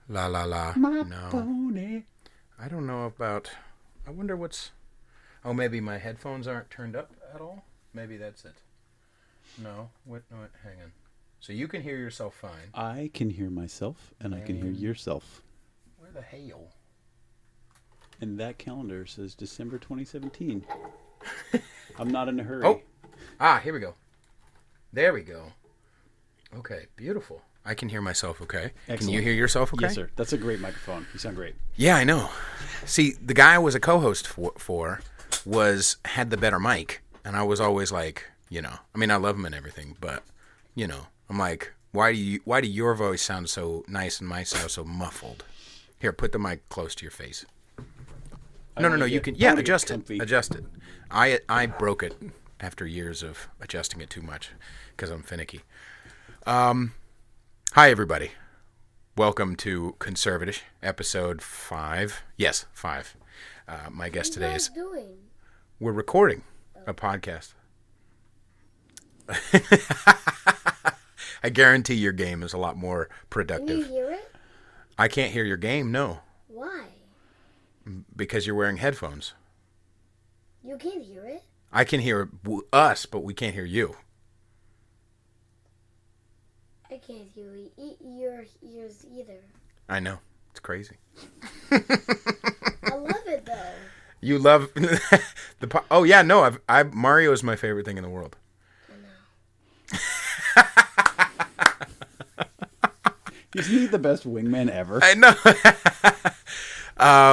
La la la. My No. pony. I don't know about... I wonder what's... Oh, maybe my headphones aren't turned up at all? Maybe that's it. No. What? No, hang on. So you can hear yourself fine. I can hear myself, and I can hear yourself. Where the hell? And that calendar says December 2017. I'm not in a hurry. Oh! Here we go. There we go. Okay, beautiful. I can hear myself okay. Excellent. Can you hear yourself okay? Yes, sir. That's a great microphone. You sound great. Yeah, I know. See, the guy I was a co-host for had the better mic, and I was always like, I mean, I love him and everything, but, I'm like, why do your voice sound so nice and mine sound so muffled? Here, put the mic close to your face. No, you can, adjust it. I broke it after years of adjusting it too much because I'm finicky. Hi, everybody. Welcome to Conservative, episode 5. Yes, 5. My guest today is... doing? We're recording a podcast. I guarantee your game is a lot more productive. Can you hear it? I can't hear your game, no. Why? Because you're wearing headphones. You can't hear it? I can hear us, but we can't hear you. I can't hear your ears either. I know. It's crazy. I love it, though. You love the... Oh, yeah, no. Mario is my favorite thing in the world. I know. Isn't he the best wingman ever? I know.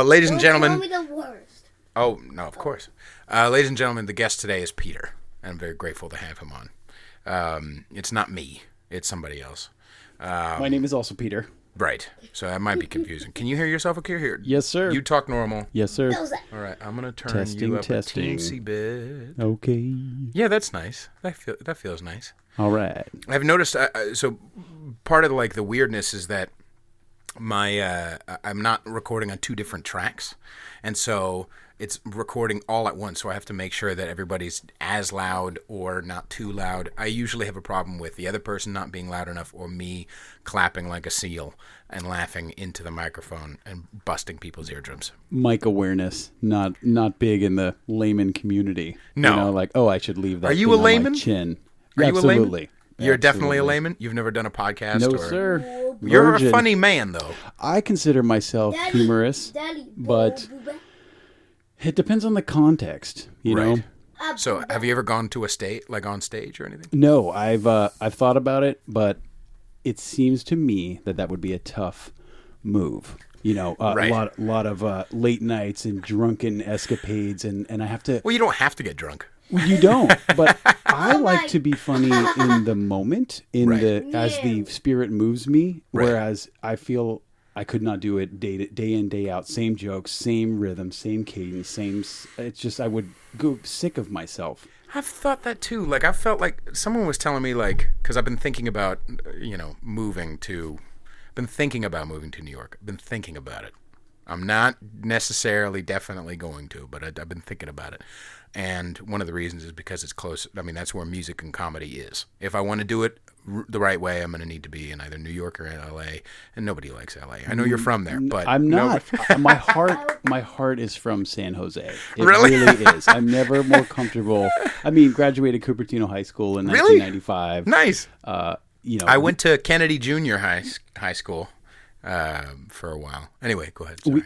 Ladies and gentlemen... Tell me the worst. Oh, no, of course. Ladies and gentlemen, the guest today is Peter. And I'm very grateful to have him on. It's not me. It's somebody else. My name is also Peter. Right. So that might be confusing. Can you hear yourself okay here? Yes, sir. You talk normal. Yes, sir. All right. I'm going to turn you up a teensy bit. Okay. Yeah, that's nice. That feels nice. All right. I've noticed, so part of the weirdness is that I'm not recording on 2 different tracks. And so it's recording all at once. So I have to make sure that everybody's as loud or not too loud. I usually have a problem with the other person not being loud enough or me clapping like a seal and laughing into the microphone and busting people's eardrums. Mic awareness, not big in the layman community. No. I should leave that. Are you thing a layman? On my chin. Are you a layman? Absolutely. You're definitely a layman? You've never done a podcast? No, sir. You're Virgin. a funny man, though. I consider myself humorous, but it depends on the context, you know? So, have you ever gone to a state, like on stage or anything? No, I've thought about it, but it seems to me that would be a tough move. A lot of late nights and drunken escapades, and I have to... Well, you don't have to get drunk. You don't, but I like to be funny in the moment, as the spirit moves me, whereas I feel I could not do it day in, day out, same jokes, same rhythm, same cadence, it's just, I would go sick of myself. I've thought that too. Like, I felt like someone was telling me, like, because I've been thinking about, moving to New York. I've been thinking about it. I'm not necessarily definitely going to, but I've been thinking about it. And one of the reasons is because it's close. I mean, that's where music and comedy is. If I want to do it the right way, I'm going to need to be in either New York or L.A. And nobody likes L.A. I know you're from there, but I'm not. My heart is from San Jose. It really is. I'm never more comfortable. I mean, graduated Cupertino High School in 1995. Nice. I went to Kennedy Junior High School. For a while. Anyway, go ahead. Sorry.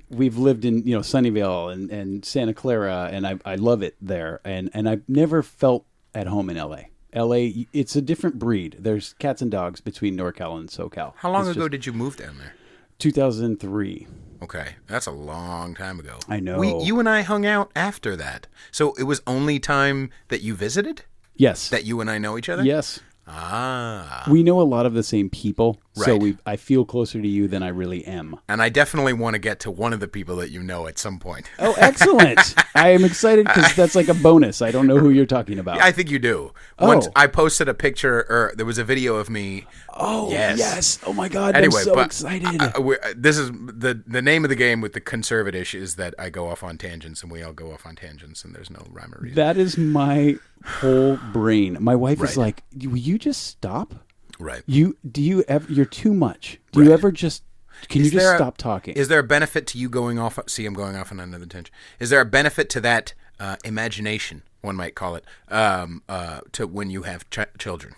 We've lived in Sunnyvale and Santa Clara, and I love it there. And I've never felt at home in LA. LA, it's a different breed. There's cats and dogs between NorCal and SoCal. How long ago did you move down there? 2003. Okay, that's a long time ago. I know. You and I hung out after that. So it was only time that you visited? Yes. That you and I know each other? Yes. Ah. We know a lot of the same people, so Right. I feel closer to you than I really am. And I definitely want to get to one of the people that you know at some point. Oh, excellent. I am excited because that's like a bonus. I don't know who you're talking about. I think you do. Once I posted a picture, or there was a video of me. Oh, yes. Oh, my God. Anyway, I'm so but excited. This is the name of the game with the conservative is that I go off on tangents, and we all go off on tangents, and there's no rhyme or reason. That is my whole brain. My wife is Right. like, will you just stop? Right. You're too much. Do you ever just Can you just stop talking? Is there a benefit to you going off? See, I'm going off on another tangent. Is there a benefit to that imagination, one might call it, to when you have children?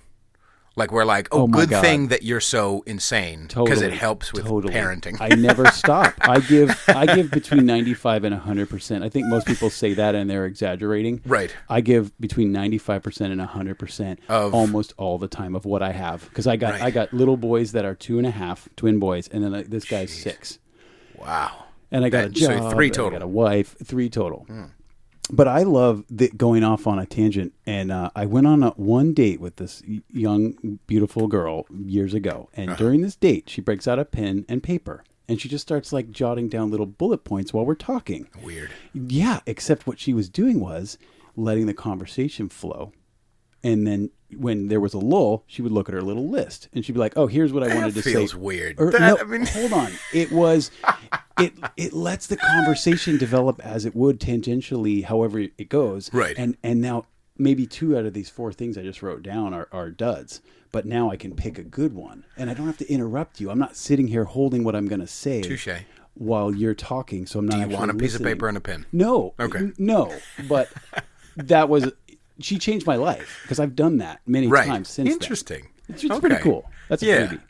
Like we're like, good thing that you're so insane because it helps with parenting. I never stop. I give between 95 and 100%. I think most people say that and they're exaggerating. Right. I give between 95% and 100% almost all the time of what I have because I got little boys that are 2.5 twin boys, and then this guy's 6. Wow. And I got a job. So 3 total. I got a wife. 3 total. But I love going off on a tangent, and I went on one date with this young, beautiful girl years ago. And during this date, she breaks out a pen and paper, and she just starts like jotting down little bullet points while we're talking. Weird. Yeah, except what she was doing was letting the conversation flow. And then when there was a lull, she would look at her little list, and she'd be like, "Oh, here's what I wanted to say." Feels weird. Hold on. It was. It lets the conversation develop as it would tangentially, however it goes. Right. And now maybe 2 out of these 4 things I just wrote down are duds. But now I can pick a good one, and I don't have to interrupt you. I'm not sitting here holding what I'm going to say. Touché. While you're talking, so I'm not. Do you actually want a piece listening. of paper and a pen? No. Okay. No, but that was. She changed my life because I've done that many times since. Interesting. Then. It's pretty cool. That's a freebie.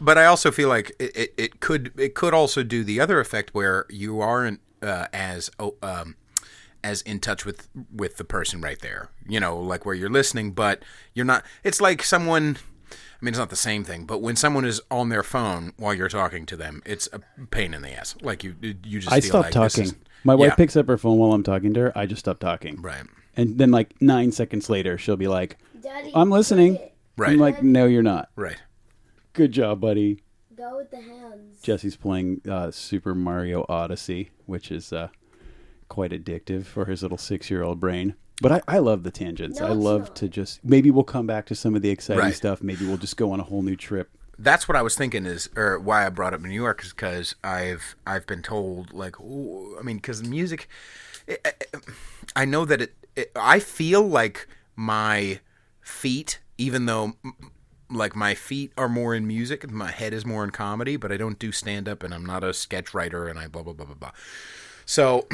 But I also feel like it could also do the other effect where you aren't as in touch with the person right there. You know, like where you're listening, but you're not. It's like someone. I mean, it's not the same thing, but when someone is on their phone while you're talking to them, it's a pain in the ass. Like you just. I feel stop like talking. My wife picks up her phone while I'm talking to her. I just stop talking. Right. And then like 9 seconds later, she'll be like, Daddy, "I'm listening." Right. I'm like, "No, you're not." Right. Good job, buddy. Go with the hands. Jesse's playing Super Mario Odyssey, which is quite addictive for his little 6-year-old brain. But I love the tangents. No, I love to just maybe we'll come back to some of the exciting stuff. Maybe we'll just go on a whole new trip. That's what I was thinking or why I brought up New York is because I've been told like, because music, I know that I feel like my feet, even though like my feet are more in music, my head is more in comedy, but I don't do stand up and I'm not a sketch writer and I blah blah blah blah blah. So,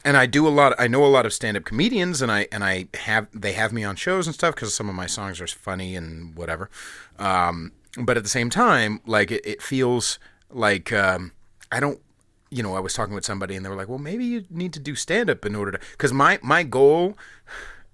and I know a lot of stand up comedians and they have me on shows and stuff because some of my songs are funny and whatever. But at the same time, like it feels like I don't. I was talking with somebody and they were like, "Well, maybe you need to do stand up in order to." Because my goal,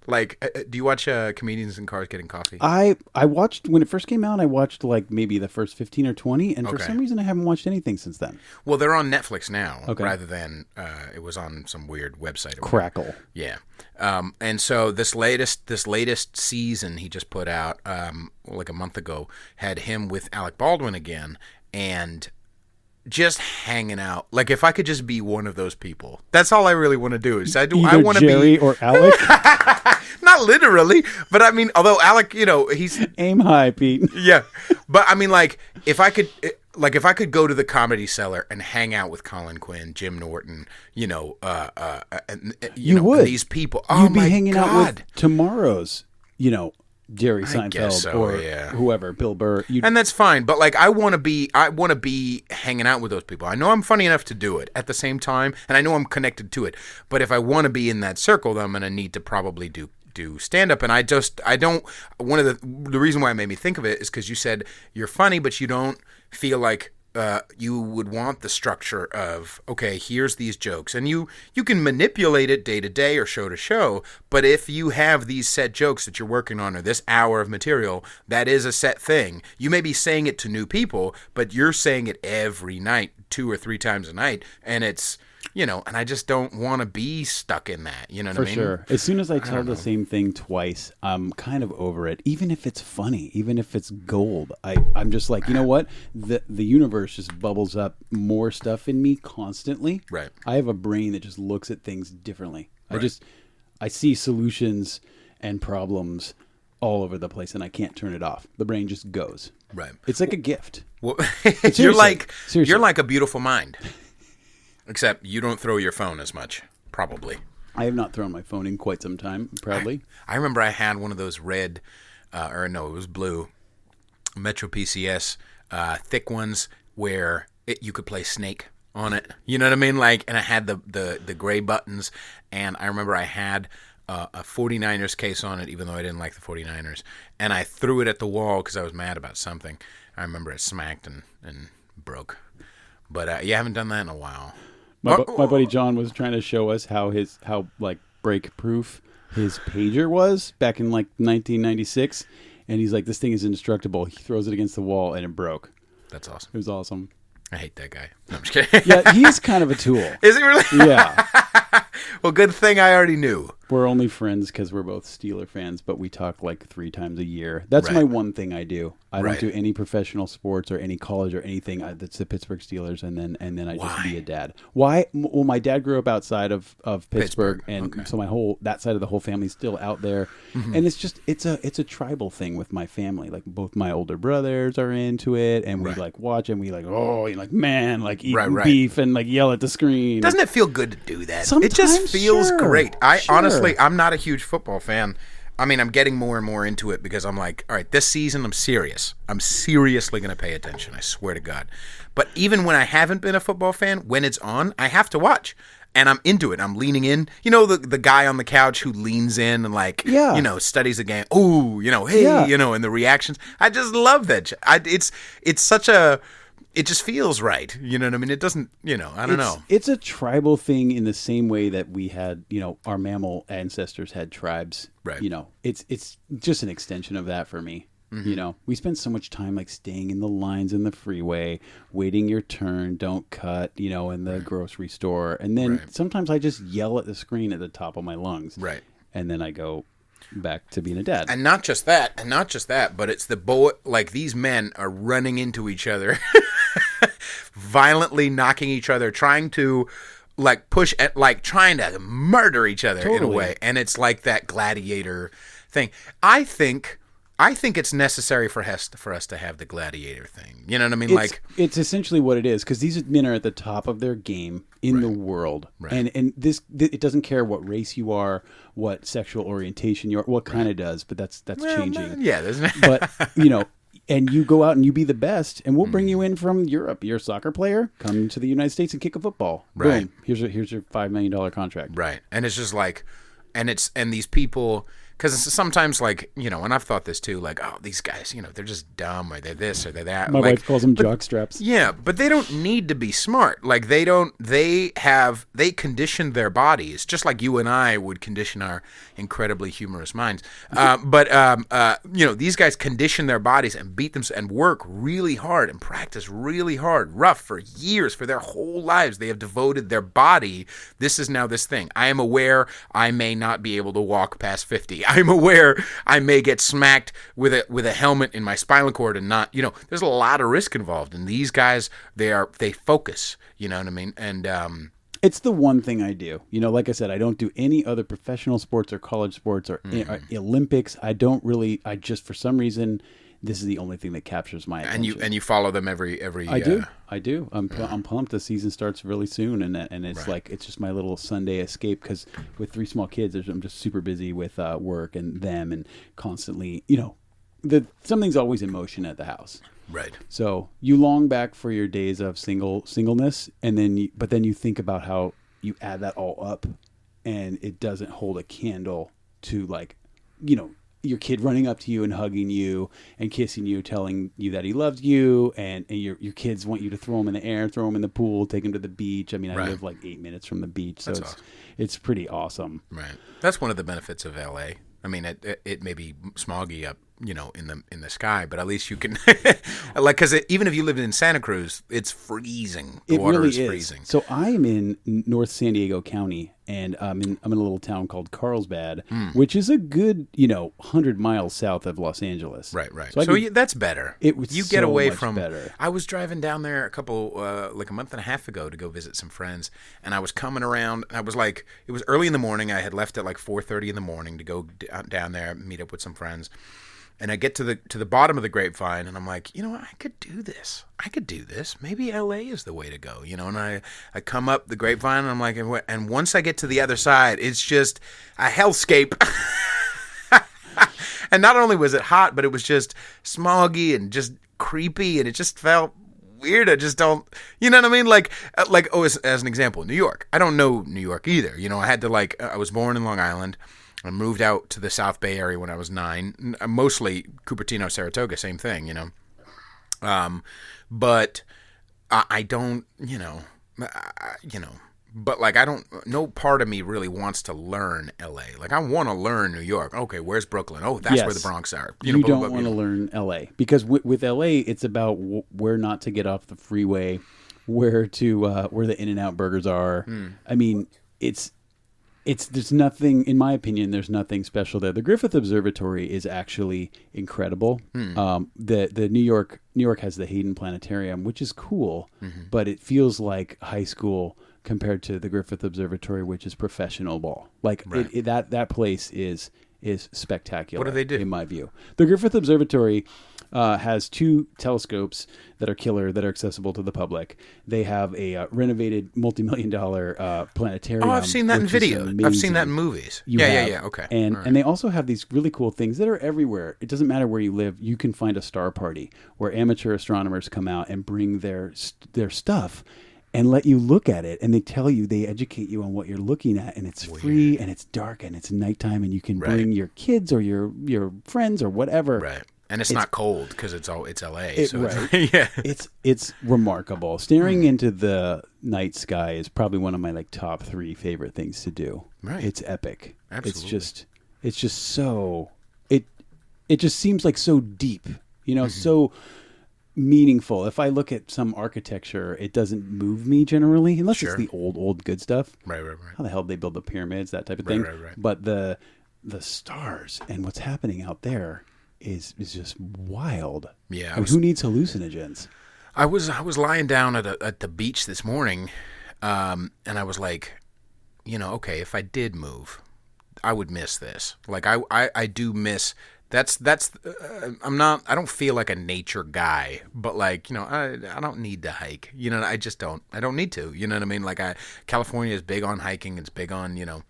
like, do you watch Comedians in Cars Getting Coffee? I watched when it first came out. I watched like maybe the first 15 or 20, and for some reason I haven't watched anything since then. Well, they're on Netflix now, rather than it was on some weird website. Crackle. Yeah. And so this latest season he just put out like a month ago had him with Alec Baldwin again and just hanging out. Like if I could just be one of those people, that's all I really want to do. Is I want to be Jerry or Alec. Not literally, but I mean, although Alec, he's aim high, Pete. Yeah, but I mean, like if I could go to the Comedy Cellar and hang out with Colin Quinn, Jim Norton, you would. These people. You'd be hanging out with tomorrow's, Jerry Seinfeld or whoever, Bill Burr. And that's fine, but like I want to be hanging out with those people. I know I'm funny enough to do it at the same time, and I know I'm connected to it. But if I want to be in that circle, then I'm going to need to probably do stand up. And I don't. One of the reason why it made me think of it is because you said you're funny, but you don't feel like you would want the structure of, okay, here's these jokes. And you can manipulate it day to day or show to show, but if you have these set jokes that you're working on or this hour of material, that is a set thing. You may be saying it to new people, but you're saying it every night, 2 or 3 times a night, and it's, and I just don't want to be stuck in that. You know what I mean? For sure. As soon as I tell the same thing twice, I'm kind of over it. Even if it's funny, even if it's gold, I'm just like, you know what? The universe just bubbles up more stuff in me constantly. Right. I have a brain that just looks at things differently. Right. I see solutions and problems all over the place, and I can't turn it off. The brain just goes. Right. It's like a gift. Well, you're like a beautiful mind. Except you don't throw your phone as much, probably. I have not thrown my phone in quite some time, proudly. I remember I had one of those red, it was blue, Metro PCS, thick ones where you could play Snake on it. You know what I mean? Like, and I had the gray buttons, and I remember I had a 49ers case on it, even though I didn't like the 49ers, and I threw it at the wall because I was mad about something. I remember it smacked and broke. But you haven't done that in a while. My buddy John was trying to show us how like break proof his pager was back in like 1996, and he's like, this thing is indestructible. He throws it against the wall and it broke. That's awesome. It was awesome. I hate that guy. No, I'm just kidding. Yeah, he's kind of a tool. Is he really? Yeah. Well, good thing I already knew. We're only friends because we're both Steeler fans, but we talk like 3 times a year. That's my one thing I do. I don't do any professional sports or any college or anything. That's the Pittsburgh Steelers, and then I just be a dad. Why? Well, my dad grew up outside of Pittsburgh, and so that side of the whole family's still out there. Mm-hmm. And it's a tribal thing with my family. Like both my older brothers are into it, and we like watch, and we like man, like eating beef and like yell at the screen. Doesn't it feel good to do that? Sometimes, it just feels great. Honestly, I'm not a huge football fan. I mean, I'm getting more and more into it because I'm like, all right, this season I'm serious. I'm seriously going to pay attention. I swear to God. But even when I haven't been a football fan, when it's on, I have to watch. And I'm into it. I'm leaning in. You know, the guy on the couch who leans in and like, studies the game. Ooh, hey, and the reactions. I just love that. It's such a... It just feels right. You know what I mean? It doesn't, I don't know. It's a tribal thing in the same way that we had, our mammal ancestors had tribes. Right. It's just an extension of that for me. Mm-hmm. We spend so much time like staying in the lines in the freeway, waiting your turn, don't cut, in the grocery store. And then sometimes I just yell at the screen at the top of my lungs. Right. And then I go back to being a dad. And not just that, but it's the boy, like these men are running into each other, violently knocking each other, trying to like push at, like trying to murder each other in a way. And it's like that gladiator thing. I think it's necessary for us to have the gladiator thing. You know what I mean? It's essentially what it is, because these men are at the top of their game in the world, and it doesn't care what race you are, what sexual orientation you are. Well, it kind of does, but that's changing. Yeah, doesn't it? But and you go out and you be the best, and we'll bring you in from Europe. You're a soccer player. Come to the United States and kick a football. Right. Boom. Here's your $5 million contract. Right. And it's just like, and these people. Because sometimes, like, and I've thought this too, like, oh, these guys, they're just dumb, or they're this, or they're that. My wife calls them jock straps. Yeah, but they don't need to be smart. Like, they condition their bodies, just like you and I would condition our incredibly humorous minds. These guys condition their bodies and beat them and work really hard and practice really hard, rough for years, for their whole lives. They have devoted their body. This is now this thing. I am aware I may not be able to walk past 50. I'm aware I may get smacked with a helmet in my spinal cord and not, there's a lot of risk involved. And these guys, they focus, you know what I mean? And it's the one thing I do. Like I said, I don't do any other professional sports or college sports or Olympics. I just, for some reason, this is the only thing that captures my attention. And you follow them every. I do. I'm pumped. The season starts really soon, and it's like it's just my little Sunday escape, because with 3 small kids, I'm just super busy with work and them, and constantly, something's always in motion at the house. Right. So you long back for your days of singleness, and then you think about how you add that all up, and it doesn't hold a candle to your kid running up to you and hugging you and kissing you, telling you that he loves you, and your kids want you to throw him in the air, throw him in the pool, take him to the beach. I mean, I live like 8 minutes from the beach, so it's pretty awesome. Right. That's one of the benefits of LA. I mean, it may be smoggy up, in the sky, but at least you can, because even if you lived in Santa Cruz, it's freezing. The water really is freezing. So I am in North San Diego County, and I'm in a little town called Carlsbad, which is a good, 100 miles south of Los Angeles. Right. So that's better. You get away from. Better. I was driving down there a month and a half ago to go visit some friends, and I was coming around. And I was like, it was early in the morning. I had left at like 4:30 in the morning to go down there, meet up with some friends. And I get to the bottom of the grapevine, and I'm like, I could do this. Maybe LA is the way to go, And I come up the grapevine, and I'm like, and once I get to the other side, it's just a hellscape. And not only was it hot, but it was just smoggy and just creepy, and it just felt weird. I just don't, you know what I mean? Like as an example, New York. I don't know New York either. You know, I had to I was born in Long Island. I moved out to the South Bay area when I was 9. Mostly Cupertino, Saratoga, same thing, you know. But I don't, you know, but like I don't. No part of me really wants to learn L.A. Like I want to learn New York. Okay, where's Brooklyn? Oh, that's where the Bronx are. You don't want to learn L.A. because with L.A. it's about where not to get off the freeway, where the In-N-Out burgers are. I mean, there's nothing, in my opinion, there's nothing special there. The Griffith Observatory is actually incredible. The New York has the Hayden Planetarium, which is cool, but it feels like high school compared to the Griffith Observatory, which is professional ball. Like that place is spectacular. What do they do? In my view, the Griffith Observatory has 2 telescopes that are killer, that are accessible to the public. They have a renovated multi-million-dollar planetarium. Oh, I've seen that in video. I've seen that in movies. Yeah. Okay. And they also have these really cool things that are everywhere. It doesn't matter where you live. You can find a star party where amateur astronomers come out and bring their stuff and let you look at it, and they educate you on what you're looking at, and it's free, and it's dark, and it's nighttime, and you can bring your kids or your friends or whatever. Right. And it's not cold because it's LA. It's remarkable. Staring into the night sky is probably one of my top 3 favorite things to do. Right. It's epic. Absolutely. It's just so it just seems like so deep, you know, so meaningful. If I look at some architecture, it doesn't move me generally, unless it's the old good stuff. Right. How the hell did they build the pyramids, that type of thing. Right. But the stars and what's happening out there is just wild. Yeah. Who needs hallucinogens? I was lying down at the beach this morning, and I was like, you know, okay, if I did move, I would miss this. Like I do miss. That's I don't feel like a nature guy, but like, you know, I don't need to hike. You know, I don't need to. You know what I mean? Like California is big on hiking. It's big on, you know,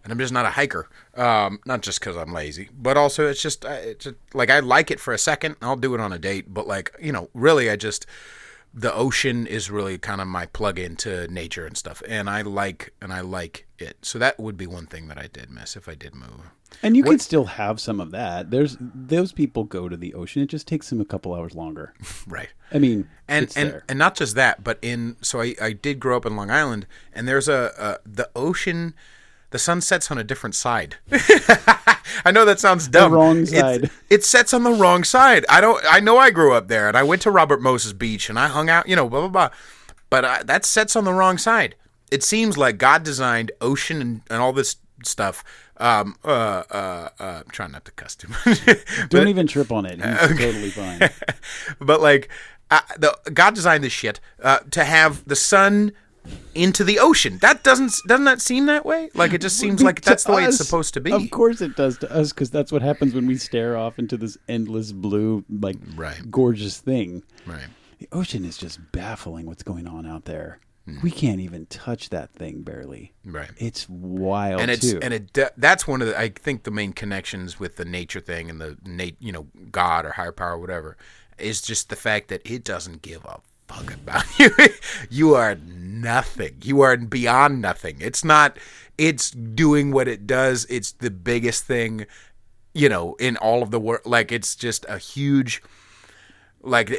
and I'm just not a hiker. Not just because I'm lazy, but also it's just like I like it for a second. I'll do it on a date, but like, you know, really the ocean is really kind of my plug into nature and stuff, and I like it. So that would be one thing that I did miss if I did move. And you can still have some of that. Those people go to the ocean. It just takes them a couple hours longer. Right. I mean, and not just that, but I did grow up in Long Island, and there's the ocean. The sun sets on a different side. I know that sounds dumb. The wrong side. It sets on the wrong side. I know I grew up there, and I went to Robert Moses Beach, and I hung out, you know, blah, blah, blah. But that sets on the wrong side. It seems like God designed ocean and all this stuff. I'm trying not to cuss too much. Don't even trip on it. He's totally fine. But like, God designed this shit to have the sun into the ocean. Doesn't that seem that way? Like it just seems like that's the way it's supposed to be. Of course it does to us, because that's what happens when we stare off into this endless blue, like gorgeous thing. Right. The ocean is just baffling what's going on out there. We can't even touch that thing barely. Right. It's wild that's one of the, I think the main connections with the nature thing and the you know, God or higher power or whatever is just the fact that it doesn't give a fuck about you. You are nothing. You are beyond nothing. It's doing what it does. It's the biggest thing, you know, in all of the world. Like it's just a huge, like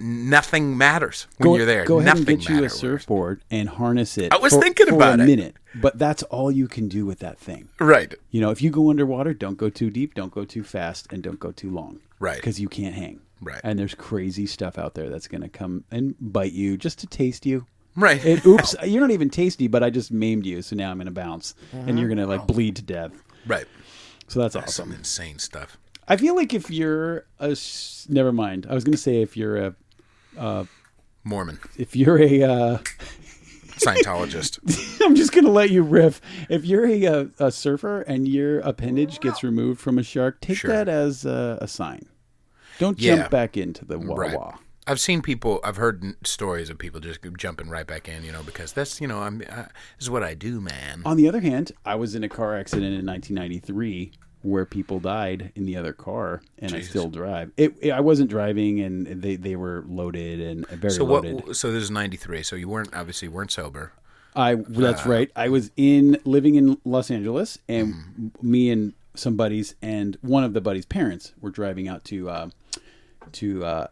nothing matters when you're there. Go ahead nothing and get you a surfboard and harness it. I was thinking about a minute, but that's all you can do with that thing. Right. You know, if you go underwater, don't go too deep, don't go too fast, and don't go too long. Right. Because you can't hang. Right. And there's crazy stuff out there that's going to come and bite you just to taste you. Right. And, oops, you're not even tasty, but I just maimed you, so now I'm going to bounce. And you're going to like bleed to death. Right. So that's awesome. Some insane stuff. I feel like if you're never mind. I was going to say if you're a Mormon. If you're a Scientologist. I'm just going to let you riff. If you're a surfer and your appendage gets removed from a shark, take that as a sign. Don't jump back into the wah-wah. Right. I've heard stories of people just jumping right back in, you know, because that's, you know, this is what I do, man. On the other hand, I was in a car accident in 1993 where people died in the other car, and Jeez. I still drive. I wasn't driving, and they were loaded and very loaded. So this is 93. So you weren't sober. That's right. I was living in Los Angeles, and me and some buddies and one of the buddies' parents were driving out to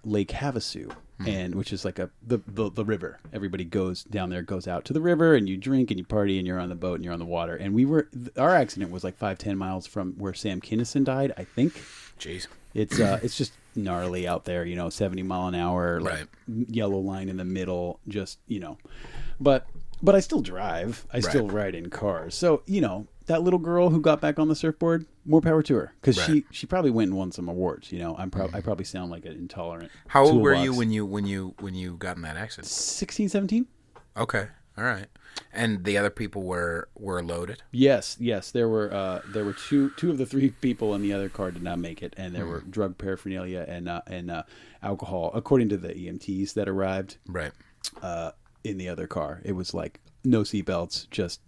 Lake Havasu, and which is like the river. Everybody goes down there, goes out to the river, and you drink and you party, and you're on the boat and you're on the water. And our accident was like 5-10 miles from where Sam Kinison died, I think. Jeez. It's just gnarly out there, 70 mile an hour, like yellow line in the middle, just but I still drive. I still ride in cars. So, that little girl who got back on the surfboard, more power to her. Because she probably went and won some awards. I probably sound like an intolerant. How old were you when you got in that accident? 16, 17. Okay. All right. And the other people were loaded? Yes. There were two of the three people in the other car did not make it, and there were drug paraphernalia and alcohol, according to the EMTs that arrived. Right. In the other car, it was like no seatbelts, just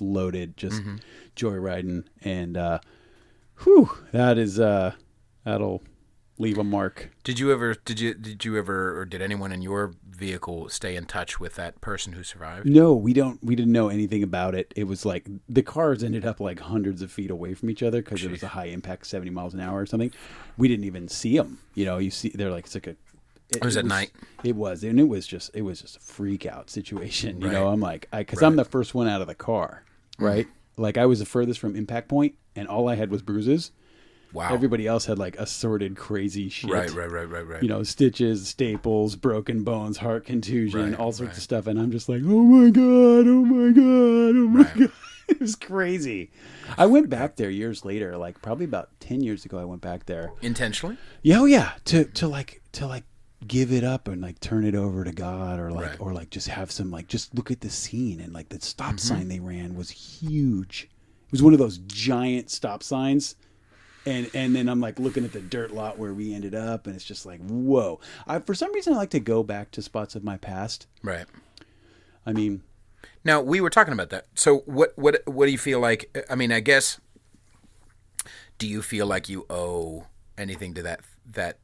loaded, just joyriding, and that'll leave a mark. Did you ever, or did anyone in your vehicle stay in touch with that person who survived? No, we didn't know anything about it. It was like the cars ended up like hundreds of feet away from each other because it was a high impact, 70 miles an hour or something. We didn't even see them. You see, they're like, it's like it was at night. It was, and it was just a freak out situation. Right. I'm like, because I'm the first one out of the car, right? Like I was the furthest from impact point, and all I had was bruises. Wow. Everybody else had like assorted crazy shit. Right. Stitches, staples, broken bones, heart contusion, all sorts of stuff, and I'm just like, oh my god. It was crazy. I went back there years later, like probably about 10 years ago. I went back there intentionally. Yeah, to like give it up and like turn it over to God, or like or like just have some like just look at the scene, and like the stop sign they ran was huge. It was one of those giant stop signs, and then I'm like looking at the dirt lot where we ended up, and it's just like whoa. For some reason I like to go back to spots of my past. Right. I mean, now we were talking about that. So what do you feel like? I mean, I guess, do you feel like you owe anything to that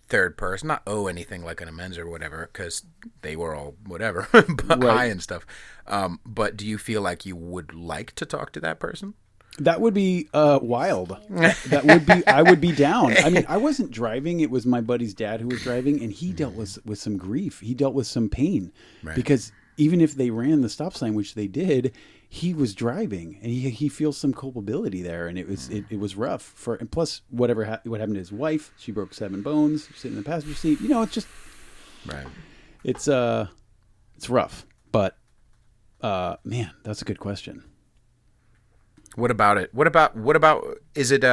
third person? Not owe anything like an amends or whatever, because they were all whatever, but high and stuff. But do you feel like you would like to talk to that person? That would be wild. I would be down. I mean, I wasn't driving. It was my buddy's dad who was driving, and he dealt with some grief. He dealt with some pain because even if they ran the stop sign, which they did, he was driving, and he feels some culpability there, and it was rough. And plus, what happened to his wife? She broke 7 bones, sitting in the passenger seat. It's just it's rough. But man, that's a good question. What about it? What about? Is it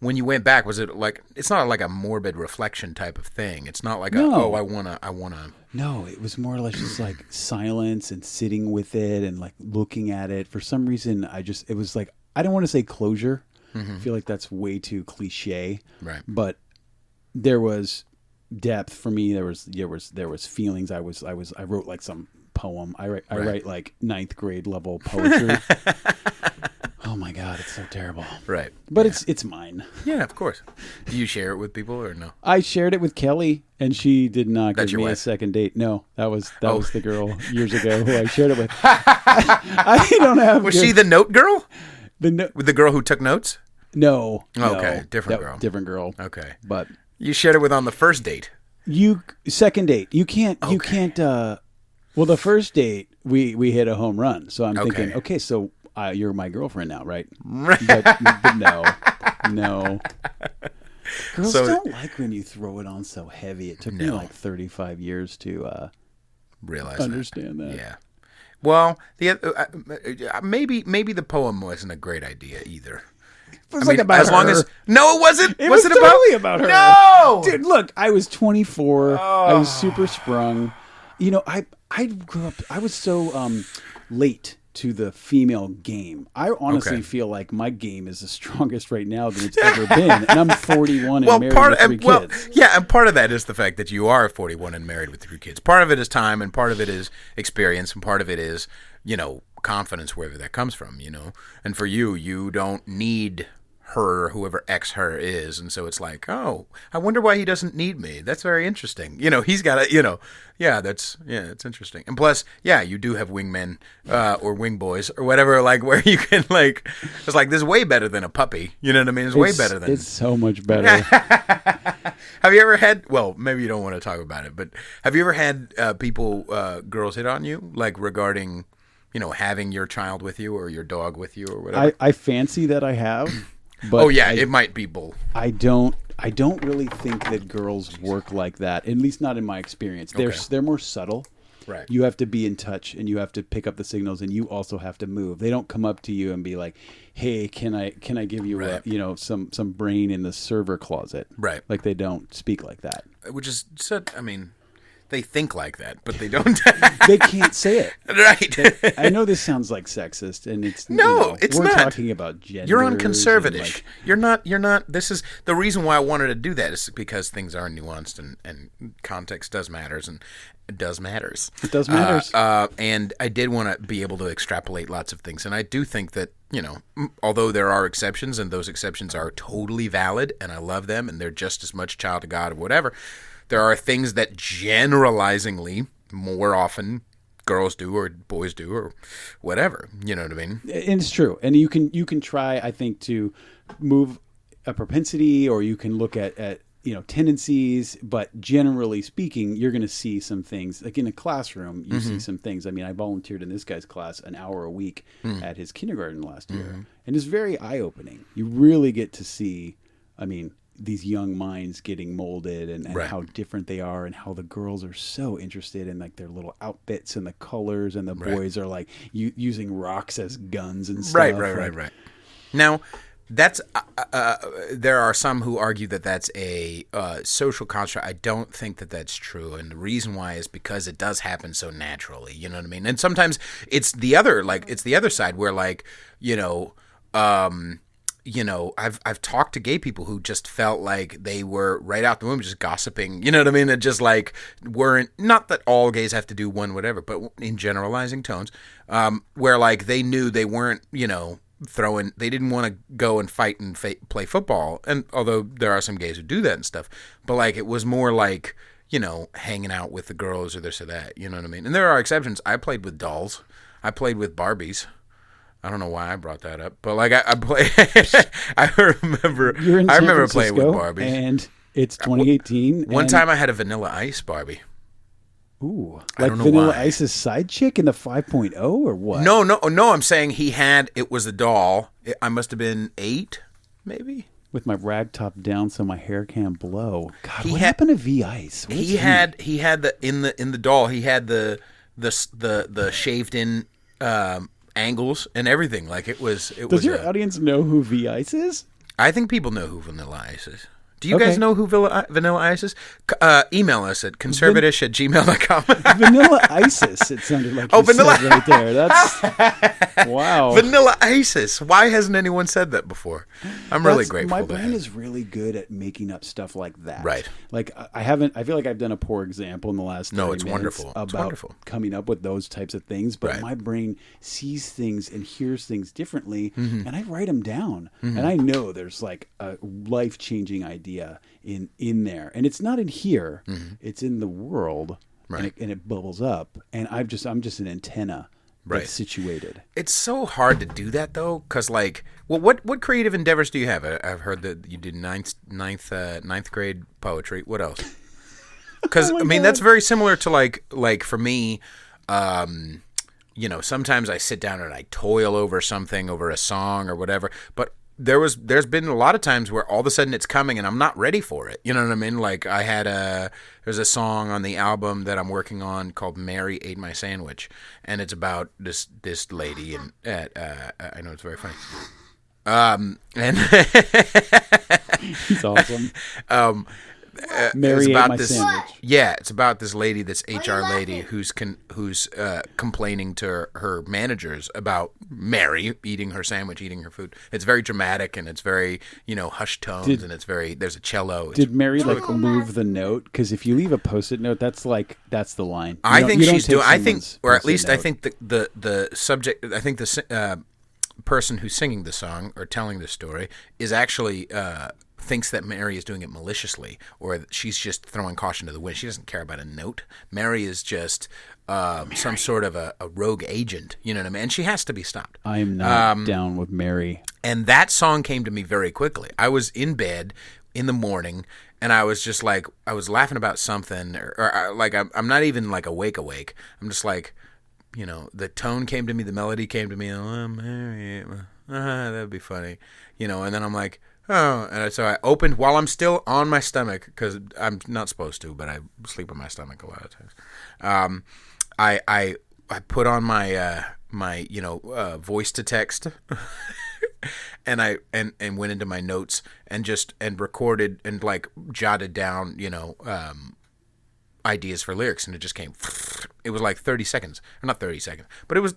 when you went back? Was it like, it's not like a morbid reflection type of thing? It's not like I wanna. No, it was more or less just like silence and sitting with it and like looking at it. For some reason, it was like, I don't want to say closure. I feel like that's way too cliche. Right. But there was depth for me. There was feelings. I wrote like some poem. I write like 9th grade level poetry. Oh my God, it's so terrible. Right. But it's mine. Yeah, of course. Do you share it with people or no? I shared it with Kelly, and she did not That's give your me wife? a second date. No, that was the girl years ago who I shared it with. I don't have. Was she the note girl? With the girl who took notes? No. Okay, different girl. Different girl. Okay. But you shared it with on the first date. Second date. You can't. Well, the first date we hit a home run. So I'm thinking, okay, so you're my girlfriend now, right? But no. Girls don't like when you throw it on so heavy. It took me like 35 years to realize understand that. Yeah. Well, maybe the poem wasn't a great idea either. It was about her. No, it wasn't. It was totally about her. No, dude. Look, I was 24. I was super sprung. I grew up. I was so late to the female game. I honestly feel like my game is the strongest right now than it's ever been. And I'm 41 and married with 3 kids. Yeah, and part of that is the fact that you are 41 and married with 3 kids. Part of it is time, and part of it is experience, and part of it is, confidence wherever that comes from, And for you, you don't need her, whoever her is, and so it's like, oh, I wonder why he doesn't need me. That's very interesting. He's got a, it's interesting. And plus, you do have wingmen or wing boys or whatever, like where you can like, it's like this is way better than a puppy. You know what I mean? It's way better than. It's so much better. Have you ever had? Well, maybe you don't want to talk about it, but have you ever had girls hit on you, like regarding, having your child with you or your dog with you or whatever? I fancy that I have. But it might be bull. I don't really think that girls work like that. At least not in my experience. They're more subtle. Right. You have to be in touch, and you have to pick up the signals, and you also have to move. They don't come up to you and be like, "Hey, can I give you some brain in the server closet?" Right. Like they don't speak like that. Which is, they think like that, but they don't. They can't say it. Right. I know this sounds like sexist, and it's it's we're not. talking about gender. You're on conservative. You're not. This is the reason why I wanted to do that is because things are nuanced and context does matters and it does matters. It does matters. And I did want to be able to extrapolate lots of things, and I do think that although there are exceptions, and those exceptions are totally valid, and I love them, and they're just as much child of God or whatever. There are things that generalizingly more often girls do or boys do or whatever. You know what I mean? And it's true. And you can try, I think, to move a propensity, or you can look at tendencies. But generally speaking, you're going to see some things. Like in a classroom, you see some things. I mean, I volunteered in this guy's class an hour a week at his kindergarten last year. And it's very eye-opening. You really get to see, these young minds getting molded and how different they are, and how the girls are so interested in like their little outfits and the colors, and the boys are like using rocks as guns and stuff. Right. Now, that's there are some who argue that that's a social construct. I don't think that that's true, and the reason why is because it does happen so naturally. You know what I mean? And sometimes it's the other side where I've talked to gay people who just felt like they were right out the womb just gossiping. You know what I mean? That just like weren't, not that all gays have to do one whatever, but in generalizing tones, where like they knew they weren't, they didn't want to go and fight and play football. And although there are some gays who do that and stuff, but like it was more like, hanging out with the girls or this or that. You know what I mean? And there are exceptions. I played with dolls. I played with Barbies. I don't know why I brought that up, but like I play. I remember playing with Barbies, and it's 2018. One time I had a Vanilla Ice Barbie. Ooh, like Vanilla Ice's side chick in the 5.0 or what? No. I'm saying it was a doll. I must have been 8, maybe. With my rag top down so my hair can't blow. God, what happened to V Ice? He had the in the doll. He had the shaved in. Angles and everything. Like it was. Does your audience know who V Ice is? I think people know who Vanilla Ice is. Do you guys know who Vanilla Ice is? Email us at conservatish@gmail.com. Vanilla Isis. It sounded like Vanilla said right there. That's wow. Vanilla Isis. Why hasn't anyone said that before? I'm really grateful. My brain is really good at making up stuff like that. Right. Like I feel like I've done a poor example in the last 30 minutes wonderful. about coming up with those types of things. But my brain sees things and hears things differently, and I write them down. And I know there's like a life-changing idea in there, and it's not in here, it's in the world, and it bubbles up, and I'm just an antenna that's situated. It's so hard to do that though, because like, well, what creative endeavors do you have? I've heard that you did ninth grade poetry. What else? Because that's very similar to like for me. Sometimes I sit down and I toil over something, over a song or whatever, but there's been a lot of times where all of a sudden it's coming and I'm not ready for it. You know what I mean? Like there's a song on the album that I'm working on called "Mary Ate My Sandwich," and it's about this lady, and I know it's very funny. And he's awesome. Mary ate about my this. sandwich. Yeah, it's about this lady, this are you HR lady, laughing? who's complaining to her managers about Mary eating her sandwich, eating her food. It's very dramatic and it's very hushed tones and it's very there's a cello. Did Mary like move the note? Because if you leave a post-it note, that's the line. I think she's doing. I think, someone's or at least I post-it think the subject. I think the person who's singing the song or telling the story is actually thinks that Mary is doing it maliciously, or she's just throwing caution to the wind. She doesn't care about a note. Mary is just some sort of a rogue agent. You know what I mean? And she has to be stopped. I am not down with Mary. And that song came to me very quickly. I was in bed in the morning, and I was just like, I was laughing about something, or like I'm not even like awake. I'm just like, the tone came to me, the melody came to me. Oh, Mary, that'd be funny, And then I'm like, oh, and so I opened while I'm still on my stomach because I'm not supposed to, but I sleep on my stomach a lot of times. I put on my voice to text. And I went into my notes and recorded and like jotted down, ideas for lyrics, and it just came. It was like 30 seconds, or not 30 seconds, but it was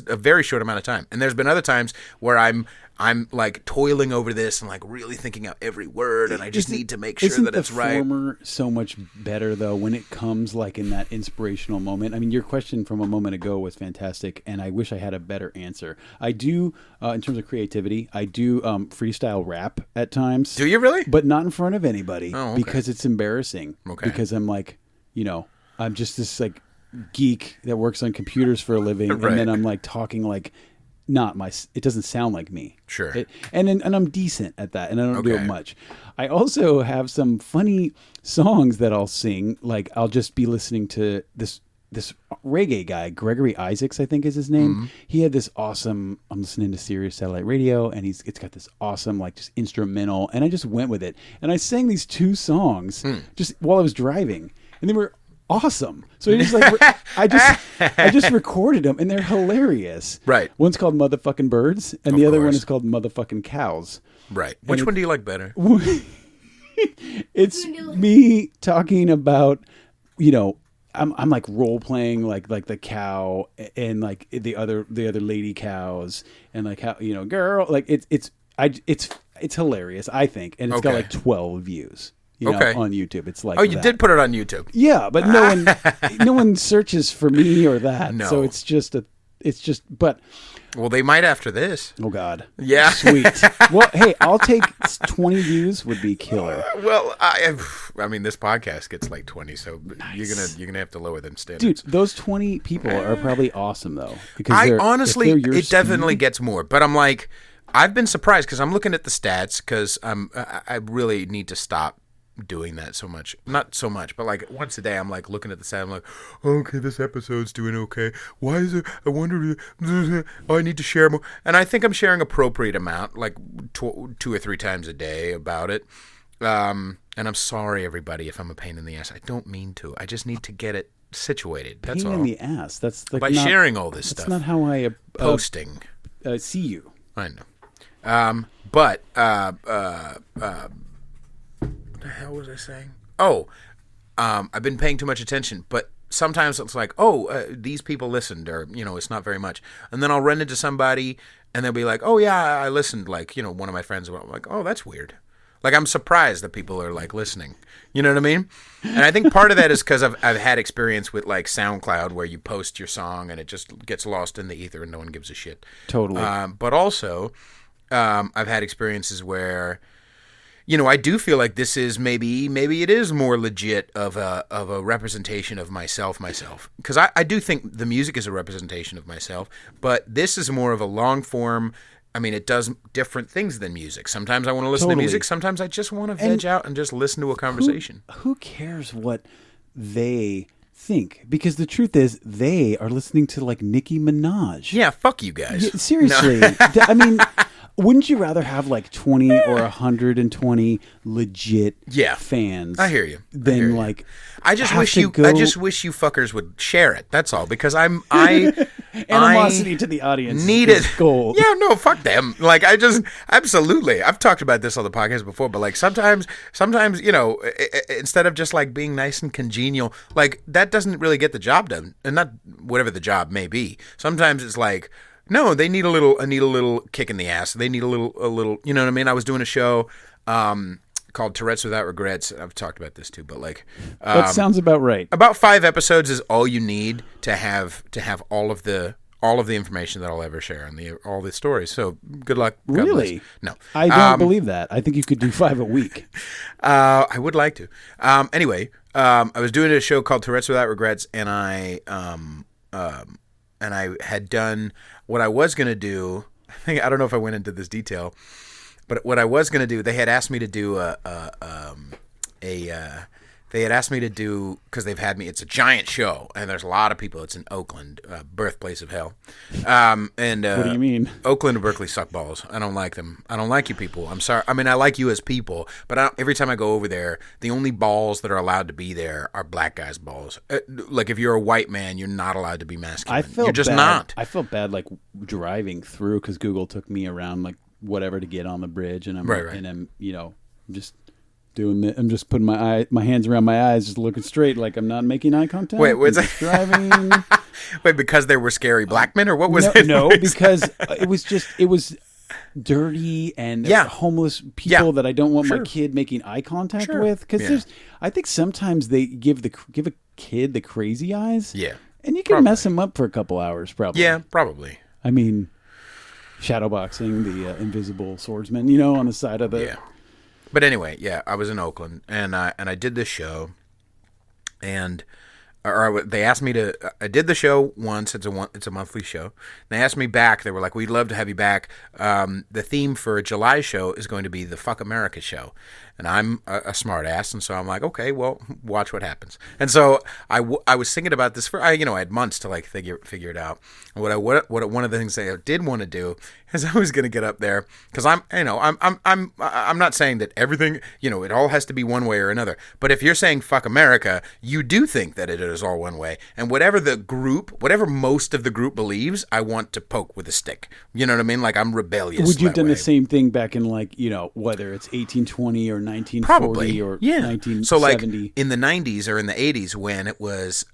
a very short amount of time. And there's been other times where I'm like toiling over this and like really thinking out every word, and I just need to make sure that it's right. Isn't the former so much better though when it comes like in that inspirational moment? I mean, your question from a moment ago was fantastic, and I wish I had a better answer. I do, in terms of creativity, I do freestyle rap at times. Do you really? But not in front of anybody okay. Because it's embarrassing. Okay. Because I'm like, I'm just this like geek that works on computers for a living, right. And then I'm like talking like it doesn't sound like me. Sure. And I'm decent at that, and I don't do it much. I also have some funny songs that I'll sing. Like I'll just be listening to this reggae guy, Gregory Isaacs, I think is his name. Mm-hmm. He had this awesome, I'm listening to Sirius Satellite Radio, and it's got this awesome like just instrumental, and I just went with it. And I sang these two songs just while I was driving, and they were awesome. So I just recorded them, and they're hilarious. Right. One's called Motherfucking Birds, and the other one is called Motherfucking Cows. Right. Which one do you like better? It's me talking about, I'm like role playing like the cow and like the other lady cows, and like how girl, like it's hilarious, I think, and it's got like 12 views. On YouTube. It's like, you did put it on YouTube. Yeah, but no one searches for me or that. No. So it's just but well, they might after this. Oh God. Yeah. Sweet. Well, hey, I'll take 20 views would be killer. Well, I mean this podcast gets like 20, so nice. you're gonna have to lower them standards. Dude, those 20 people are probably awesome though, because it definitely gets more, but I'm like, I've been surprised because I'm looking at the stats because I really need to stop doing that so much. Not so much, but like once a day I'm like looking at the stat, I'm like, okay, this episode's doing okay. Why is it? I wonder. Oh, I need to share more. And I think I'm sharing appropriate amount, like 2 or 3 times a day about it. And I'm sorry, everybody, if I'm a pain in the ass. I don't mean to. I just need to get it situated. That's all. Pain in the ass. That's like by sharing all this stuff. That's not how I posting. See you. I know. But what the hell was I saying? Oh, I've been paying too much attention, but sometimes it's like, these people listened, or, it's not very much. And then I'll run into somebody and they'll be like, oh yeah, I listened. Like, one of my friends will like, oh, that's weird. Like, I'm surprised that people are like listening. You know what I mean? And I think part of that is because I've had experience with like SoundCloud where you post your song and it just gets lost in the ether and no one gives a shit. Totally. But also, I've had experiences where, I do feel like this is maybe it is more legit of a representation of myself, because I do think the music is a representation of myself, but this is more of a long form. I mean, it does different things than music. Sometimes I want to listen to music. Sometimes I just want to veg out and just listen to a conversation. Who cares what they think? Because the truth is, they are listening to like Nicki Minaj. Yeah, fuck you guys. Yeah, seriously. No. I mean, Wouldn't you rather have like 20 or 120 legit fans? I hear you. Than like I just wish you fuckers would share it. That's all, because animosity to the audience needed gold. Yeah, no, fuck them. Like absolutely. I've talked about this on the podcast before, but like sometimes instead of just like being nice and congenial, like that doesn't really get the job done, and not whatever the job may be. Sometimes it's like, no, they need a little kick in the ass. They need a little. You know what I mean? I was doing a show called Tourette's Without Regrets. I've talked about this too, but like that sounds about right. About 5 episodes is all you need to have all of the information that I'll ever share and all the stories. So good luck. God really? Bless. No, I don't believe that. I think you could do 5 a week. I would like to. Anyway, I was doing a show called Tourette's Without Regrets, and I had done what I was going to do. I don't know if I went into this detail, but what I was going to do, they had asked me to do because they've had me. It's a giant show, and there's a lot of people. It's in Oakland, birthplace of hell. And what do you mean? Oakland and Berkeley suck balls. I don't like them. I don't like you people. I'm sorry. I mean, I like you as people, but every time I go over there, the only balls that are allowed to be there are black guys' balls. Like if you're a white man, you're not allowed to be masculine. You're just not. I felt bad like driving through because Google took me around like whatever to get on the bridge, and I'm just doing it. I'm just putting my hands around my eyes, just looking straight, like I'm not making eye contact. Wait, was it driving? Wait, because there were scary black men, or what was it? No, because it was dirty and homeless people that I don't want my kid making eye contact with. Because I think sometimes they give a kid the crazy eyes. Yeah, and you can mess him up for a couple hours, probably. Yeah, probably. I mean, shadowboxing the invisible swordsman, on the side of the. Yeah. But anyway, I was in Oakland, and I did this show, and they asked me to. I did the show once. It's a monthly show. And they asked me back. They were like, "We'd love to have you back." The theme for a July show is going to be the Fuck America show, and I'm a smart ass, and so I'm like, okay, well, watch what happens. And so I was thinking about this I had months to like figure it out. And what one of the things I did want to do is I was going to get up there because I'm not saying that everything it all has to be one way or another. But if you're saying fuck America, you do think that it is all one way, and whatever most of the group believes, I want to poke with a stick. You know what I mean? Like I'm rebellious. Would you have done the same thing back in like whether it's 1820 or 1940 Probably. Or 1970? So like in the 90s or in the 80s when it was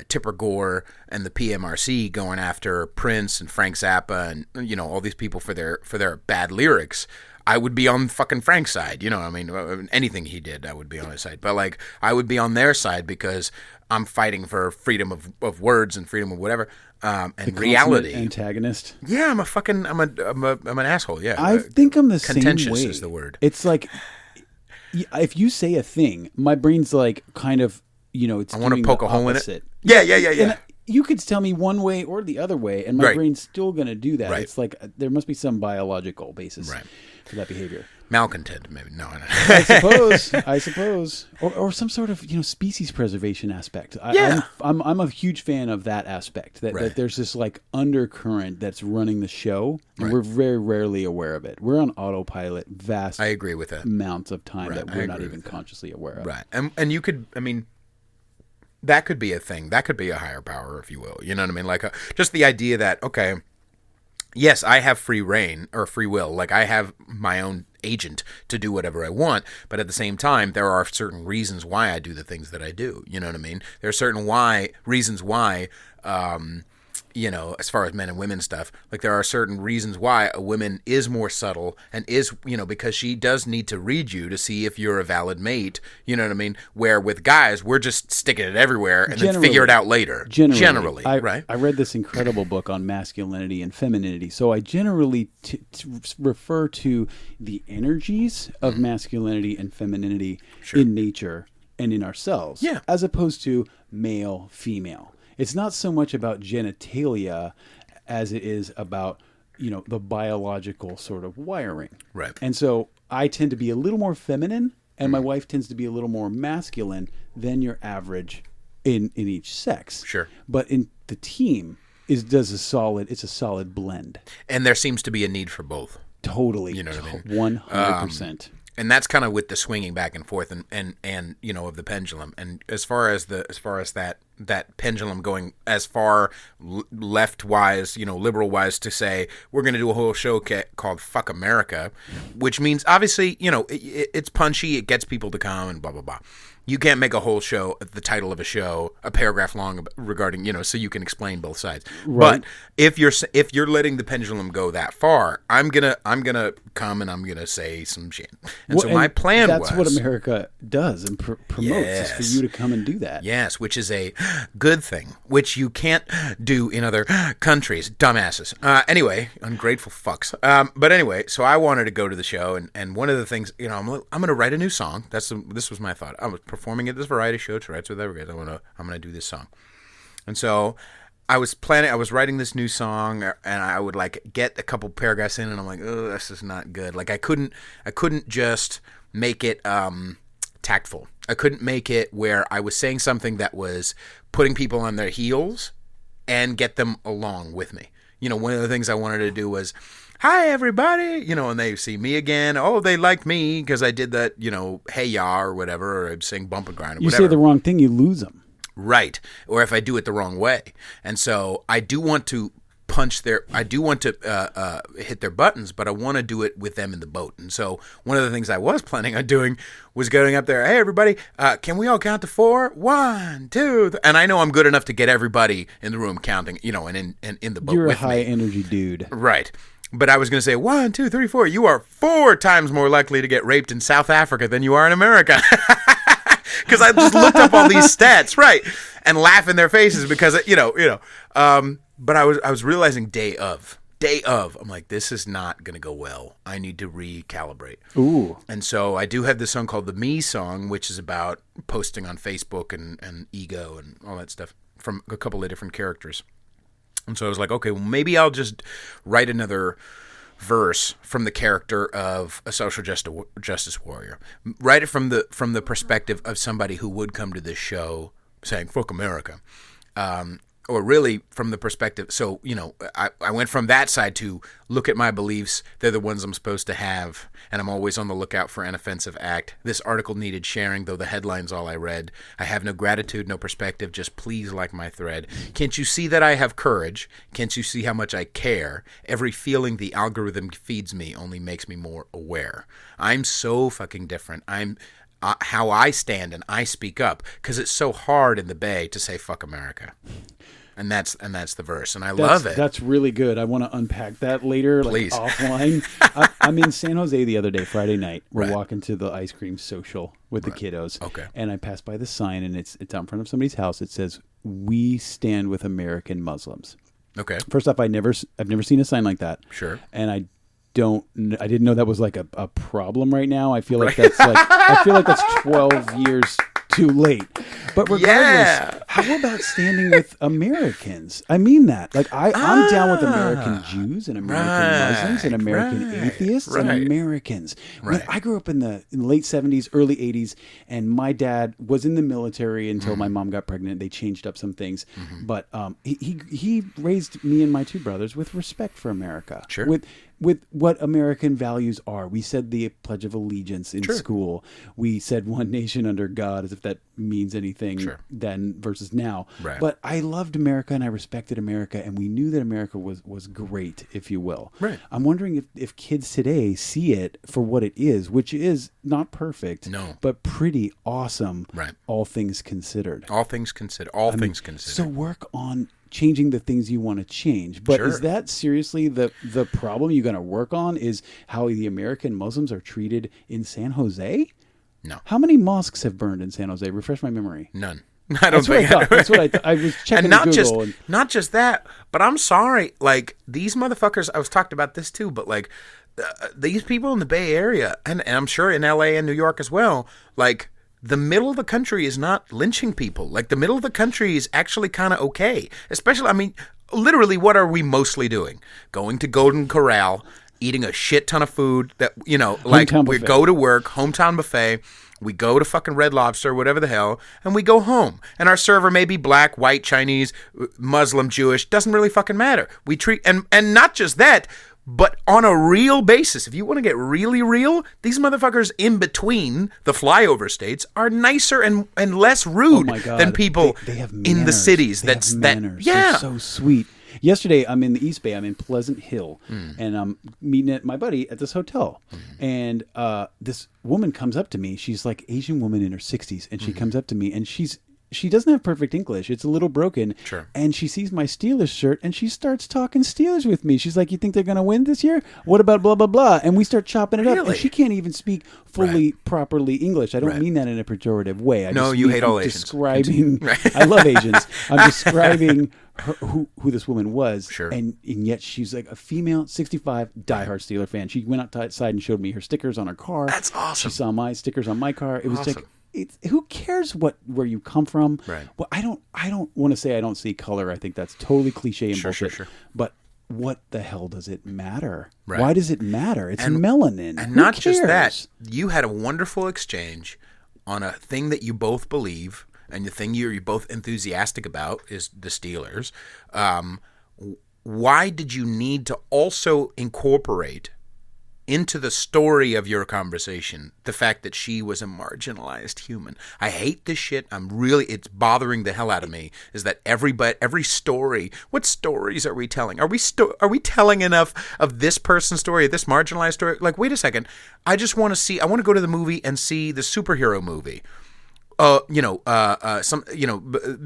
Tipper Gore and the PMRC going after Prince and Frank Zappa and all these people for their bad lyrics, I would be on fucking Frank's side. I mean, anything he did, I would be on his side. But like, I would be on their side because I'm fighting for freedom of words and freedom of whatever. And the reality. Antagonist. Yeah, I'm an asshole. Yeah, I think I'm the same way. Contentious is the word. It's like if you say a thing, my brain's like kind of it's. I want to poke a hole in it. Yeah. And you could tell me one way or the other way, and my brain's still going to do that. Right. It's like there must be some biological basis for that behavior. Malcontent, maybe. No. I suppose. Or some sort of, species preservation aspect. I'm a huge fan of that aspect. That there's this like undercurrent that's running the show, and we're very rarely aware of it. We're on autopilot I agree with that. Amounts of time that we're not even consciously aware of. Right. And you could, that could be a thing. That could be a higher power, if you will. You know what I mean? Like just the idea that, okay, yes, I have free reign or free will. Like I have my own agent to do whatever I want, but at the same time, there are certain reasons why I do the things that I do. You know what I mean? There are certain reasons why, as far as men and women stuff, like there are certain reasons why a woman is more subtle and is, because she does need to read you to see if you're a valid mate. You know what I mean? Where with guys, we're just sticking it everywhere and then figure it out later. Generally, right? I read this incredible book on masculinity and femininity. So I generally refer to the energies of masculinity and femininity in nature and in ourselves, as opposed to male, female. It's not so much about genitalia as it is about, the biological sort of wiring. Right. And so I tend to be a little more feminine, and my wife tends to be a little more masculine than your average in each sex. Sure. But in the team, does a solid. It's a solid blend. And there seems to be a need for both. Totally. You know what I mean? 100%. And that's kind of with the swinging back and forth and you know, of the pendulum. And as far as that pendulum going as far left wise, you know, liberal wise to say we're going to do a whole show called Fuck America, which means obviously, you know, it's punchy, it gets people to come and blah blah blah. You can't make a whole show, the title of a show, a paragraph long regarding, you know, so you can explain both sides. Right. But if you're letting the pendulum go that far, I'm gonna come and I'm gonna say some shit. And so my plan that's what America does and promotes is for you to come and do that. Yes, which is a good thing, which you can't do in other countries. Dumbasses. Anyway, ungrateful fucks. But anyway, so I wanted to go to the show, and one of the things, you know, I'm gonna write a new song. This was my thought. I was performing at this variety show, Tourette's with Evergaze. I'm gonna do this song, and so I was writing this new song, and I would like get a couple paragraphs in, and I'm like, oh, this is not good. Like I couldn't just make it tactful. I couldn't make it where I was saying something that was putting people on their heels and get them along with me. You know, one of the things I wanted to do was, hi, everybody, you know, and they see me again. Oh, they like me because I did that, you know, hey, ya, or whatever, or I'm saying bump and grind or whatever. You say the wrong thing, you lose them. Right. Or if I do it the wrong way. And so I do want to hit their buttons, but I want to do it with them in the boat. And so one of the things I was planning on doing was going up there, hey, everybody, can we all count to 4? 1, 2, and I know I'm good enough to get everybody in the room counting, you know, and in the boat You're with a high energy dude. Right. But I was going to say, 1, 2, 3, 4. You are 4 times more likely to get raped in South Africa than you are in America. Because I just looked up all these stats, right, and laugh in their faces because, you know. But I was realizing day of, I'm like, this is not going to go well. I need to recalibrate. Ooh. And so I do have this song called the Me Song, which is about posting on Facebook and ego and all that stuff from a couple of different characters. And so I was like, okay, well, maybe I'll just write another verse from the character of a social justice warrior. Write it from the perspective of somebody who would come to this show saying, fuck America. Or really from the perspective, so, you know, I went from that side to look at my beliefs. They're the ones I'm supposed to have, and I'm always on the lookout for an offensive act. This article needed sharing, though the headline's all I read. I have no gratitude, no perspective, just please like my thread. Can't you see that I have courage? Can't you see how much I care? Every feeling the algorithm feeds me only makes me more aware. I'm so fucking different. I'm how I stand and I speak up, because it's so hard in the Bay to say fuck America. And that's the verse, and I love it. That's really good. I want to unpack that later, please, like offline. I'm in San Jose the other day, Friday night. We're walking to the ice cream social with the kiddos. Okay. And I passed by the sign, and it's out in front of somebody's house. It says, "We stand with American Muslims." Okay. First off, I've never seen a sign like that. Sure. And I didn't know that was like a problem right now. I feel like that's I feel like that's 12 years too late. But regardless, how about standing with Americans? I mean that. Like I'm down with American Jews and American Muslims and American atheists and Americans. When I grew up in the late 70s, early 80s, and my dad was in the military until my mom got pregnant. They changed up some things. But he raised me and my two brothers with respect for America. Sure. With what American values are. We said the Pledge of Allegiance in school. We said one nation under God, as if that means anything then versus now. Right. But I loved America and I respected America, and we knew that America was great, if you will. Right. I'm wondering if kids today see it for what it is, which is not perfect, but pretty awesome, all things considered. All things considered. All things considered. So work on changing the things you want to change. But is that seriously the problem you're going to work on, is how the American Muslims are treated in San Jose? No. How many mosques have burned in San Jose? Refresh my memory. None. I don't think. That's what I thought. I was checking Google. Not just that, but I'm sorry. Like, these motherfuckers, I was talking about this too, but like, these people in the Bay Area, and I'm sure in LA and New York as well, like, the middle of the country is not lynching people. Like, the middle of the country is actually kind of okay. Especially, I mean, literally, what are we mostly doing? Going to Golden Corral, eating a shit ton of food that, you know, like, we go to work, hometown buffet. We go to fucking Red Lobster, whatever the hell, and we go home. And our server may be black, white, Chinese, Muslim, Jewish. Doesn't really fucking matter. We treat and not just that, but on a real basis. If you want to get really real, these motherfuckers in between the flyover states are nicer and less rude than people they have in the cities. They have manners. They're so sweet. Yesterday, I'm in the East Bay. I'm in Pleasant Hill, and I'm meeting my buddy at this hotel. And this woman comes up to me. She's like Asian woman in her 60s, and she comes up to me, and she doesn't have perfect English. It's a little broken. Sure. And she sees my Steelers shirt, and she starts talking Steelers with me. She's like, "You think they're going to win this year? What about blah, blah, blah?" And we start chopping it up. And she can't even speak fully, properly English. I don't mean that in a pejorative way. You hate all Asians. Describing, I love Asians. I'm describing who this woman was. Sure. And yet she's like a female, 65, diehard Steeler fan. She went outside and showed me her stickers on her car. That's awesome. She saw my stickers on my car. It was like... who cares where you come from? Right. Well, I don't want to say I don't see color. I think that's totally cliche and bullshit. Sure. But what the hell does it matter? Right. Why does it matter? It's melanin. And Who not cares? just that. You had a wonderful exchange on a thing that you both believe, and the thing you're both enthusiastic about is the Steelers. Why did you need to also incorporate into the story of your conversation the fact that she was a marginalized human? I hate this shit. It's bothering the hell out of me, is that every story, what stories are we telling? Are we telling enough of this person's story, this marginalized story? Like, wait a second. I want to go to the movie and see the superhero movie.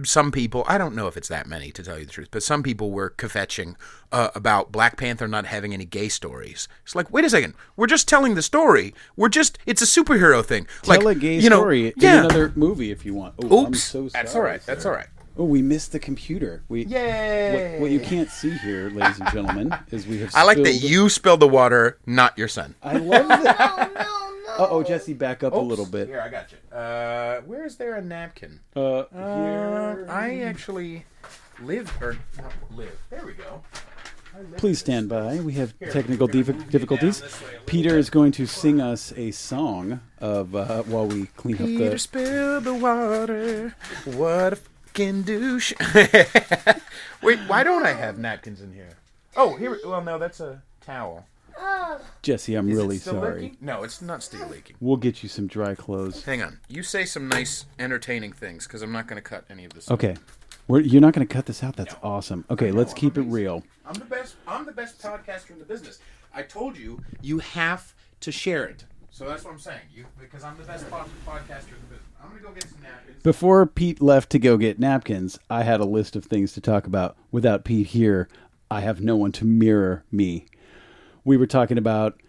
Some people, I don't know if it's that many to tell you the truth, but some people were kvetching about Black Panther not having any gay stories. It's like, wait a second, we're just telling the story. It's a superhero thing. Tell a gay story in another movie if you want. Oops, I'm so sorry, that's all right. sir. That's all right. Oh, we missed the computer. Yay! What you can't see here, ladies and gentlemen, is we have. I like that you spilled the water, not your son. I love that. No. Uh-oh, Jesse, back up a little bit. Here, I got you. Where is there a napkin? Here. I actually live. There we go. Please stand by. We have technical difficulties. Peter is going to sing us a song of while we clean up the... Peter spilled the water. What a fucking douche. Wait, why don't I have napkins in here? Oh, here. Well, no, that's a towel. Jesse, I'm really still sorry. leaking? No, it's not still leaking. We'll get you some dry clothes. Hang on. You say some nice, entertaining things, because I'm not going to cut any of this. Okay. You're not going to cut this out? That's awesome. Okay, let's keep it real. I'm the best podcaster in the business. I told you, you have to share it. So that's what I'm saying. Because I'm the best podcaster in the business. I'm going to go get some napkins. Before Pete left to go get napkins, I had a list of things to talk about. Without Pete here, I have no one to mirror me. We were talking about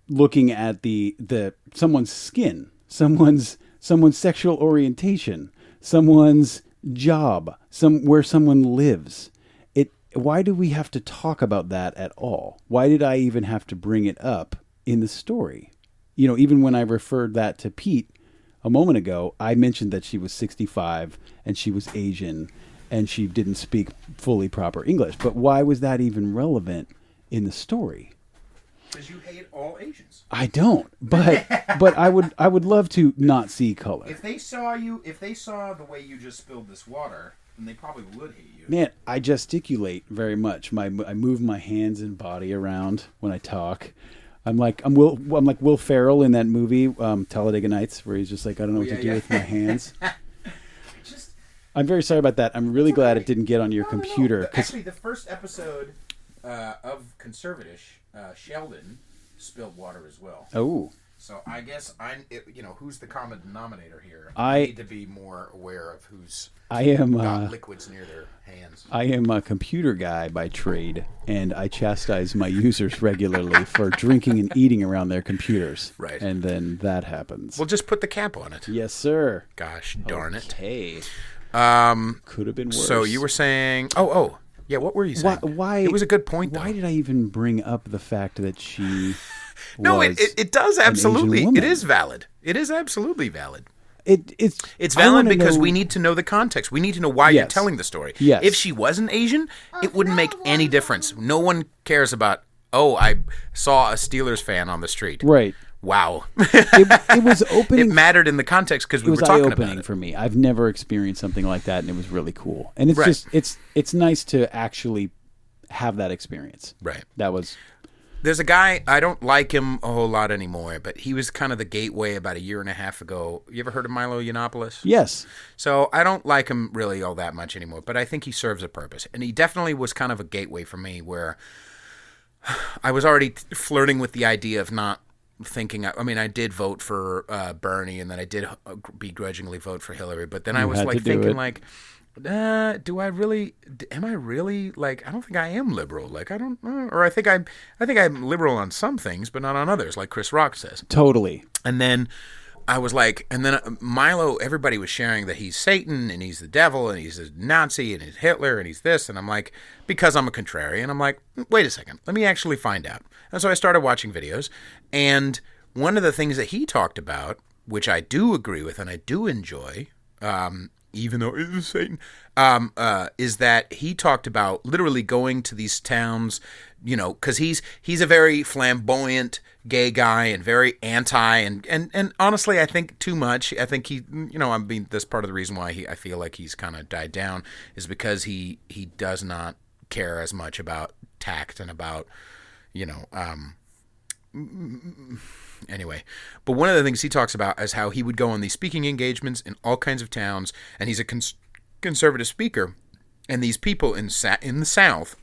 looking at the someone's skin, someone's sexual orientation, someone's job, where someone lives. Why do we have to talk about that at all? Why did I even have to bring it up in the story? Even when I referred that to Pete a moment ago, I mentioned that she was 65 and she was Asian and she didn't speak fully proper English. But why was that even relevant in the story? Because you hate all Asians. I don't, but I would love to not see color. If they saw the way you just spilled this water, then they probably would hate you. Man, I gesticulate very much. I move my hands and body around when I talk. I'm like Will Ferrell in that movie Talladega Nights, where he's just like, I don't know what to do with my hands. I'm very sorry about that. I'm really glad it didn't get on your computer. No. Actually, the first episode of Conservatish, Sheldon spilled water as well. Oh. So I guess who's the common denominator here? I need to be more aware of who's got liquids near their hands. I am a computer guy by trade, and I chastise my users regularly for drinking and eating around their computers. Right. And then that happens. Well, just put the cap on it. Yes, sir. Gosh darn it. Okay. Could have been worse. So you were saying... Oh. Yeah, what were you saying? Why? It was a good point, though. Why did I even bring up the fact that she... No, it does absolutely. It is valid. It is absolutely valid. It's valid because we need to know the context. We need to know why you're telling the story. Yes. If she wasn't Asian, it wouldn't make any difference. No one cares about, I saw a Steelers fan on the street. Right. wow. It was opening. It mattered in the context because we were It was talking eye-opening about it. for me. I've never experienced something like that, and it was really cool. And it's Right. just it's nice to actually have that experience. Right. That was. There's a guy, I don't like him a whole lot anymore, but he was kind of the gateway about a year and a half ago. You ever heard of Milo Yiannopoulos? Yes. So I don't like him really all that much anymore, but I think he serves a purpose. And he definitely was kind of a gateway for me where I was already flirting with the idea of not thinking. I mean, I did vote for Bernie, and then I did begrudgingly vote for Hillary, but then I was like thinking like, do I really? Am I really like? I don't think I am liberal. Like I don't know, or I think I'm liberal on some things, but not on others. Like Chris Rock says. Totally. And then I was like, and then Milo. Everybody was sharing that he's Satan and he's the devil and he's a Nazi and he's Hitler and he's this, and I'm like, because I'm a contrarian, I'm like, wait a second, let me actually find out. And so I started watching videos, and one of the things that he talked about, which I do agree with and I do enjoy. Even though it is Satan, is that he talked about literally going to these towns, you know, because he's a very flamboyant gay guy and very anti, and honestly, I think too much. I think he, you know, I mean, that's part of the reason why I feel like he's kind of died down is because he does not care as much about tact and about, you know, anyway, but one of the things he talks about is how he would go on these speaking engagements in all kinds of towns, and he's a conservative speaker, and these people in the South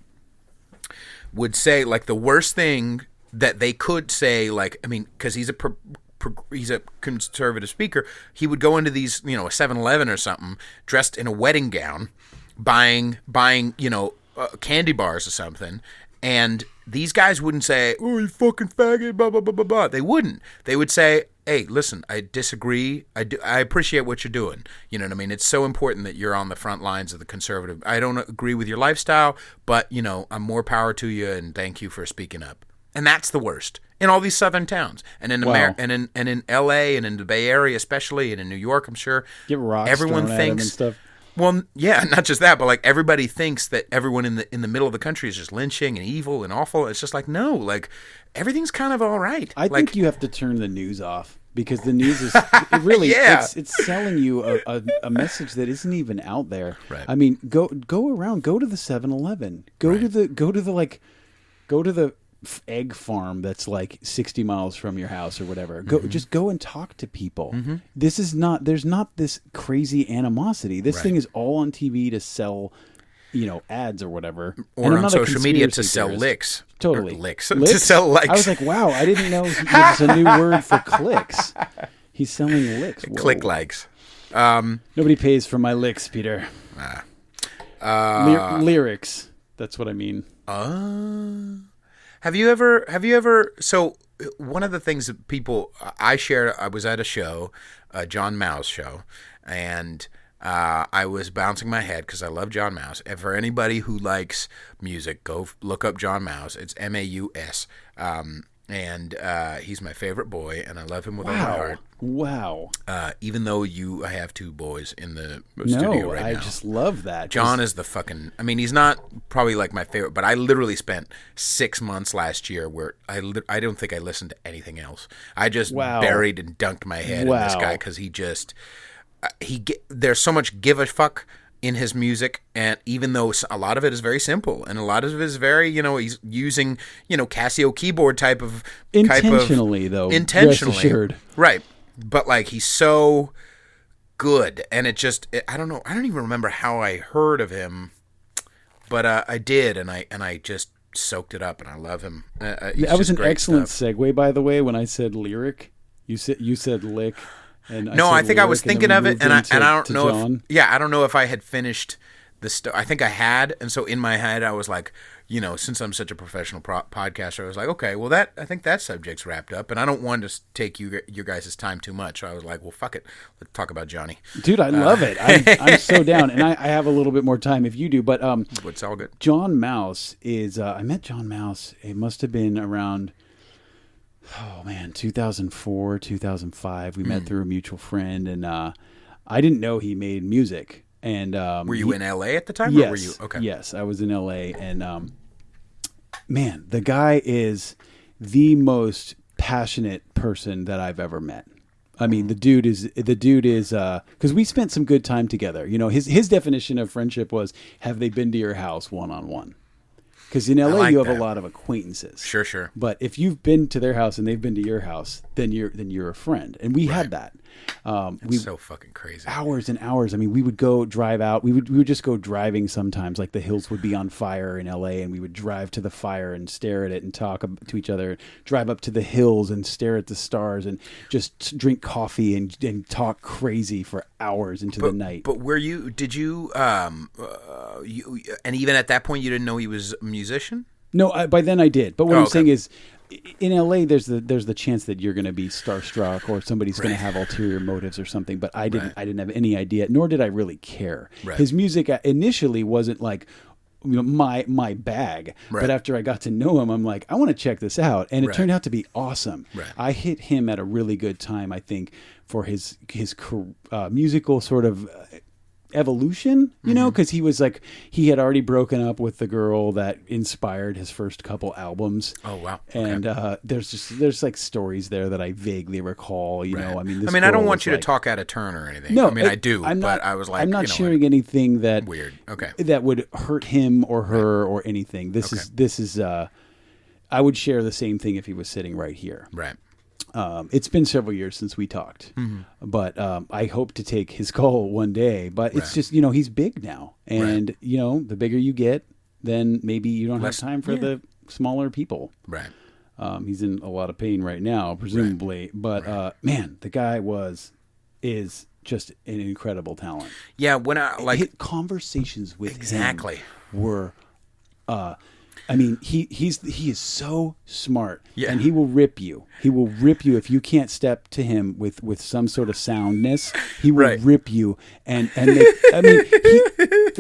would say like the worst thing that they could say, like, I mean, because he's a conservative speaker, he would go into these, you know, a 7-Eleven or something, dressed in a wedding gown, buying you know, candy bars or something. And these guys wouldn't say, "Oh, you fucking faggot," blah, blah, blah, blah, blah. They wouldn't. They would say, "Hey, listen, I disagree. I appreciate what you're doing." You know what I mean? It's so important that you're on the front lines of the conservative. I don't agree with your lifestyle, but, you know, I'm more power to you, and thank you for speaking up. And that's the worst. In all these southern towns. And in and in LA and in the Bay Area especially, and in New York, I'm sure. Get rocks everyone thrown at 'em thinks and stuff. Well, yeah, not just that, but like everybody thinks that everyone in the middle of the country is just lynching and evil and awful. It's just like, no, like everything's kind of all right. I think you have to turn the news off because the news is it really it's selling you a message that isn't even out there. Right. I mean, go around, go to the 7-Eleven, go to the egg farm that's like 60 miles from your house or whatever. Just go and talk to people. Mm-hmm. There's not this crazy animosity. This thing is all on TV to sell, you know, ads or whatever. Or on social media to sell licks. Totally. Licks? To sell likes. I was like, wow, I didn't know there's a new word for clicks. He's selling licks. Whoa. Click likes. Nobody pays for my licks, Peter. Lyrics. That's what I mean. Have you ever? So one of the things that I shared, I was at a show, John Mao's show, and I was bouncing my head because I love John Maus. And for anybody who likes music, go look up John Maus. It's Maus. And he's my favorite boy, and I love him with all my heart. Wow. Even though I have two boys in the studio right now. I just love that. John is the fucking... I mean, he's not probably like my favorite, but I literally spent 6 months last year where I don't think I listened to anything else. I just buried and dunked my head in this guy because he just... there's so much give a fuck in his music, and even though a lot of it is very simple and a lot of it is very, you know, he's using, you know, Casio keyboard type of intentionally, rest assured. Right, but like he's so good, and I don't know, I don't even remember how I heard of him, but I did, and I just soaked it up, and I love him. That was an excellent segue, by the way. When I said lyric, you said lick. I think I was thinking of it, and I don't know I don't know if I had finished the I think I had, and so in my head I was like, you know, since I'm such a professional podcaster, I was like, okay, well I think that subject's wrapped up, and I don't want to take your guys' time too much. So I was like, well, fuck it, let's talk about Johnny. Dude, I love it. I'm so down, and I have a little bit more time if you do, but it's all good. John Maus is. I met John Maus. It must have been around. Oh man, 2004, 2005. We met through a mutual friend, and I didn't know he made music. And were you in LA at the time? Yes, or were you? Okay. Yes, I was in LA, and man, the guy is the most passionate person that I've ever met. I mean, the dude is because we spent some good time together. You know, his definition of friendship was, have they been to your house one-on-one? Because in LA you have a lot of acquaintances. Sure. But if you've been to their house and they've been to your house, then you're a friend. And we had that. That's so fucking crazy. Hours and hours. I mean, we would go drive out. We would just go driving sometimes. Like the hills would be on fire in LA, and we would drive to the fire and stare at it and talk to each other. Drive up to the hills and stare at the stars and just drink coffee and talk crazy for hours into the night. But did you and even at that point you didn't know he was a musician? No, by then I did. But what I'm saying is, in LA, there's the chance that you're going to be starstruck or somebody's going to have ulterior motives or something. But I didn't have any idea, nor did I really care. Right. His music initially wasn't like, you know, my bag. Right. But after I got to know him, I'm like, I want to check this out, and it turned out to be awesome. Right. I hit him at a really good time, I think, for his musical sort of evolution, you know, because he was like, he had already broken up with the girl that inspired his first couple albums. Oh wow! And there's like stories there that I vaguely recall. You know, I mean, I don't want you to talk out of turn or anything. No, I mean, I do. But I was like, I'm not sharing anything that weird. Okay, that would hurt him or her or anything. This is. I would share the same thing if he was sitting right here. Right. It's been several years since we talked, but I hope to take his call one day. But it's just, you know, he's big now, and you know, the bigger you get, then maybe you don't have time for the smaller people. Right. He's in a lot of pain right now, presumably, but man, the guy is just an incredible talent. Yeah, when I conversations with him were. I mean, he is so smart, and he will rip you. He will rip you if you can't step to him with some sort of soundness. He will rip you, and I mean,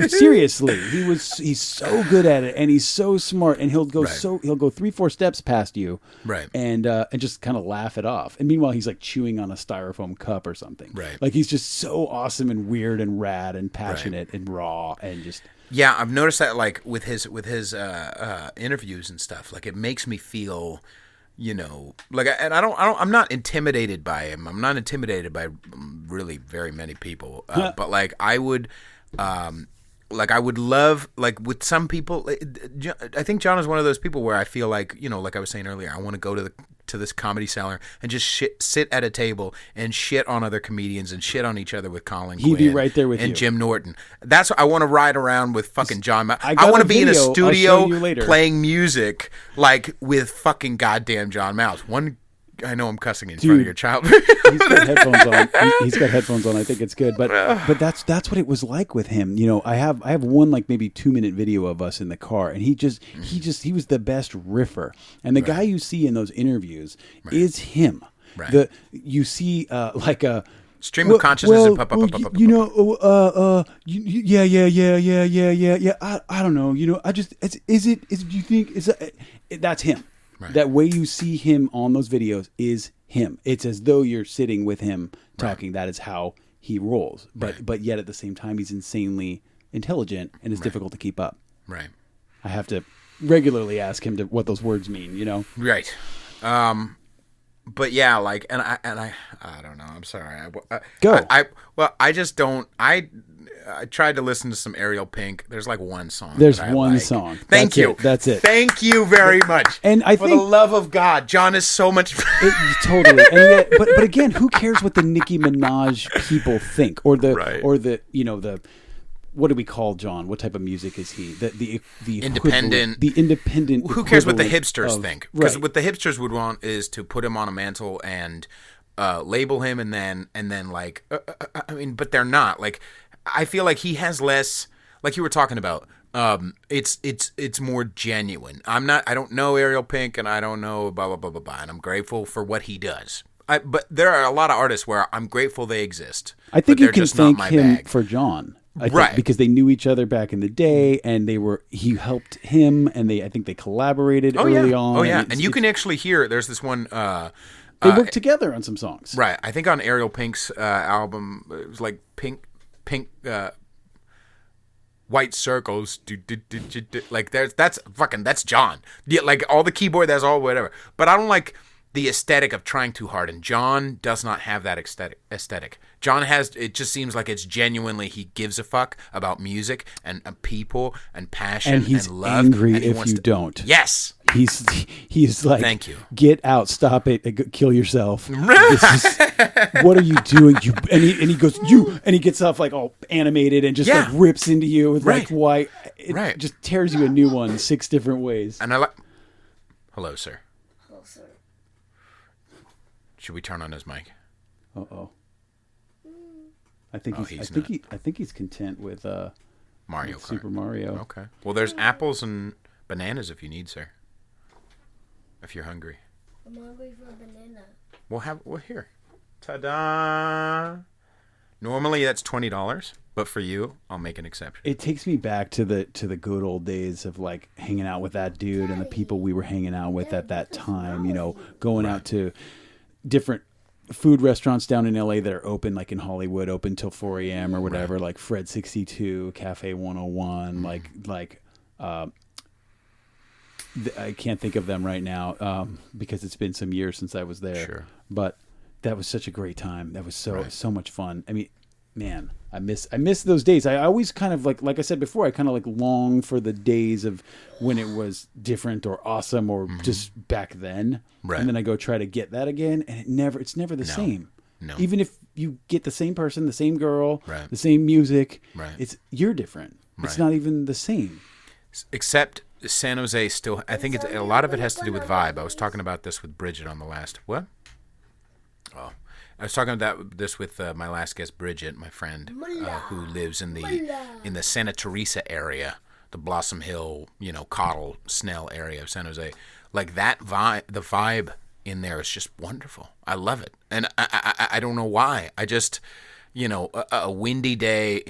seriously, he's so good at it, and he's so smart, and he'll go 3-4 steps past you, and just kind of laugh it off. And meanwhile, he's like chewing on a styrofoam cup or something. Right, like he's just so awesome and weird and rad and passionate and raw and just. Yeah, I've noticed that, like with his interviews and stuff. Like, it makes me feel, you know, like, and I'm not intimidated by him. I'm not intimidated by really very many people. But like, I would love, like with some people. I think John is one of those people where I feel like, you know, like I was saying earlier, I want to go to this comedy cellar and just sit at a table and shit on other comedians and shit on each other with Colin Quinn. He'd be right there with you. And Jim Norton. That's what I want to ride around with fucking John. I want to be in a studio playing music like with fucking goddamn John Mouse. I know I'm cussing in front of your child. He's got headphones on. He's got headphones on. I think it's good, but that's what it was like with him. You know, I have one like maybe 2-minute video of us in the car, and he was the best riffer. And the guy you see in those interviews is him. Right. You see like a stream of consciousness. You know, yeah. I don't know. You know, do you think that's him? Right. That way you see him on those videos is him. It's as though you're sitting with him talking. That is how he rolls. But yet at the same time, he's insanely intelligent and it's difficult to keep up. Right. I have to regularly ask him what those words mean, you know? Right. But yeah, like, and I don't know. I'm sorry. Go. I just don't. I tried to listen to some Ariel Pink. There's like one song. There's one song. Thank you. That's it. Thank you very much. And I think, for the love of God, John is so much. Totally. And yet, but again, who cares what the Nicki Minaj people think, or the you know, the. What do we call John? What type of music is he? The independent. The independent. Who cares what the hipsters think? Because what the hipsters would want is to put him on a mantle and label him, and then like, I mean, but they're not. Like, I feel like he has less. Like you were talking about. It's more genuine. I don't know Ariel Pink, and I don't know blah blah blah blah blah. And I'm grateful for what he does. But there are a lot of artists where I'm grateful they exist. I think you can thank him for John. I think, because they knew each other back in the day, and he helped him, and I think they collaborated early on. Oh yeah, and you can actually hear there's this one. They worked together on some songs, right? I think on Ariel Pink's album, it was like Pink, white circles. Like that's John. Yeah, like all the keyboard, that's all whatever. But I don't like. the aesthetic of trying too hard, and John does not have that aesthetic. John has, it just seems like it's genuinely, he gives a fuck about music and people and passion and he's and love. Angry and he if wants you to, don't. Yes. He's like, thank you. Get out, stop it, kill yourself. What are you doing? And he goes, you, and he gets off like all animated and just like rips into you with like why it just tears you a new one 6 different ways. And I like, hello, sir. Hello, sir. Should we turn on his mic? Uh-oh. I think Oh, he's he's I think he's content with Mario with Kart. Super Mario. Okay. Well, there's apples and bananas if you need, sir. If you're hungry. I'm hungry for a banana. Well, here. Ta-da! Normally that's $20, but for you, I'll make an exception. It takes me back to the good old days of like hanging out with that dude and the people we were hanging out with at that time, you know, going out to different food restaurants down in LA that are open, like in Hollywood, open till 4 a.m. or whatever, like Fred 62, Cafe 101, I can't think of them right now because it's been some years since I was there. Sure. But that was such a great time. That was so much fun. I mean, man, I miss those days. I always kind of like I said before, I kind of like long for the days of when it was different or awesome or just back then. Right. And then I go try to get that again, and it's never the same. No. Even if you get the same person, the same girl, Right. the same music, Right. You're different. It's Right. not even the same. Except San Jose still, I think a lot of it has to do with vibe. I was talking about this with Bridget on the last, what? Oh, I was talking about this with my last guest, Bridget, my friend, who lives in the Santa Teresa area, the Blossom Hill, Cottle, Snell area of San Jose. Like that vibe, the vibe in there is just wonderful. I love it, and I don't know why. I just, a windy day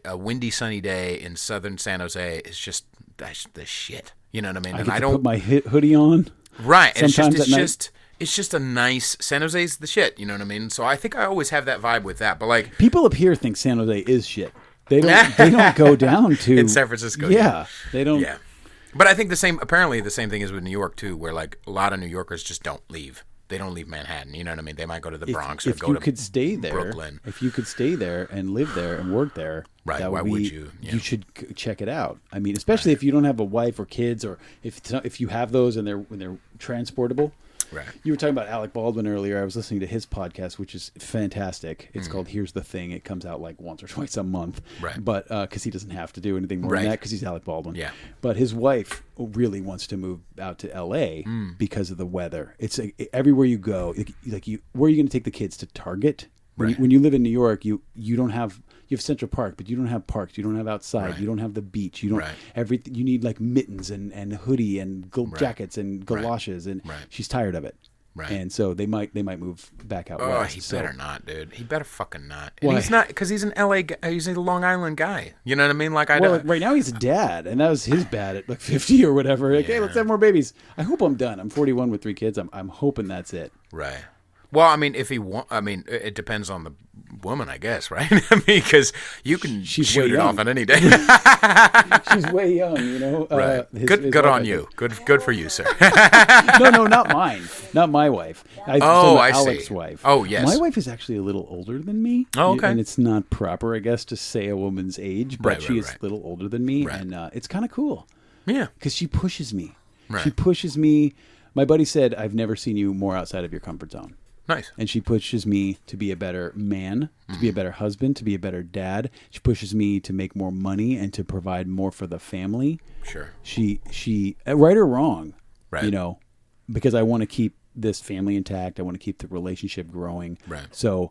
a windy sunny day in southern San Jose is just that's the shit. You know what I mean? I put my hoodie on. Right. Sometimes It's just a nice, San Jose's the shit, you know what I mean? So I think I always have that vibe with that. But like people up here think San Jose is shit. They don't go down to in San Francisco. Yeah. They don't. Yeah. But I think apparently the same thing is with New York too, where like a lot of New Yorkers just don't leave. They don't leave Manhattan, you know what I mean? They might go to the Bronx or go to Brooklyn. If you could stay there and live there and work there, right? Why would you? Yeah. You should check it out. I mean, especially if you don't have a wife or kids, or if you have those and they're transportable. Right. You were talking about Alec Baldwin earlier. I was listening to his podcast, which is fantastic. It's called Here's the Thing. It comes out like once or twice a month. Right. But because he doesn't have to do anything more than that because he's Alec Baldwin. Yeah. But his wife really wants to move out to L.A. Because of the weather. It's everywhere you go. Where are you going to take the kids to Target? When you live in New York, you don't have. You have Central Park, but you don't have parks. You don't have outside. Right. You don't have the beach. You don't everything. You need like mittens and hoodie and jackets and galoshes. And she's tired of it. Right. And so they might move back out west. He better not, dude. He better fucking not. Why? And he's not, because he's an LA guy. He's a Long Island guy. You know what I mean? Like right now he's a dad, and that was his bad at like 50 or whatever. Like, hey, let's have more babies. I hope I'm done. I'm 41 with 3 kids. I'm hoping that's it. Right. Well, I mean, it depends on the woman, I guess, right? I mean, because you can shoot it off on any day. She's way young, you know. Right. Good on you. Good for you, sir. No, not mine. Not my wife. I Alex's see. wife. Oh, yes. My wife is actually a little older than me. Oh, okay. And it's not proper, I guess, to say a woman's age, but she is a little older than me, and it's kind of cool. Yeah. Because she pushes me. Right. She pushes me. My buddy said, I've never seen you more outside of your comfort zone. Nice. And she pushes me to be a better man, to be a better husband, to be a better dad. She pushes me to make more money and to provide more for the family. Sure. She right or wrong, right. You know, because I want to keep this family intact. I want to keep the relationship growing. Right. So,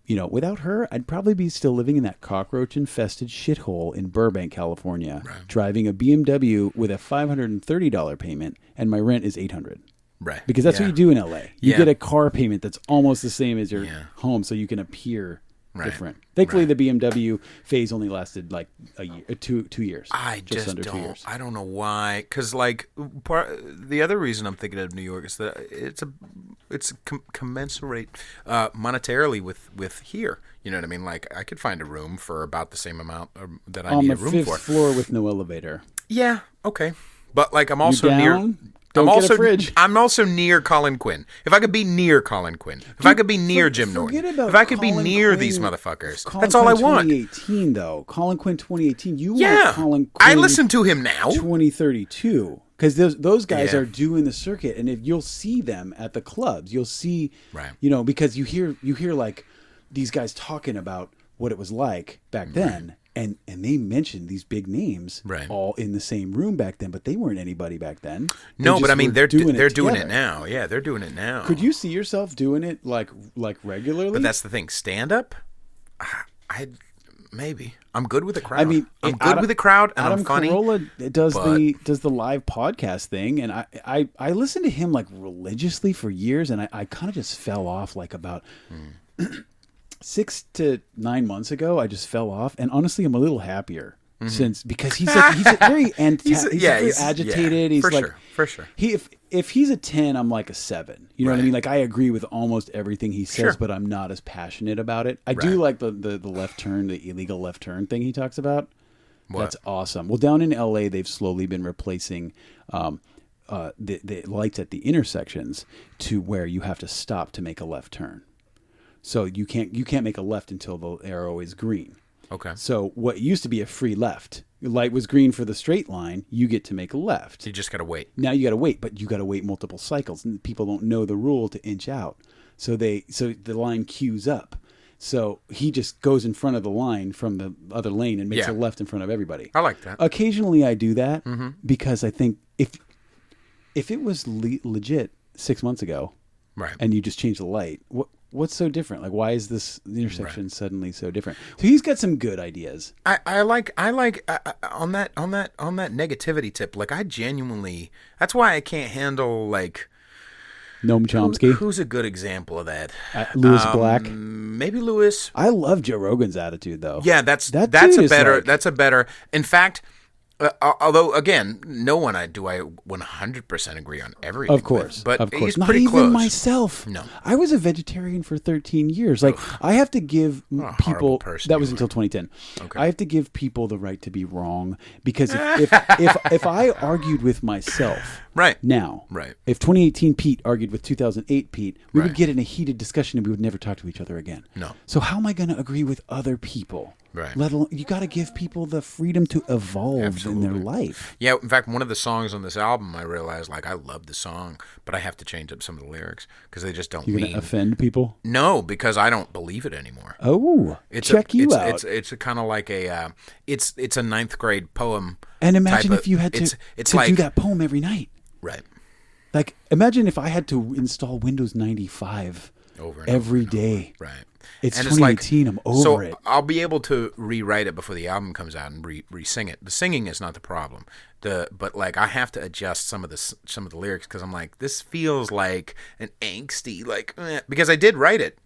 you know, without her, I'd probably be still living in that cockroach-infested shithole in Burbank, California, driving a BMW with a $530 payment, and my rent is $800. Right. Because that's what you do in LA. You get a car payment that's almost the same as your home, so you can appear different. Thankfully, the BMW phase only lasted like a year, two years. I just under don't. 2 years. I don't know why. Because like the other reason I'm thinking of New York is that it's commensurate monetarily with here. You know what I mean? Like I could find a room for about the same amount that I need a room for. On the 5th floor with no elevator. Yeah. Okay. But like I'm also near. Don't get a fridge. I'm also near Colin Quinn. If I could be near Colin Quinn, if I could be near Jim Norton, if I could be near these motherfuckers, that's all I want. 2018 though, Colin Quinn 2018. You Yeah, want Colin Quinn? I listen to him now. 2032, because those guys are doing the circuit, and if you'll see them at the clubs, you'll see, you know, because you hear like these guys talking about what it was like back then. And they mentioned these big names all in the same room back then, but they weren't anybody back then. No, but I mean they're doing it now. Yeah, they're doing it now. Could you see yourself doing it like regularly? But that's the thing. Stand up, maybe. I'm good with the crowd. I mean, I'm good with the crowd, and I'm funny. Adam Carolla does the live podcast thing, and I listened to him like religiously for years, and I kind of just fell off like about. 6 to 9 months ago, I just fell off, and honestly, I'm a little happier since because he's a very very agitated. He's like for sure. If he's a 10, I'm like a 7. You know what I mean? Like I agree with almost everything he says, but I'm not as passionate about it. I do like the left turn, the illegal left turn thing he talks about. What? That's awesome. Well, down in LA, they've slowly been replacing the lights at the intersections to where you have to stop to make a left turn. So you can't make a left until the arrow is green. Okay. So what used to be a free left, the light was green for the straight line, you get to make a left. You just got to wait. Now you got to wait, but you got to wait multiple cycles, and people don't know the rule to inch out. So the line queues up. So he just goes in front of the line from the other lane and makes a left in front of everybody. I like that. Occasionally I do that because I think if it was legit 6 months ago, and you just change the light, what's so different? Like, why is this intersection suddenly so different? So he's got some good ideas. I like on that negativity tip. Like, I genuinely. That's why I can't handle like. Noam Chomsky. Who's a good example of that? Lewis Black. Maybe Lewis. I love Joe Rogan's attitude, though. Yeah, that's a better. In fact. Although again, no one do I 100% agree on everything. Of course, but he's not pretty even close. Myself. No, I was a vegetarian for 13 years. Like I have to give people. That was until 2010. Okay. I have to give people the right to be wrong because if I argued with myself now, if 2018 Pete argued with 2008 Pete, we would get in a heated discussion and we would never talk to each other again. No. So how am I going to agree with other people? Right. Let alone, you got to give people the freedom to evolve in their life. Yeah, in fact, one of the songs on this album, I realized, like, I love the song, but I have to change up some of the lyrics because they just don't mean. You're going to offend people? No, because I don't believe it anymore. Oh, check you out. It's kind of like a, it's a ninth grade poem. And imagine if you had to do that poem every night. Right. Like, imagine if I had to install Windows 95 every day. Right. It's 2018. I'm over it. I'll be able to rewrite it before the album comes out and re-sing it. The singing is not the problem. But like I have to adjust some of the lyrics because I'm like, this feels like an angsty because I did write it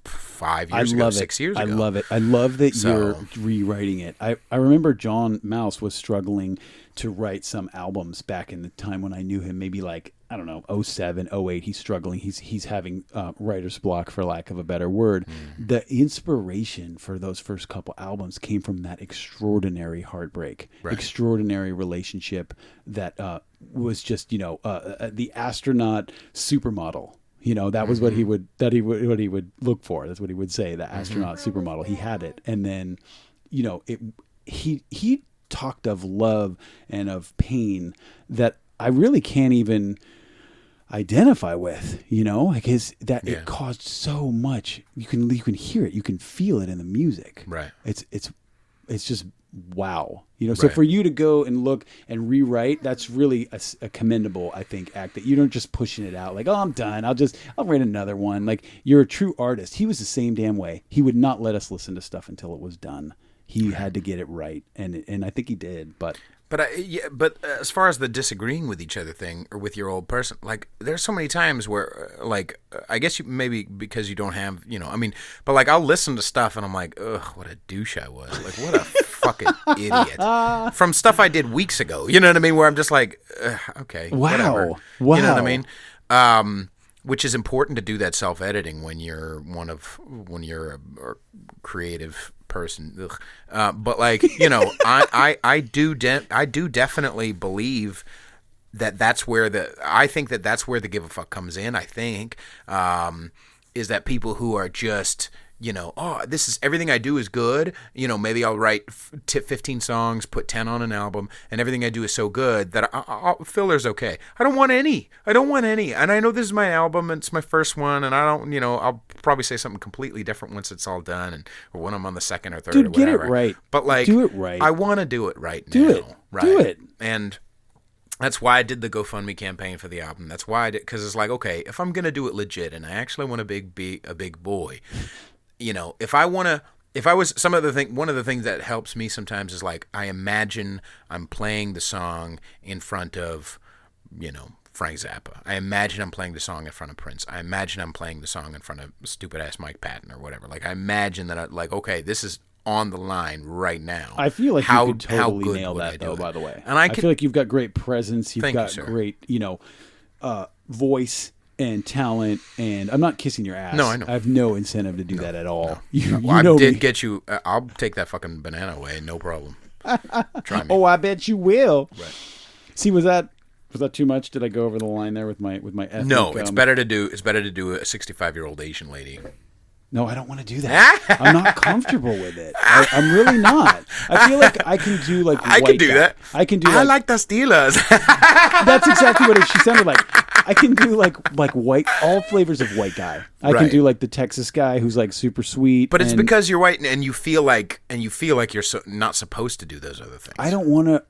5 years ago, 6 years ago. I love it. I love that you're rewriting it. I remember John Mouse was struggling to write some albums back in the time when I knew him, maybe like, I don't know, 07, 08. He's struggling. He's having writer's block, for lack of a better word. The inspiration for those first couple albums came from that extraordinary heartbreak, extraordinary relationship that was just, the astronaut supermodel. That was what he would look for. That's what he would say. The astronaut supermodel. He had it, and then, he talked of love and of pain that I really can't even identify with, it caused so much. You can hear it, you can feel it in the music. Right. It's just wow. So for you to go and look and rewrite, that's really a commendable, I think, act that you don't just pushing it out like, oh, I'm done. I'll write another one. Like, you're a true artist. He was the same damn way. He would not let us listen to stuff until it was done. He had to get it right, and I think he did. But as far as the disagreeing with each other thing or with your old person, like there's so many times where I guess you maybe because you don't have but like I'll listen to stuff and I'm like, ugh, what a douche I was, like what a fucking idiot from stuff I did weeks ago. You know what I mean? Where I'm just like, okay, whatever. Wow. You know what I mean? Which is important to do that self-editing when you're a creative person. But like, I do definitely believe that's where I think that's where the give a fuck comes in. I think is that people who are just, this is everything I do is good. Maybe I'll write 15 songs, put 10 on an album, and everything I do is so good that filler's okay. I don't want any. And I know this is my album, and it's my first one, and I don't, I'll probably say something completely different once it's all done, or when I'm on the second or third or whatever. Dude, get it right. But like, do it right. I want to do it right now. Do it. Right. Do it. And that's why I did the GoFundMe campaign for the album. That's why I did, because it's like, okay, if I'm gonna do it legit, and I actually want to be a big boy, one of the things that helps me sometimes is like, I imagine I'm playing the song in front of, Frank Zappa. I imagine I'm playing the song in front of Prince. I imagine I'm playing the song in front of stupid ass Mike Patton or whatever. Like, I imagine that okay, this is on the line right now. I feel like you could totally nail that, though, by the way. And I feel like you've got great presence. You've got great, voice and talent. And I'm not kissing your ass. No, I know. I have no incentive to do that at all. No. I did get you. I'll take that fucking banana away. No problem. Try me. Oh, I bet you will. Right. See, was that too much? Did I go over the line there with my ethnic? No, it's better to do a 65-year-old Asian lady. No, I don't want to do that. I'm not comfortable with it. I'm really not. I feel like I can do like I can do that. I can do. I like the Steelers. That's exactly what she sounded like. I can do like white, all flavors of white guy. I can do like the Texas guy who's like super sweet. But it's because you're white and you feel like you're not supposed to do those other things. I don't want to.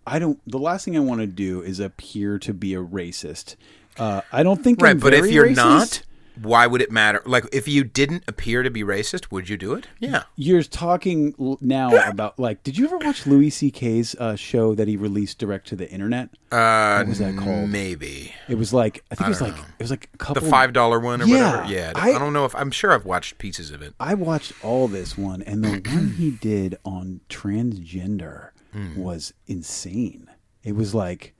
The last thing I want to do is appear to be a racist. I don't think I'm but if you're racist. not. Why would it matter? Like, if you didn't appear to be racist, would you do it? Yeah. You're talking now about, like, did you ever watch Louis C.K.'s show that he released direct to the internet? What was that called? Maybe. It was like, I think it was like a couple. The $5 one or whatever? Yeah. I don't know I'm sure I've watched pieces of it. I watched all this one, and the one he did on transgender was insane. It was like,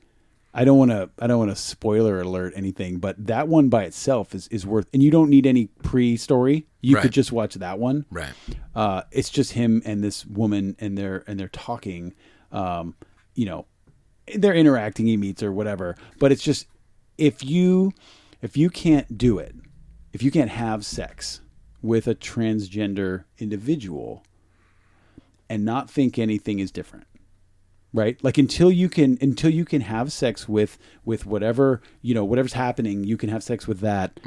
I don't want to spoiler alert anything, but that one by itself is worth, and you don't need any pre-story. You could just watch that one. Right. It's just him and this woman, and they're talking. They're interacting. He meets or whatever. But it's just if you can't do it, if you can't have sex with a transgender individual, and not think anything is different. Right, like until you can have sex with whatever whatever's happening, you can have sex with that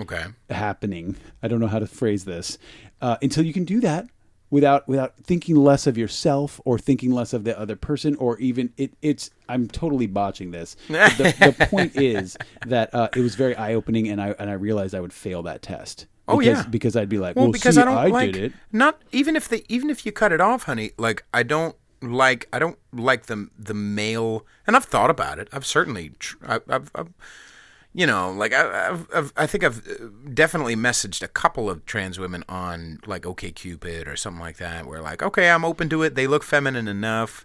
happening. I don't know how to phrase this. Until you can do that without thinking less of yourself or thinking less of the other person, or even it's. I'm totally botching this. The point is that it was very eye opening, and I realized I would fail that test. Because I'd be like, because I did it. Not even if you cut it off, honey. Like I don't like the male, and I've thought about it. I've certainly I think I've definitely messaged a couple of trans women on like OkCupid or something like that, where like, okay, I'm open to it. They look feminine enough.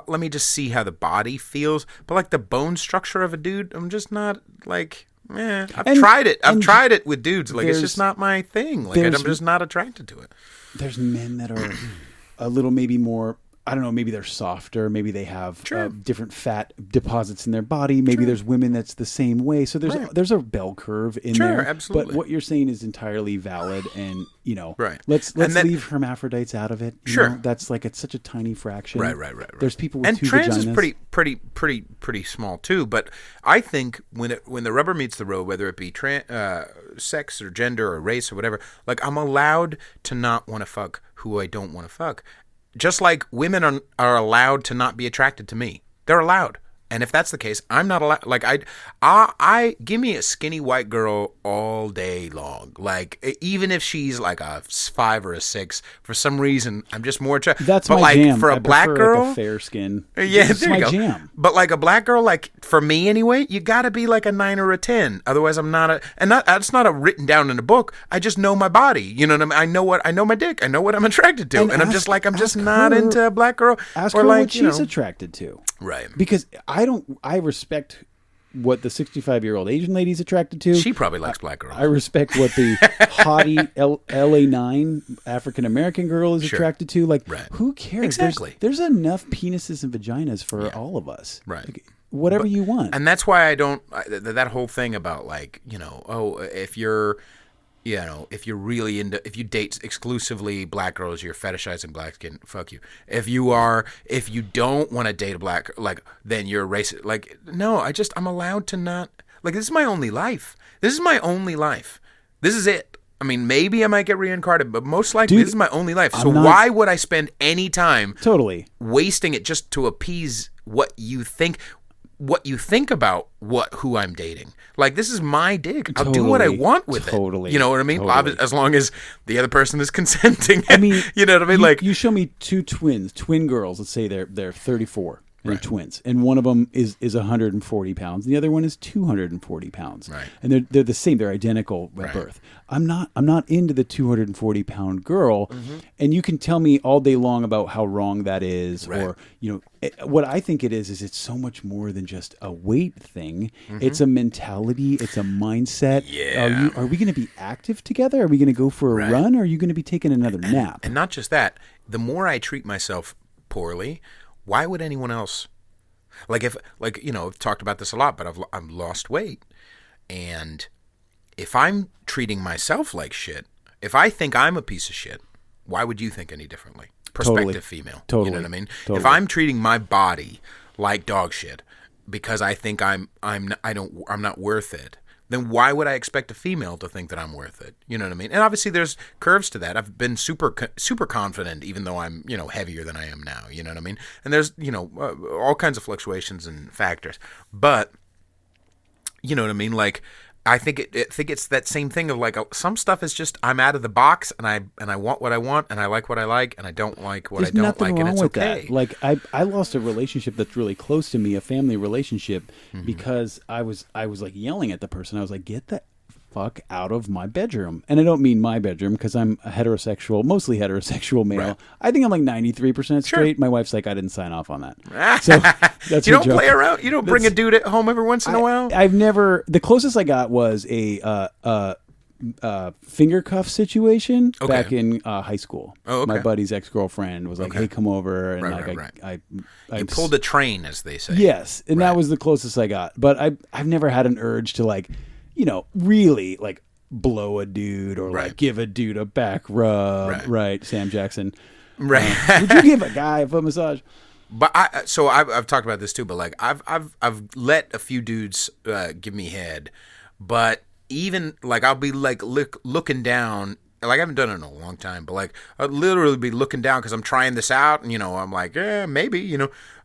Let me just see how the body feels. But like the bone structure of a dude, I'm just not like. I've tried it. I've tried it with dudes. Like it's just not my thing. Like I'm just not attracted to it. There's men that are a little maybe more. I don't know, maybe they're softer, maybe they have different fat deposits in their body, maybe there's women that's the same way. So there's a bell curve in there. Absolutely. But what you're saying is entirely valid, and let's leave hermaphrodites out of it. That's like it's such a tiny fraction. Right. There's people with and two trans vaginas. is pretty small too. But I think when the rubber meets the road, whether it be sex or gender or race or whatever, like I'm allowed to not want to fuck who I don't want to fuck. Just like women are allowed to not be attracted to me. They're allowed. And if that's the case, I'm not allowed. Like I give me a skinny white girl all day long. Like even if she's like a 5 or a 6, for some reason I'm just more attracted. That's my jam. For a black girl, like a fair skin. Yeah, that's there you go. Jam. But like a black girl, like for me anyway, you got to be like a 9 or a 10. Otherwise, I'm not that's not a written down in a book. I just know my body. You know what I mean? I know my dick. I know what I'm attracted to, and I'm just not into a black girl. Ask or her like, what she's attracted to. Right. Because I respect what the 65-year-old Asian lady's attracted to. She probably likes black girls. I respect what the haughty LA9 African American girl is attracted to. Like, who cares? Exactly. There's enough penises and vaginas for all of us. Right. Like, whatever you want. And that's why I don't. That whole thing about like, if you're really into, if you date exclusively black girls, you're fetishizing black skin. Fuck you. If you don't want to date a black, like, then you're a racist. Like, no, I'm allowed to not. Like, this is my only life. This is it. I mean, maybe I might get reincarnated, but most likely this is my only life. So why would I spend any time wasting it just to appease what you think about who I'm dating? Like, this is my dick. I'll do what I want with it. You know what I mean? As long as the other person is consenting. I mean, you know what I mean? Like, you show me two twin girls. Let's say they're 34 and they're twins, and one of them is 140 pounds, and the other one is 240 pounds. Right. And they're the same. They're identical at birth. I'm not into the 240 pound girl, and you can tell me all day long about how wrong that is, or what I think it is it's so much more than just a weight thing. It's a mentality. It's a mindset. Yeah. Are we going to be active together? Are we going to go for a run? Or are you going to be taking another nap? And not just that. The more I treat myself poorly, why would anyone else? I've talked about this a lot, but I've lost weight, and if I'm treating myself like shit, if I think I'm a piece of shit, why would you think any differently? Prospective female. Totally. You know what I mean? Totally. If I'm treating my body like dog shit because I think I'm not worth it, then why would I expect a female to think that I'm worth it? You know what I mean? And obviously there's curves to that. I've been super confident, even though I'm, heavier than I am now. You know what I mean? And there's, all kinds of fluctuations and factors. But, you know what I mean? Like, I think it's that same thing of like some stuff is just I'm out of the box and I want what I want and I like what I like and I don't like what I don't like, and it's okay. That. Like I lost a relationship that's really close to me, a family relationship, because I was like yelling at the person. I was like, get the fuck out of my bedroom. And I don't mean my bedroom, because I'm a mostly heterosexual male. Right. I think I'm like 93% straight. Sure. My wife's like, I didn't sign off on that. So that's you don't joke. Play around. You don't bring a dude at home every once in a while. I've never. The closest I got was a finger cuff situation back in high school. Oh, okay. My buddy's ex-girlfriend was like, "Hey, come over," and I pulled a train, as they say. Yes, and that was the closest I got. But I've never had an urge to like, really like blow a dude or like give a dude a back rub. Right, Sam Jackson. Right. Would you give a guy a foot massage? But I've talked about this too. But like I've let a few dudes give me head, but even like I'll be like looking down. Like I haven't done it in a long time, but like I'd literally be looking down because I'm trying this out, and I'm like, maybe,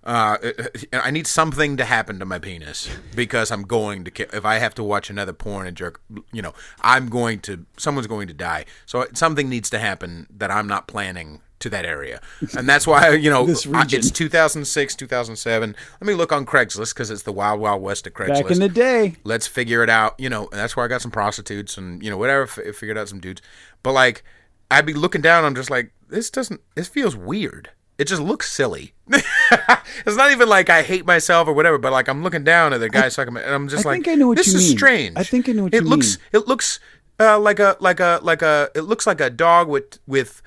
I need something to happen to my penis because I'm going to if I have to watch another porn and jerk, someone's going to die. So something needs to happen that I'm not planning to that area, and that's why it's 2006, 2007. Let me look on Craigslist because it's the wild west of Craigslist. Back in the day, let's figure it out. And that's where I got some prostitutes and whatever. Figured out some dudes, but like I'd be looking down. I'm just like, this feels weird. It just looks silly. It's not even like I hate myself or whatever, but like I'm looking down at the guy sucking, and I'm just like, this is strange. I think I know what you mean. It looks like a dog with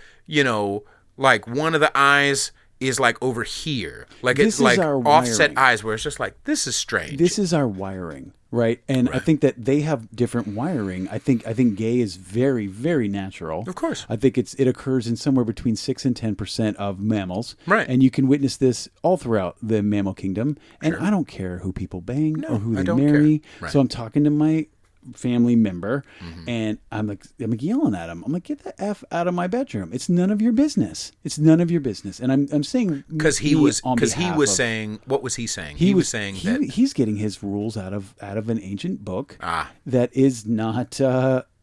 like one of the eyes is like over here, like it's like offset eyes, where it's just like, this is strange. This is our wiring, right? And I think that they have different wiring. I think gay is very, very natural. Of course, I think it occurs in somewhere between 6 and 10% of mammals, right? And you can witness this all throughout the mammal kingdom. And I don't care who people bang or who they marry. Right. So I'm talking to my family member, and I'm like yelling at him. I'm like, get the F out of my bedroom. It's none of your business. It's none of your business. And I'm saying because he was saying, what was he saying? He was saying that he's getting his rules out of an ancient book that is not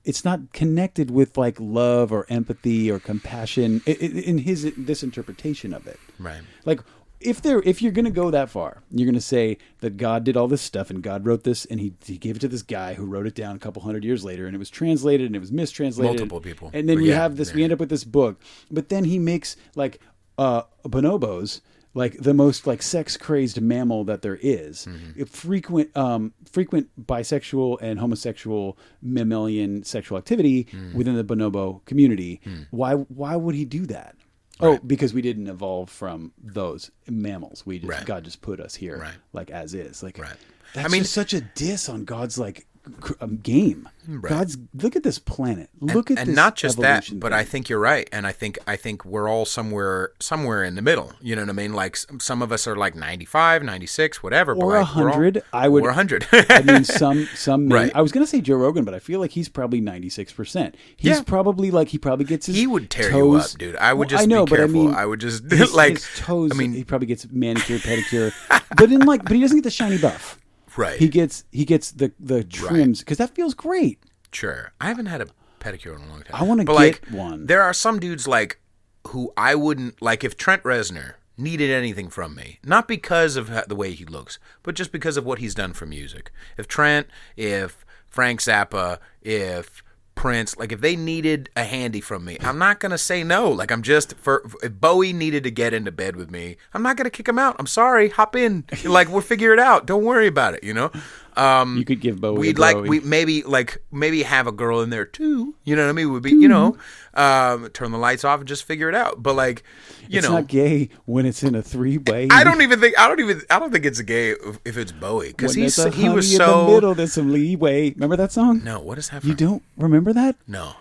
it's not connected with like love or empathy or compassion in this interpretation of it. Right. Like, if you're going to go that far, you're going to say that God did all this stuff and God wrote this and he gave it to this guy who wrote it down a couple hundred years later, and it was translated and it was mistranslated. Multiple people. And then we end up with this book. But then he makes like bonobos like the most like sex crazed mammal that there is. Frequent bisexual and homosexual mammalian sexual activity within the bonobo community. Why would he do that? Right. Oh, because we didn't evolve from those mammals. We just God just put us here like as is. Like that's just such a diss on God's like game. God's look at this planet. Look at this, and not just that, but I think you're right, and I think we're all somewhere in the middle. You know what I mean? Like some of us are like 95, 96, whatever, or like 100. I would or 100. I mean, some. I was gonna say Joe Rogan, but I feel like he's probably 96%. He's probably like he probably gets his. He would tear toes. You up, dude. I would just be careful. But I mean, I would just like his toes. I mean, he probably gets manicure, pedicure, but he doesn't get the shiny buff. Right. He gets the trims because that feels great. Sure. I haven't had a pedicure in a long time. I want to get like, one. There are some dudes like who I wouldn't like if Trent Reznor needed anything from me, not because of the way he looks, but just because of what he's done for music. If Trent, if Frank Zappa, if Prince, like if they needed a handy from me, I'm not gonna say no. Like if Bowie needed to get into bed with me, I'm not gonna kick him out. I'm sorry, hop in. Like we'll figure it out. Don't worry about it. You know. You could give Bowie. We maybe have a girl in there too. You know what I mean? Would be turn the lights off and just figure it out. But like it's not gay when it's in a 3-way. I don't think it's gay if it's Bowie because he was so in the middle. There's some leeway. Remember that song? No, what is that from? You don't remember that? No.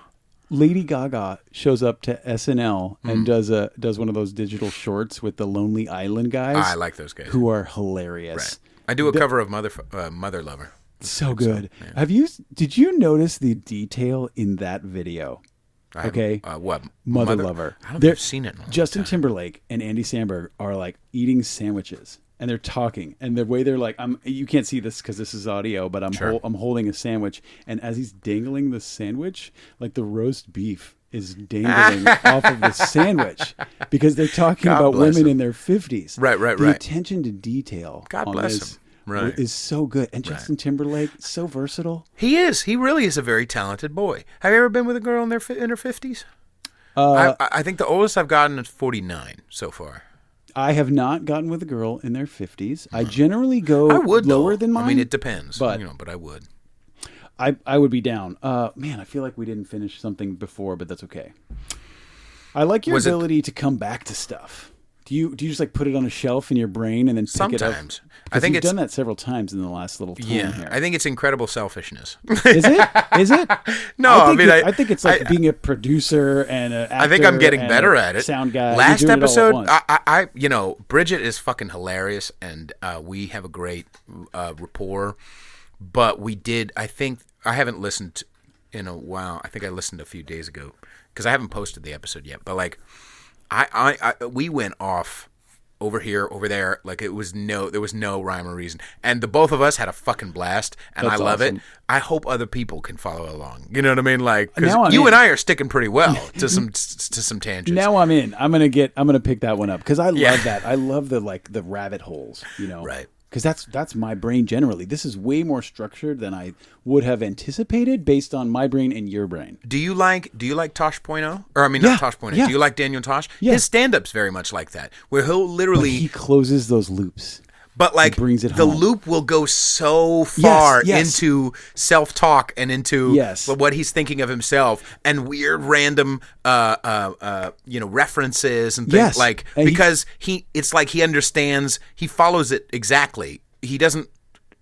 Lady Gaga shows up to SNL and does one of those digital shorts with the Lonely Island guys. I like those guys who are hilarious. Right. I do a cover of Mother Lover. So good. So, yeah. Did you notice the detail in that video? What? Mother Lover. I don't think I've seen it. Justin Timberlake and Andy Samberg are like eating sandwiches and they're talking and the way they're like, you can't see this because this is audio, but I'm holding a sandwich and as he's dangling the sandwich, like the roast beef is dangling off of the sandwich because they're talking about women in their 50s. Right. The attention to detail God bless him. Right. Is so good. And Justin Timberlake, so versatile. He is. He really is a very talented boy. Have you ever been with a girl in her 50s? I think the oldest I've gotten is 49 so far. I have not gotten with a girl in their 50s. I generally go lower than mine. I mean, it depends. But I would. I would be down. Man, I feel like we didn't finish something before, but that's okay. I like your ability to come back to stuff. Do you just like put it on a shelf in your brain and then pick it up? Sometimes. I think you've done that several times in the last little time here. I think it's incredible selfishness. Is it? No, I think it's like being a producer and an actor. I think I'm getting better at it. Sound guy. Last episode, Bridget is fucking hilarious, and we have a great rapport. But we did. I think I haven't listened in a while. I think I listened a few days ago because I haven't posted the episode yet. But like, we went off over here, over there. Like there was no rhyme or reason, and the both of us had a fucking blast, and I love it. I hope other people can follow along. You know what I mean? Like, because you and I are sticking pretty well to some tangents. Now I'm in. I'm gonna pick that one up because I love that. I love the rabbit holes. You know, right? Because that's my brain generally. This is way more structured than I would have anticipated based on my brain and your brain. Do you like Tosh Point? Or I mean, not Tosh Point. Yeah. Do you like Daniel Tosh? Yeah. His stand-up's very much like that, where he'll literally... But he closes those loops. But like, brings it the home. loop will go so far Yes. into self-talk and into Yes. what he's thinking of himself and weird random references and things like, and because it's like he understands, he follows it exactly. He doesn't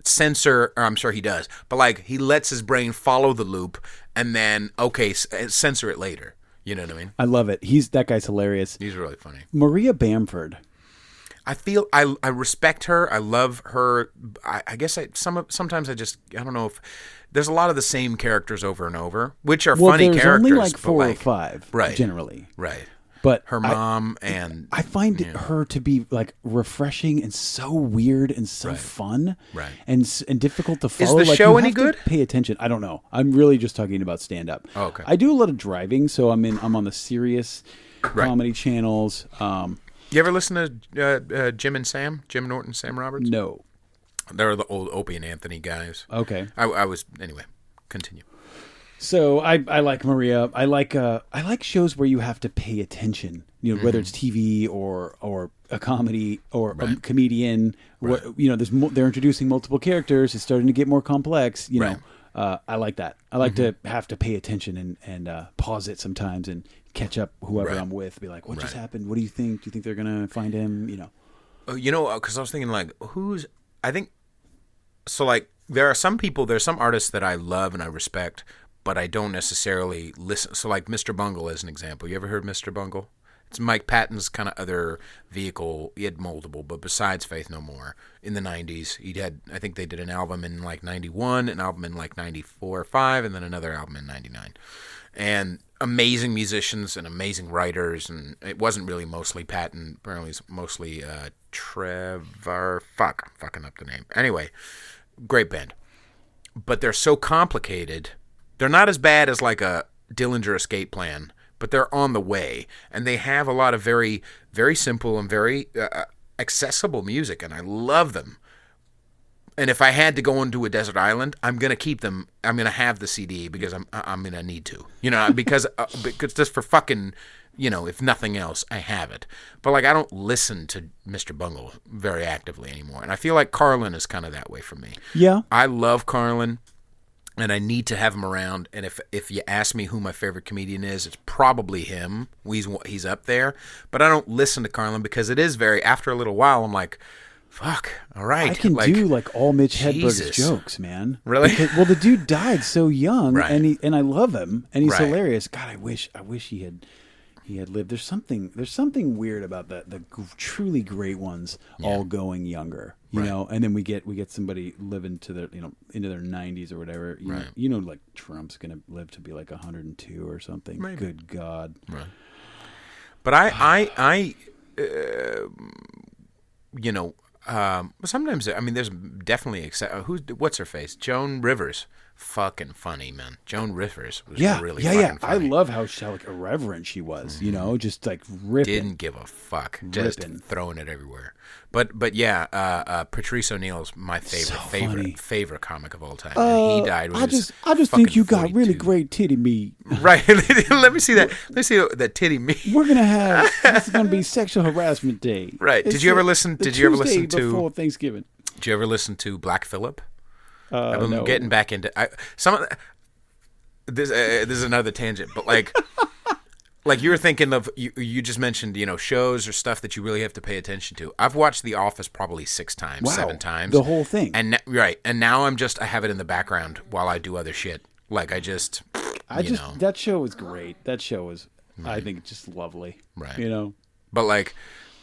censor, or I'm sure he does, but like he lets his brain follow the loop and then censor it later. You know what I mean? I love it. That guy's hilarious. He's really funny. Maria Bamford. I feel I respect her. I love her. I guess sometimes I don't know if there's a lot of the same characters over and over, which are funny characters. There's only like 4 or 5, generally. Right. But her mom I find her to be like refreshing and so weird and so fun, and difficult to follow. Is the show any good? Pay attention. I don't know. I'm really just talking about stand up. Oh, okay. I do a lot of driving, so I'm on the serious comedy channels. You ever listen to Jim Norton, Sam Roberts? No. They're the old Opie and Anthony guys. Okay. I was anyway. Continue. So I like Maria. I like shows where you have to pay attention. You know, whether it's TV or a comedy or a comedian. Right. You know, they're introducing multiple characters. It's starting to get more complex. You Right. know, I like that. I like to have to pay attention and pause it sometimes and catch up whoever I'm with. Be like, what just happened? What do you think? Do you think they're gonna find him? You know. Because I was thinking like, I think so. Like, there's some artists that I love and I respect, but I don't necessarily listen. So like Mr. Bungle is an example. You ever heard Mr. Bungle? It's Mike Patton's kind of other vehicle. He had multiple, but besides Faith No More, in the 90s, I think they did an album in like 91, an album in like 94 or 5, and then another album in 99. And amazing musicians and amazing writers, and it wasn't really mostly Patton. Apparently it's mostly Trevor. I'm fucking up the name. Anyway, great band. But they're so complicated. They're not as bad as like a Dillinger Escape Plan, but they're on the way, and they have a lot of very, very simple and very accessible music, and I love them. And if I had to go into a desert island, I'm gonna keep them. I'm gonna have the CD because I'm gonna need to, because just for fucking, if nothing else, I have it. But like, I don't listen to Mr. Bungle very actively anymore, and I feel like Carlin is kind of that way for me. Yeah, I love Carlin. And I need to have him around. And if you ask me who my favorite comedian is, it's probably him. He's up there. But I don't listen to Carlin because it is after a little while, I'm like, fuck, all right. I can do like all Mitch Hedberg's jokes, man. Really? Well, the dude died so young, right. and I love him, and he's right. hilarious. God, I wish he had lived. There's something weird about the truly great ones all going younger, you know. And then we get somebody living to their into their 90s or whatever. You know, like Trump's gonna live to be like 102 or something. Maybe. Good God. Right. But I sometimes there's definitely what's her face, Joan Rivers. Fucking funny, man. Joan Rivers was really fucking funny. I love how like irreverent she was, just like ripping. Didn't give a fuck. Just throwing it everywhere. But yeah, Patrice O'Neal's my favorite comic of all time. And he died when I just think you got really great titty meat. Right. Let me see that. Let me see that titty meat. We're gonna this is gonna be sexual harassment day. Right. Did you ever listen to before Thanksgiving? Did you ever listen to Black Phillip? I've been no. getting back into this is another tangent, but like you were thinking of you just mentioned shows or stuff that you really have to pay attention to. I've watched The Office probably 6 times, 7 times, the whole thing, and now I have it in the background while I do other shit. Like that show was great. That show was I think just lovely, right? But like.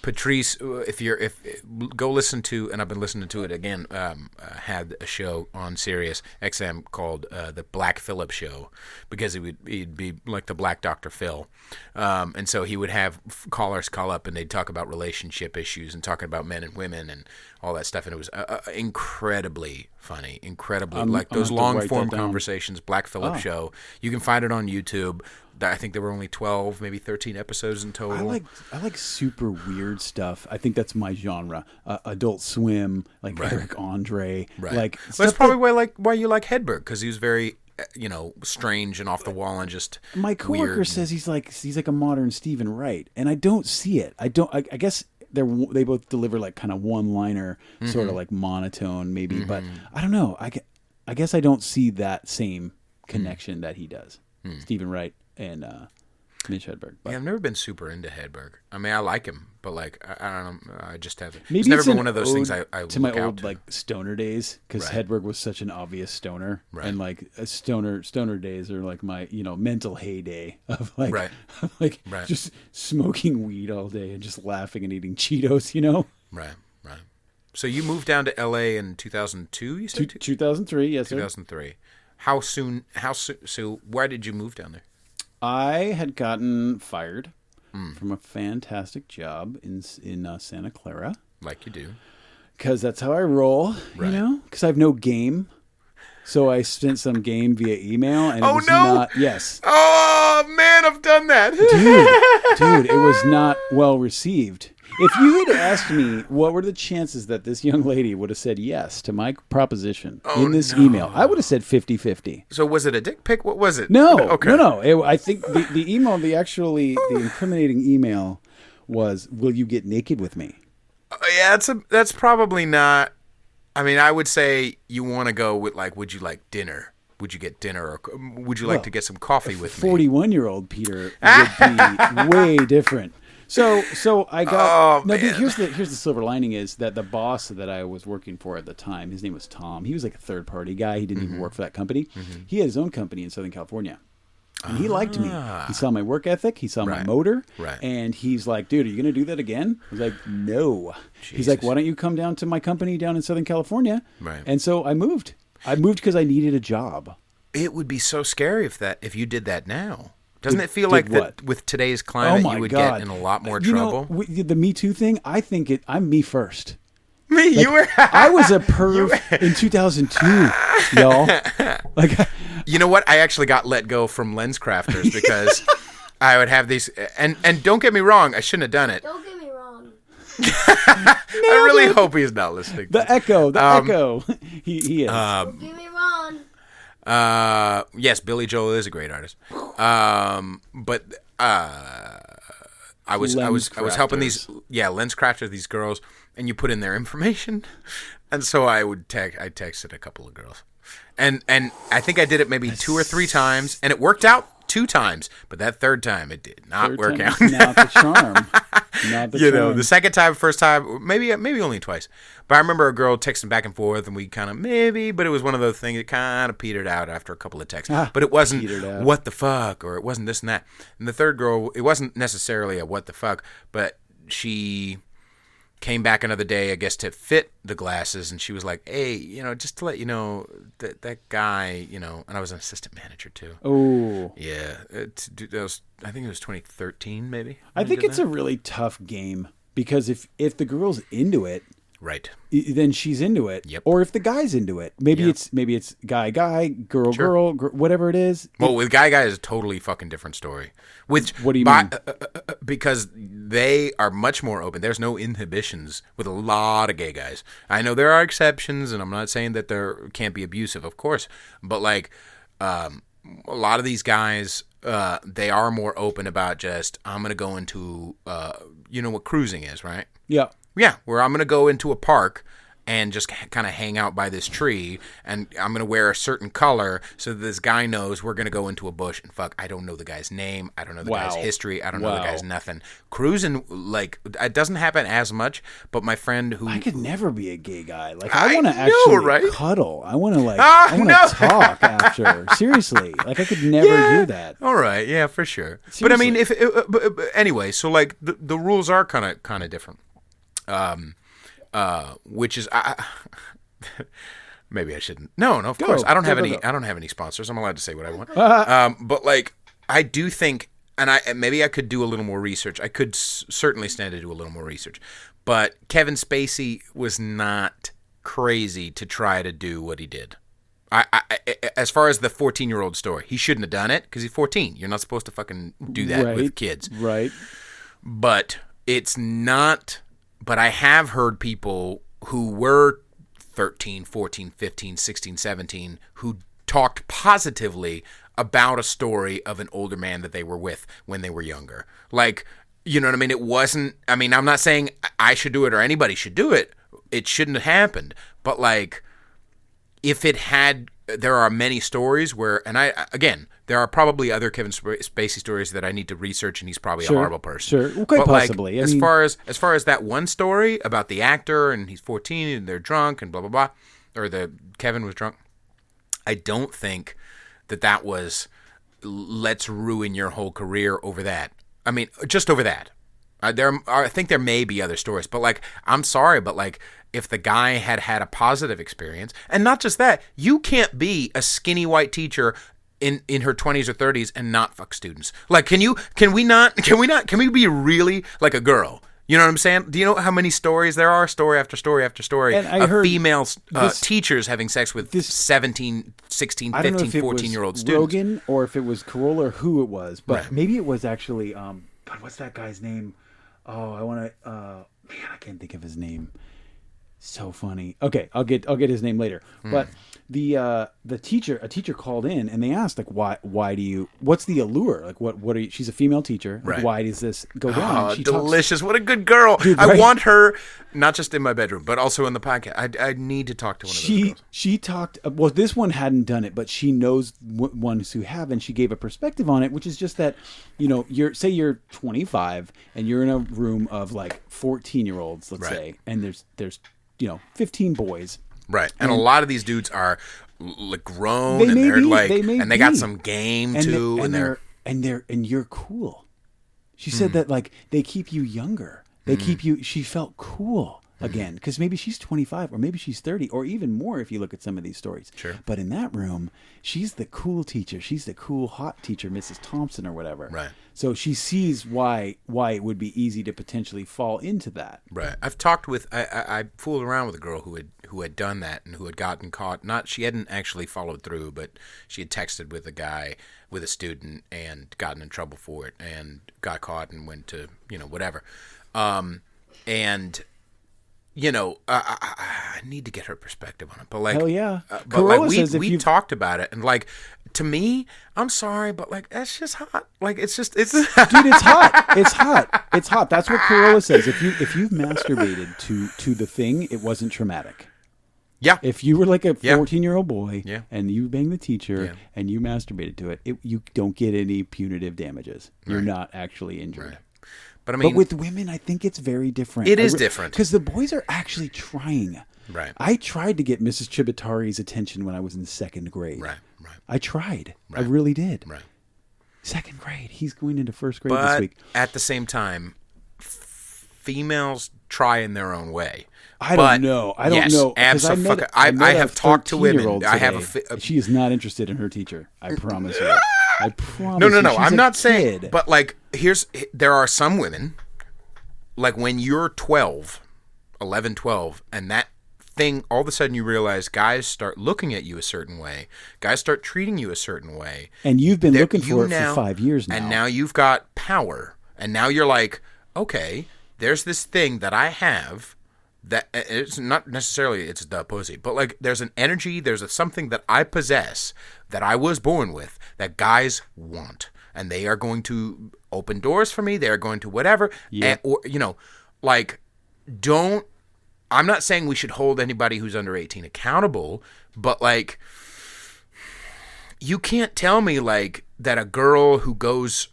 Patrice, go listen to, and I've been listening to it again, had a show on Sirius XM called the Black Phillip Show, because he'd be like the Black Dr. Phil, and so he would have callers call up and they'd talk about relationship issues and talking about men and women and all that stuff, and it was incredibly funny, like those long form conversations. Black Phillip Show. You can find it on YouTube. I think there were only 12, maybe 13 episodes in total. I like super weird stuff. I think that's my genre. Adult Swim, like Eric Andre. Right. Like that's probably why you like Hedberg, because he was very strange and off the wall and just my coworker weird. Says he's like a modern Stephen Wright, and I don't see it. I guess they both deliver like kind of one-liner, sort of like monotone maybe, but I don't know. I guess I don't see that same connection that he does. Stephen Wright and Mitch Hedberg. But. Yeah, I've never been super into Hedberg. I mean, I like him, but like I don't know. I just haven't. Maybe it's never been one of those things I to my old like stoner days, because Hedberg was such an obvious stoner, and like stoner days are like my mental heyday of like just smoking weed all day and just laughing and eating Cheetos. Right. So you moved down to L.A. in 2002. You said 2003. Yes, 2003. How soon? So why did you move down there? I had gotten fired from a fantastic job in Santa Clara. Like you do. Because that's how I roll, because I have no game. So I sent some game via email, and it was not... Yes. Oh, man, I've done that. Dude, it was not well received. If you had asked me what were the chances that this young lady would have said yes to my proposition in this email, I would have said 50-50. So was it a dick pic? What was it? No, Okay. no. I think the email, the incriminating email was, "Will you get naked with me?" Yeah, that's probably not. I mean, I would say you want to go with like, would you like dinner? Would you get dinner, or would you like to get some coffee with me? 41-year-old Peter would be way different. So I got. Here's the silver lining is that the boss that I was working for at the time, his name was Tom. He was like a third party guy. He didn't even work for that company. He had his own company in Southern California. And he liked me. He saw my work ethic. He saw my motor. Right. And he's like, dude, are you going to do that again? I was like, no. Jesus. He's like, why don't you come down to my company down in Southern California? Right. And so I moved. I moved because I needed a job. It would be so scary if you did that now. Doesn't it feel like that with today's climate you would get in a lot more trouble? The Me Too thing, I think I'm me first. Me, like, you were. I was a perv in 2002, y'all. Like, you know what? I actually got let go from Lens Crafters because I would have these. And don't get me wrong, I shouldn't have done it. Don't get me wrong. I really hope he's not listening. The echo. He is. Don't get me wrong. Yes, Billy Joel is a great artist. But I was helping these Lens Crafters, these girls, and you put in their information, and so I texted a couple of girls, and I think I did it maybe 2 or 3 times, and it worked out 2 times, but that third time it did not work out. Not the charm. Not the charm. The second time, first time, maybe only twice. But I remember a girl texting back and forth, and we kind of but it was one of those things that kind of petered out after a couple of texts. But it wasn't what the fuck, or it wasn't this and that. And the third girl, it wasn't necessarily a what the fuck, but she came back another day, I guess, to fit the glasses, and she was like, hey, just to let you know, that guy, and I was an assistant manager too. Oh. Yeah. I think it was 2013, maybe. I think it's a really tough game, because if the girl's into it, right, then she's into it. Yep. Or if the guy's into it, maybe it's guy, girl, girl, whatever it is. Well, with guy is a totally fucking different story. What do you mean? Because they are much more open. There's no inhibitions with a lot of gay guys. I know there are exceptions, and I'm not saying that there can't be abusive, of course. But like a lot of these guys, they are more open about just, I'm going to go into, you know what cruising is, right? Yeah. Yeah, where I'm going to go into a park and just kind of hang out by this tree, and I'm going to wear a certain color so that this guy knows we're going to go into a bush and fuck. I don't know the guy's name. I don't know the guy's history. I don't know the guy's nothing. Cruising, like, it doesn't happen as much, but my friend who... I could never be a gay guy. Like, I want to actually cuddle. I want to, like, talk after. Seriously. Like, I could never do that. All right. Yeah, for sure. Seriously. But, I mean, anyway, so, like, the rules are kind of different. Which is, maybe I shouldn't. No, of course. I don't have any sponsors. I'm allowed to say what I want. But like, I do think, and maybe I could do a little more research. I could certainly stand to do a little more research. But Kevin Spacey was not crazy to try to do what he did. As far as the 14-year-old story, he shouldn't have done it because he's 14. You're not supposed to fucking do that with kids. Right. But it's not. But I have heard people who were 13, 14, 15, 16, 17 who talked positively about a story of an older man that they were with when they were younger. Like, you know what I mean? It wasn't, I mean, I'm not saying I should do it or anybody should do it. It shouldn't have happened. But like, if it had, there are many stories where, and there are probably other Kevin Spacey stories that I need to research, and he's probably a horrible person. Sure, well, quite possibly. Like, as far as that one story about the actor and he's 14 and they're drunk and blah blah blah, or Kevin was drunk, I don't think that was let's ruin your whole career over that. I mean, just over that. I think there may be other stories, but like, I'm sorry, but like, if the guy had a positive experience, and not just that, you can't be a skinny white teacher in her 20s or 30s and not fuck students. Like, can we be really like a girl? You know what I'm saying? Do you know how many stories there are, story after story after story, of female teachers having sex with 17, 16, 15, 14-year-old students? Rogan, or if it was Corolla, or who it was, but maybe it was actually, God, what's that guy's name? Oh, I want to. Man, I can't think of his name. So funny. Okay, I'll get his name later. But a teacher called in and they asked like why do you, what's the allure, like what are you, she's a female teacher, like, Right. why does this go down? Oh, She delicious! What a good girl! Dude, I right? want her not just in my bedroom, but also in the podcast. I need to talk to one of those girls. She talked. Well, this one hadn't done it, but she knows ones who have, and she gave a perspective on it, which is just that, you're 25 and you're in a room of like 14-year-olds, let's Right. say, and there's 15 boys. Right, and a lot of these dudes are like grown, They and may they're be, like, they may and they got be. some game And too, and you're cool. She said that like they keep you younger. They keep you. She felt cool again because maybe she's 25 or maybe she's 30 or even more if you look at some of these stories. Sure. But in that room, she's the cool teacher. She's the cool hot teacher, Mrs. Thompson or whatever. Right. So she sees why it would be easy to potentially fall into that. Right. I've talked with I fooled around with a girl who had done that and who had gotten caught. She hadn't actually followed through, but she had texted with a student and gotten in trouble for it and got caught and went to whatever. I need to get her perspective on it. But like, Hell yeah. but like Corolla says if we you've- talked about it and like, to me, I'm sorry, but like that's just hot. Like it's Dude, it's hot. It's hot. It's hot. That's what Corolla says. If you've masturbated to the thing, it wasn't traumatic. Yeah. If you were like a Yeah. 14-year-old boy Yeah. and you banged the teacher Yeah. and you masturbated to it, you don't get any punitive damages. You're Right. not actually injured. Right. But I mean, But with women, I think it's very different. It is different. because the boys are actually trying. Right. I tried to get Mrs. Chibatari's attention when I was in second grade. Right. I tried. I Right. really did. Right. Second grade. He's going into first grade this But week. at the same time, females try in their own way. I But don't know. I don't yes, know. 'Cause absolutely. I I have talked to women. 13-year-old I have today. She is not interested in her teacher. I promise you. I promise No. you. She's I'm a not saying. kid. But like, there are some women, like when you're 11, 12, and that thing, all of a sudden you realize guys start looking at you a certain way. Guys start treating you a certain way. And you've been There- looking you for it now- for 5 years now. And now you've got power. And now you're like, okay, there's this thing that I have that it's not necessarily it's the pussy, but like there's an energy, there's something that I possess that I was born with that guys want. And they are going to open doors for me. They're going to whatever. Yeah. Or, like, I'm not saying we should hold anybody who's under 18 accountable, but like, you can't tell me like that a girl who goes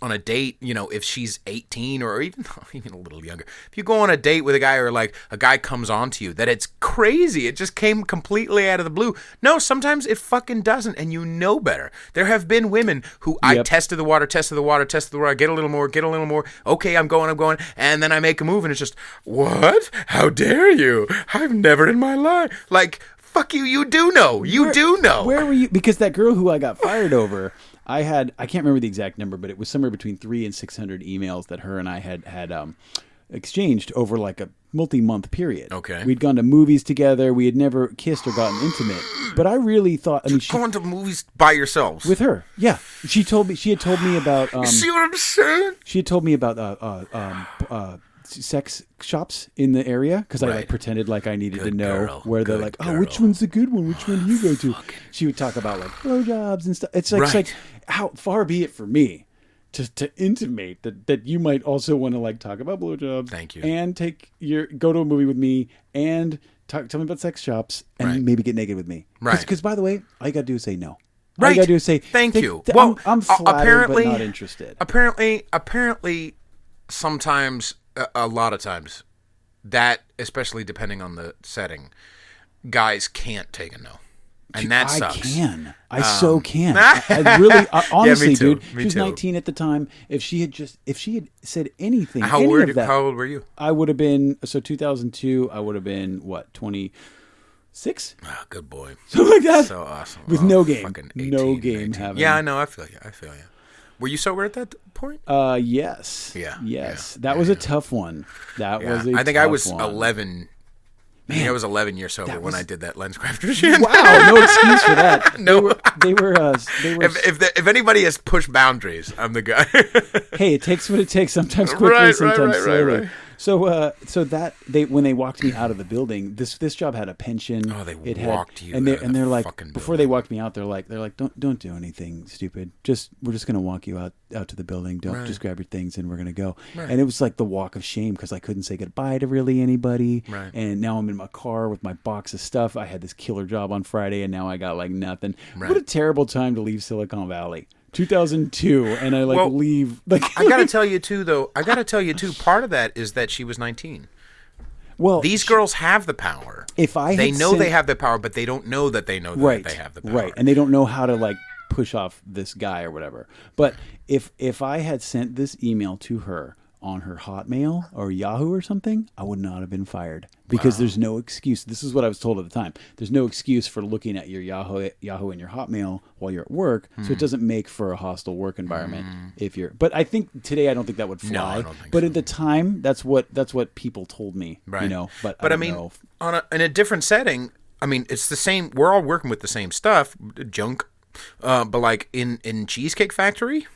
on a date, if she's 18 or even a little younger, if you go on a date with a guy or like a guy comes on to you, that it's crazy. It just came completely out of the blue. No, sometimes it fucking doesn't, and you know better. There have been women who I tested the water, get a little more. Okay, I'm going, and then I make a move, and it's just, what? How dare you? I've never in my life. Like, fuck you, you do know. You do know. Where were you? Because that girl who I got fired over, I can't remember the exact number, but it was somewhere between 300 and 600 emails that her and I had exchanged over like a multi-month period. Okay. We'd gone to movies together. We had never kissed or gotten intimate. But I really thought, Going to movies by yourselves. with her, yeah. She had told me about. See what I'm saying? She had told me about sex shops in the area because I like Right. pretended like I needed Good to know girl. where they're Good like, oh, which girl. one's the good one? Which one do you go to? She would talk about like blowjobs and stuff. It's Right. like how far be it for me to intimate that you might also want to like talk about blowjobs. Thank you. And go to a movie with me and tell me about sex shops and Right. maybe get naked with me. Right. Because by the way, all you gotta do is say no. All Right. you gotta do is say Thank you. Well, Well, I'm flattered apparently- but not interested. Apparently, sometimes, a lot of times, that, especially depending on the setting, guys can't take a no. And that sucks. I can. I so can. I really, honestly, me too. dude. Me She was too. 19 at the time. If she had said anything, How any old of that, were you? I would have been. So 2002, I would have been what 26, Ah, good boy. something like that. So awesome. With Oh, no game. fucking No 18, game 19. having- Yeah, I know. I feel you. Were you sober at that point? Yes. Yeah, Yes. yeah, That was a tough one. That was a I think I tough was one. 11 I think I was 11 years sober when I did that LensCrafter shit. Wow, no excuse for that. No. They were. If anybody has pushed boundaries, I'm the guy. Hey, it takes what it takes. Sometimes quickly, sometimes slowly. Right. So that when they walked me out of the building, this job had a pension. Oh, they walked you and out of they're the like, fucking before they walked me out, they're like, don't do anything stupid. We're just gonna walk you out to the building. Don't just grab your things and we're gonna go. Right. And it was like the walk of shame because I couldn't say goodbye to really anybody. Right. And now I'm in my car with my box of stuff. I had this killer job on Friday, and now I got like nothing. Right. What a terrible time to leave Silicon Valley. 2002, and I leave. I gotta tell you too, though. Part of that is that she was 19. Well, these girls have the power. They know they have the power, but they don't know that they know that they have the power. Right, and they don't know how to push off this guy or whatever. But if I had sent this email to her on her Hotmail or Yahoo or something, I would not have been fired because there's no excuse. This is what I was told at the time. There's no excuse for looking at your Yahoo and your Hotmail while you're at work, so it doesn't make for a hostile work environment if you're. But I think today I don't think that would fly. No, I don't think but so. at the time, that's what people told me. Right. You know. But I mean, know. In a different setting, I mean, it's the same. We're all working with the same stuff, junk. But like in Cheesecake Factory,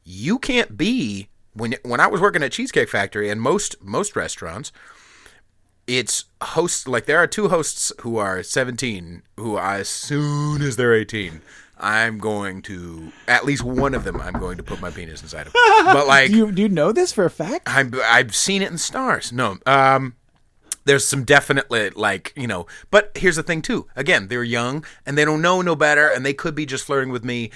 you can't be. When I was working at Cheesecake Factory and most restaurants, it's hosts, like there are two hosts who are 17 who as soon as they're 18, I'm going to, at least one of them, I'm going to put my penis inside of. But like, do you know this for a fact? I've seen it in stars. No, there's some definitely but here's the thing too. Again, they're young and they don't know no better, and they could be just flirting with me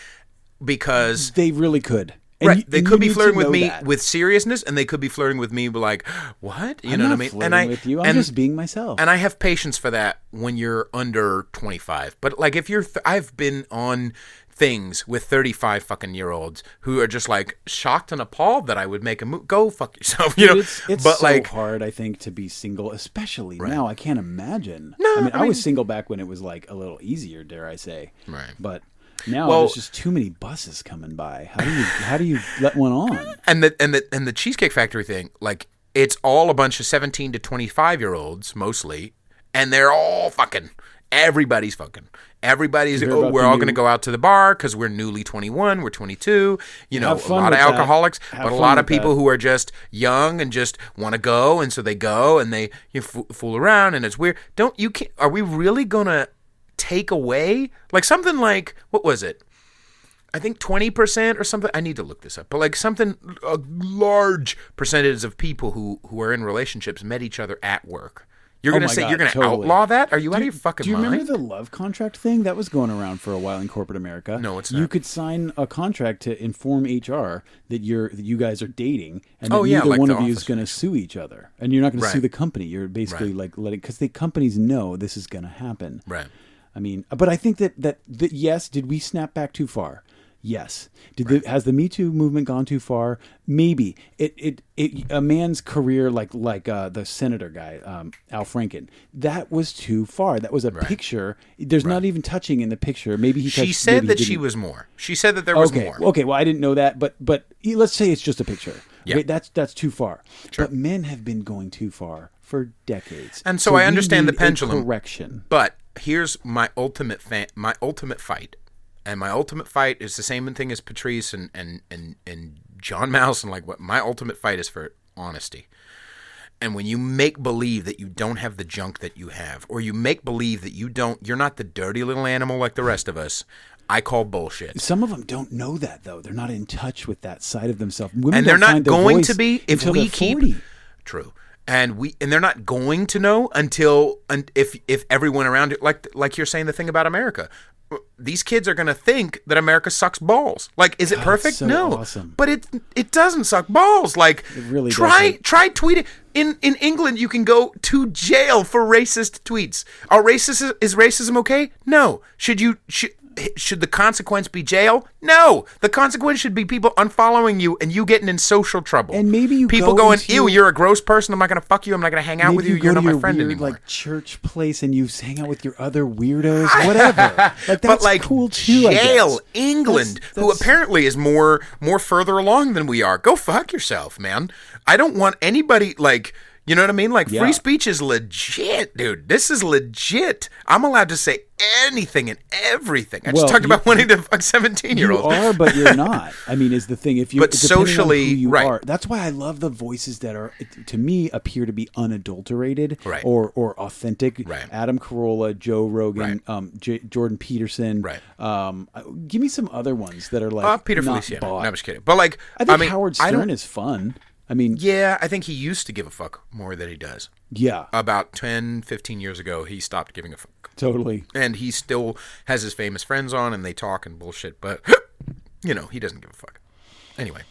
because they really could. Right, they could be flirting with me with seriousness, and they could be flirting with me like, "What?" You know what I mean? And with you. I'm just being myself. And I have patience for that when you're under 25. But like, if you're, I've been on things with 35 fucking year olds who are just like shocked and appalled that I would make a move. Go fuck yourself, you know. It's but so like hard, I think, to be single, especially now. I can't imagine. No, I mean, I was single back when it was like a little easier, dare I say? Right, but. Now there's just too many buses coming by. How do you let one on? And the Cheesecake Factory thing, like it's all a bunch of 17 to 25-year-olds mostly, and they're all fucking. Everybody's fucking. Everybody's. We're all going to go out to the bar because we're newly 21. We're 22. You know, a lot of alcoholics, but a lot of people who are just young and just want to go, and so they go and they fool around, and it's weird. Are we really gonna take away like something like what was it? I think 20% or something. I need to look this up, but like a large percentage of people who are in relationships met each other at work. You're going to say you're going to outlaw that? Are you out of your fucking mind? Do you remember the love contract thing? That was going around for a while in corporate America. No, it's not. You could sign a contract to inform HR that you guys are dating, and that neither one of you is going to sue each other. And you're not going to sue the company. You're basically like letting, because the companies know this is going to happen. Right. I mean, but I think that yes, did we snap back too far? Yes. Has the Me Too movement gone too far? Maybe. A man's career like the senator guy, Al Franken, that was too far. That was a picture. There's not even touching in the picture. Maybe he touched. She said that she was more. She said that there was more. Okay, well I didn't know that, but let's say it's just a picture. Yeah. Okay, that's too far. Sure. But men have been going too far for decades. And so I understand the pendulum. Correction. But here's my ultimate fight. And my ultimate fight is the same thing as Patrice and John Mouse, and like what my ultimate fight is for honesty. And when you make believe that you don't have the junk that you have, or you make believe that you're not the dirty little animal like the rest of us, I call bullshit. Some of them don't know that though. They're not in touch with that side of themselves. And they're not going to be if we keep 40. True. And they're not going to know until if everyone around it, like you're saying the thing about America. These kids are going to think that America sucks balls. Like, is it perfect? So no. Awesome. But it doesn't suck balls. Like, it really try tweeting. In England, you can go to jail for racist tweets. Is racism okay? No. Should the consequence be jail? No. The consequence should be people unfollowing you and you getting in social trouble. And maybe people going, ew, you're a gross person. I'm not going to fuck you. I'm not going to hang out with you. You're not my friend anymore. Like church place and you hang out with your other weirdos, whatever. Like that's cool too. Jail, England, who apparently is more further along than we are. Go fuck yourself, man. I don't want anybody like. You know what I mean? Like, Yeah. free speech is legit, dude. This is legit. I'm allowed to say anything and everything. I just talked about wanting to fuck 17-year-olds. You are, but you're not. I mean, is the thing. If you, But depending on socially, who you right. are. That's why I love the voices that are, to me, appear to be unadulterated Right. or authentic. Right. Adam Carolla, Joe Rogan, Jordan Peterson. Right. Give me some other ones that are like Peter not Feliciano. bought. No, I'm just kidding. But like, I think mean, Howard I Stern don't- is fun. I mean, Yeah, I think he used to give a fuck more than he does. yeah, About 10, 15 years ago, he stopped giving a fuck. totally. And he still has his famous friends on, and they talk and bullshit, but, he doesn't give a fuck. Anyway.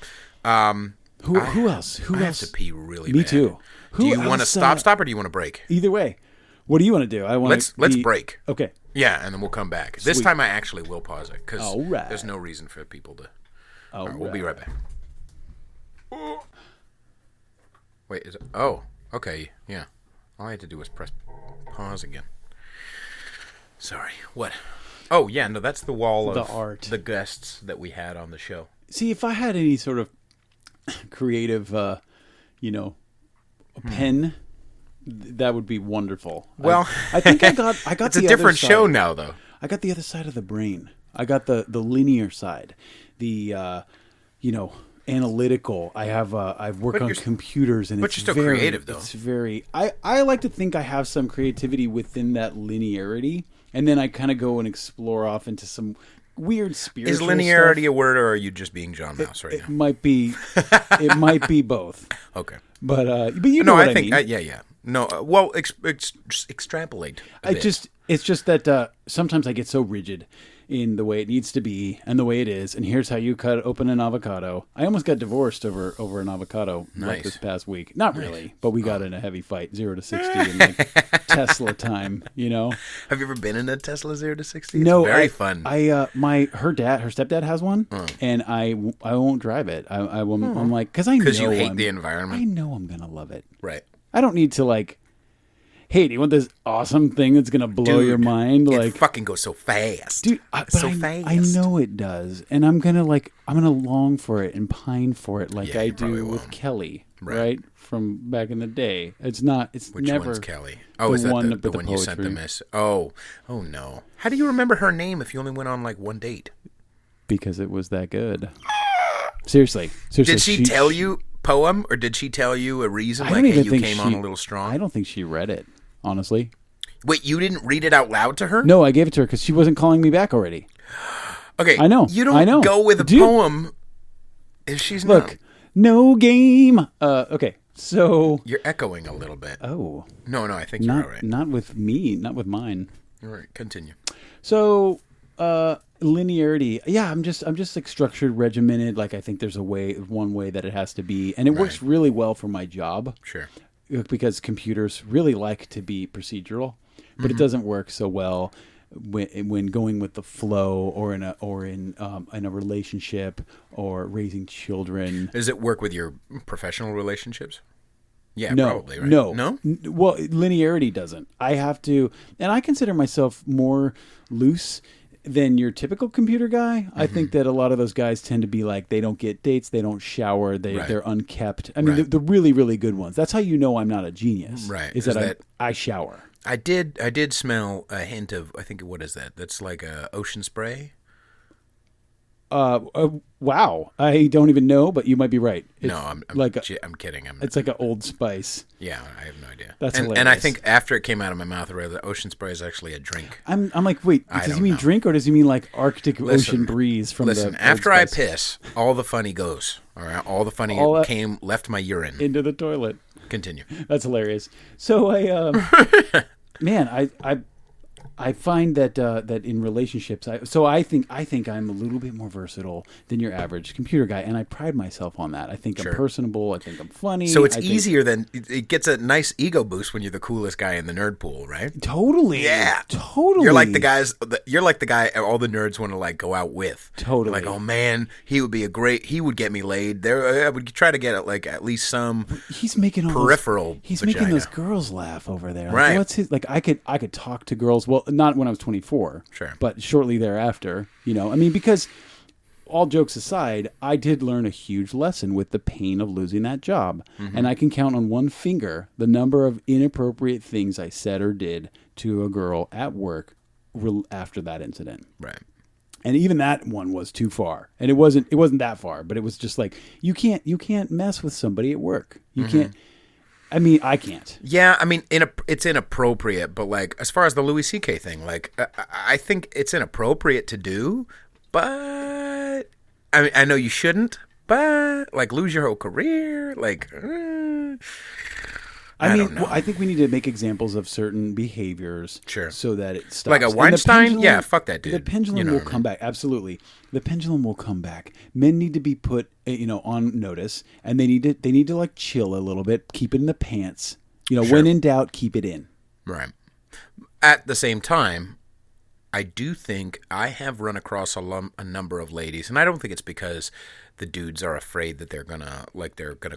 Who else? Who I else? have to pee really Me bad. too. Do Who you want to else, stop, or do you want to break? Either way, what do you want to do? I want. Let's break. Okay. Yeah, and then we'll come back. This Sweet. time I actually will pause it, because All right. there's no reason for people to... All We'll be right. right back. Wait, is it? Oh, okay, yeah. All I had to do was press pause again. Sorry. What? Oh, yeah, no, that's the wall of The art. the guests that we had on the show. See, if I had any sort of creative, a pen, that would be wonderful. Well, I think I got it's the a different other show side. now, though. I got the other side of the brain. I got the linear side, the analytical. I've worked But on you're- computers, and but it's you're still very creative, though. It's very. I like to think I have some creativity within that linearity, and then I kind of go and explore off into some weird spiritual Is linearity stuff. a word, or are you just being John Mouse right It now? might be. It might be both. Okay. But you know No, what I think... mean. yeah. No, well, just extrapolate a bit. It's just that sometimes I get so rigid in the way it needs to be and the way it is. And here's how you cut open an avocado. I almost got divorced over an avocado like Nice. this past week. Not really, but we got in a heavy fight, 0 to 60 in like Tesla time. Have you ever been in a Tesla 0 to 60? It's No, very fun. her stepdad has one, and I won't drive it. I'm like, because I know Because you hate I'm- the I environment. know I'm gonna love it. Right. I don't need to like, hey, do you want this awesome thing that's gonna blow your mind? It Like, fucking goes so fast. dude, fast. I know it does, and I'm gonna long for it and pine for it like Yeah, I you probably do with will. Kelly, Right. right? From back in the day. It's never One's Kelly? Oh, the is that one the with the one you sent the poetry. mess? Oh no. How do you remember her name if you only went on like one date? because it was that good. Seriously. Did she tell you poem, or did she tell you a reason? I Like, don't hey, even you think came on a little strong. I don't think she read it, honestly. Wait, you didn't read it out loud to her? No, I gave it to her because she wasn't calling me back already. Okay, I know, You don't I know. go with a Dude. poem if she's Look, not. no game. Okay, so You're echoing a little bit. no, I think you're all right. not with me, not with mine. All right, continue. So linearity, yeah, I'm just like structured, regimented. Like I think there's one way that it has to be, and it works really well for my job. Sure. Because computers really like to be procedural, but it doesn't work so well when going with the flow or in a relationship or raising children. Does it work with your professional relationships? Yeah, No, probably, right? no. No? Well, linearity doesn't. I have to, and I consider myself more loose than your typical computer guy. I think that a lot of those guys tend to be like, they don't get dates, they don't shower, they're unkept. I mean, Right. the really, really good ones. That's how you know I'm not a genius. Right. Is that I shower. I did smell a hint of, I think, what is that? That's like a ocean spray? Wow. I don't even know, but you might be right. It's No, I'm I'm kidding. it's like an Old Spice. Yeah, I have no idea. That's and I hilarious. think after it came out of my mouth, I realized that ocean spray is actually a drink. I'm like, wait, I does he don't mean know. drink or does he mean like Arctic Listen, Ocean breeze from Listen, the after Old I Spice piss, all the funny goes. All right, all the funny left my urine. into the toilet? Continue. That's hilarious. So man, I find that that in relationships, I think I'm a little bit more versatile than your average computer guy, and I pride myself on that. I think I'm personable. I think I'm funny. So it's I think- easier than it gets a nice ego boost when you're the coolest guy in the nerd pool, right? Totally. Yeah, Totally. You're like the guys. You're like the guy all the nerds want to like go out with. Totally. Like, oh man, he would get me laid. There, I would try to get like at least some. He's making all peripheral. He's vagina. making those girls laugh over there. Like, Right. What's his like? I could talk to girls. Well, not when I was 24. Sure. But shortly thereafter, I mean, because all jokes aside, I did learn a huge lesson with the pain of losing that job. And I can count on one finger the number of inappropriate things I said or did to a girl at work after that incident. Right. And even that one was too far. And it wasn't that far, but it was just like, you can't mess with somebody at work. You can't. I mean, I can't. Yeah, I mean, it's inappropriate, but like as far as the Louis C.K. thing, like I think it's inappropriate to do, but I mean, I know you shouldn't, but like lose your whole career, like. I mean, I think we need to make examples of certain behaviors, so that it stops. Like a Weinstein, yeah, fuck that dude. The pendulum will come back. Absolutely, the pendulum will come back. Men need to be put, on notice, and they need to like chill a little bit, keep it in the pants. When in doubt, keep it in. Right. At the same time, I do think I have run across a number of ladies, and I don't think it's because the dudes are afraid that they're gonna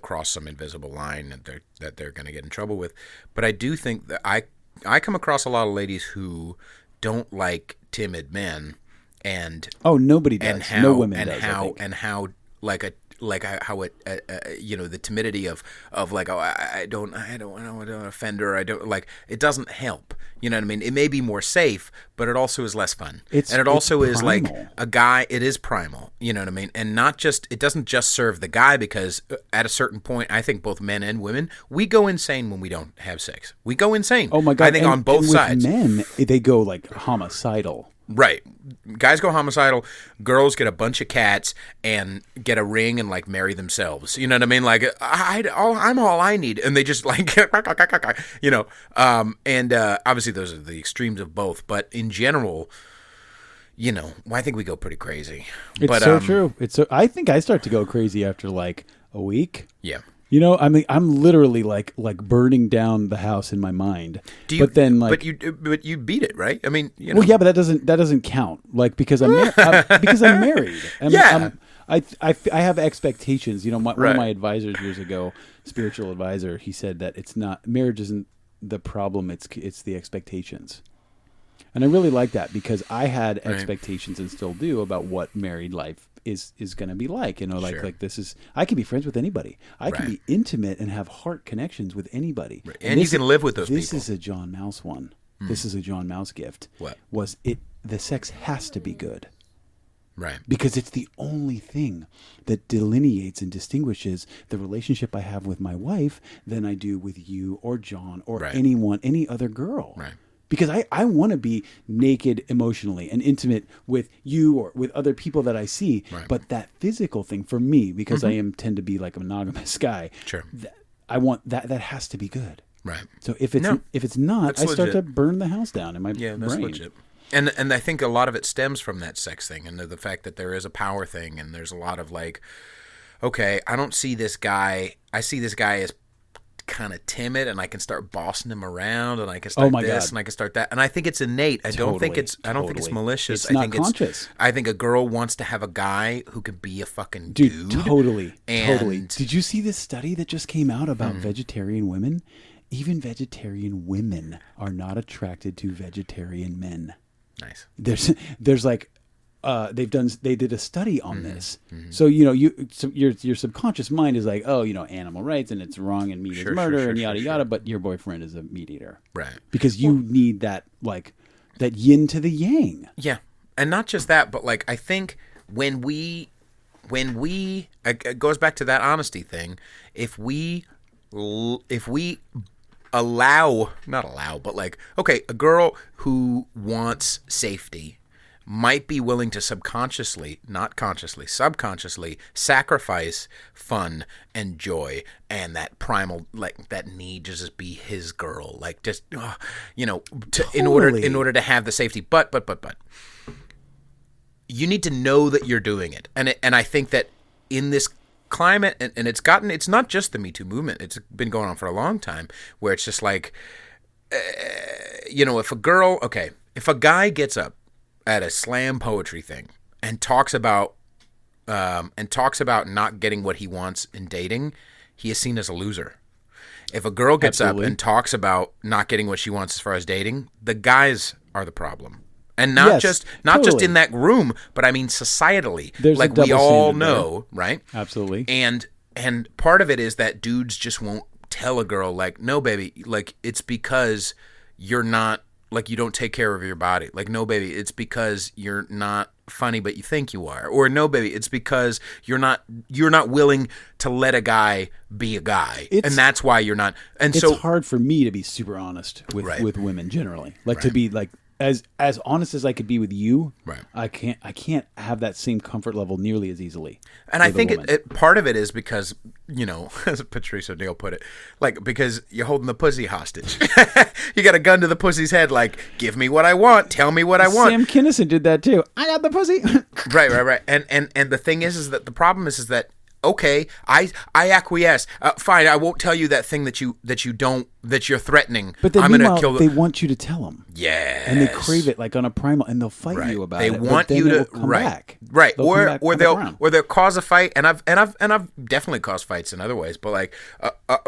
cross some invisible line that they're gonna get in trouble with. But I do think that I come across a lot of ladies who don't like timid men, and nobody does. And how, no women and does. How how it the timidity of like, oh, I don't want to offend her. I don't like, it doesn't help. You know what I mean? It may be more safe, but it also is less fun. It also is like a guy. It is primal. You know what I mean? And it doesn't just serve the guy, because at a certain point, I think both men and women, we go insane when we don't have sex. We go insane. Oh my God! I think on both sides. Men, they go like homicidal. Right. Guys go homicidal. Girls get a bunch of cats and get a ring and like marry themselves. You know what I mean? Like, I'm all I need, and they just like, and obviously those are the extremes of both. But in general, I think we go pretty crazy. It's true. I think I start to go crazy after like a week. Yeah. I mean, I'm literally like burning down the house in my mind. But you beat it, right? I mean, Well, yeah, but that doesn't count. Like, because I'm married. I have expectations. One of my advisors years ago, spiritual advisor, he said that marriage isn't the problem. It's the expectations. And I really like that, because I had expectations and still do about what married life is going to be like. Like this is, I can be friends with anybody. I can be intimate and have heart connections with anybody. Right. And you can live with those people. This is a John Mouse one. This is a John Mouse gift. What? The sex has to be good. Right. Because it's the only thing that delineates and distinguishes the relationship I have with my wife than I do with you or John or any other girl. Right. Because I want to be naked emotionally and intimate with you or with other people that I see. Right. But that physical thing for me, because I tend to be like a monogamous guy, I want that has to be good. Right. So if it's not, I start to burn the house down in my brain. That's legit. And I think a lot of it stems from that sex thing and the fact that there is a power thing, and there's a lot of like, okay, I don't see this guy. I see this guy as kind of timid, and I can start bossing him around, and I can start and I can start that, and I think it's innate. I don't think it's malicious. It's not conscious. I think a girl wants to have a guy who can be a fucking dude. Totally. Did you see this study that just came out about vegetarian women? Even vegetarian women are not attracted to vegetarian men. Nice. There's like. They did a study on this. So, your subconscious mind is like, oh, animal rights and it's wrong and meat is murder and yada yada, but your boyfriend is a meat eater. Right. Because you need that, like, that yin to the yang. Yeah. And not just that, but like, I think when we it goes back to that honesty thing, if we but like, okay, a girl who wants safety might be willing to subconsciously, not consciously, subconsciously sacrifice fun and joy and that primal, like that need to just be his girl, like just, in order to have the safety. But you need to know that you're doing it, and I think that in this climate, and it's not just the Me Too movement. It's been going on for a long time, where it's just like, if a guy gets up at a slam poetry thing and talks about not getting what he wants in dating, he is seen as a loser. If a girl gets up and talks about not getting what she wants as far as dating, the guys are the problem. And not Yes, just totally. in that room, but I mean societally. There's a like we double all standard there. know, right? Absolutely. And part of it is that dudes just won't tell a girl like, no, baby, like it's because you're not like you don't take care of your body. Like, no, baby, it's because you're not funny, but you think you are. Or no, baby, it's because you're not willing to let a guy be a guy, and that's why you're not. And it's so hard for me to be super honest with women generally. Like to be like as honest as I could be with you. Right. I can't have that same comfort level nearly as easily. And I think it part of it is because, you know, as Patrice O'Neill put it, like because you're holding the pussy hostage. You got a gun to the pussy's head, like, give me what I want, tell me what I want. Sam Kinison did that too. I got the pussy. Right. And the thing is that the problem is that okay, I acquiesce. Fine, I won't tell you that thing that you're threatening. But then I'm meanwhile, gonna kill they want you to tell them. Yeah, and they crave it like on a primal, and they'll fight you about it. They want you to come back. Right, They'll come back or on the ground. they'll cause a fight, and I've definitely caused fights in other ways. But like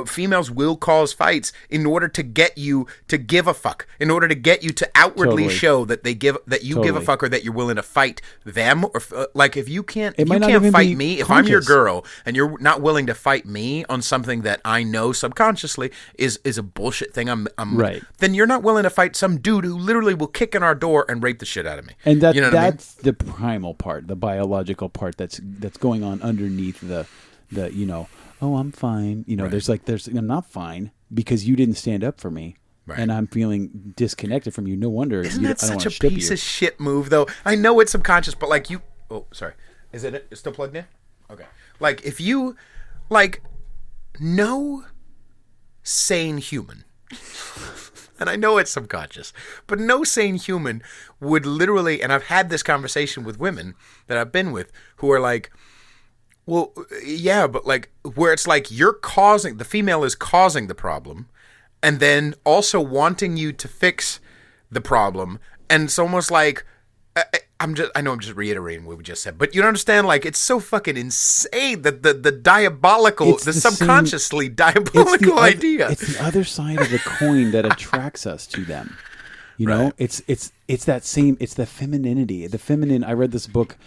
females will cause fights in order to get you to give a fuck, in order to get you to outwardly show that you give a fuck, or that you're willing to fight them, or like if you can't fight me, if I'm your girl and you're not willing to fight me on something that I know subconsciously is a bullshit thing, I'm right. Then you're not willing to fight some dude who literally will kick in our door and rape the shit out of me. And you know that's the primal part, the biological part that's going on underneath the you know, oh, I'm fine. You know, there's I'm not fine because you didn't stand up for me. Right. And I'm feeling disconnected from you. No wonder. Isn't that such a piece of shit move, though? I know it's subconscious, but like you. Oh, sorry. Is it still plugged in? Okay. Like if you, like, no sane human, and I know it's subconscious, but no sane human would literally, and I've had this conversation with women that I've been with who are like, well, yeah, but like, where it's like the female is causing the problem, and then also wanting you to fix the problem, and it's almost like, I know I'm just reiterating what we just said, but you don't understand, like, it's so fucking insane that the diabolical, the subconsciously diabolical idea. It's the other side of the coin that attracts us to them. You know, it's that same, it's the femininity. The feminine, I read this book,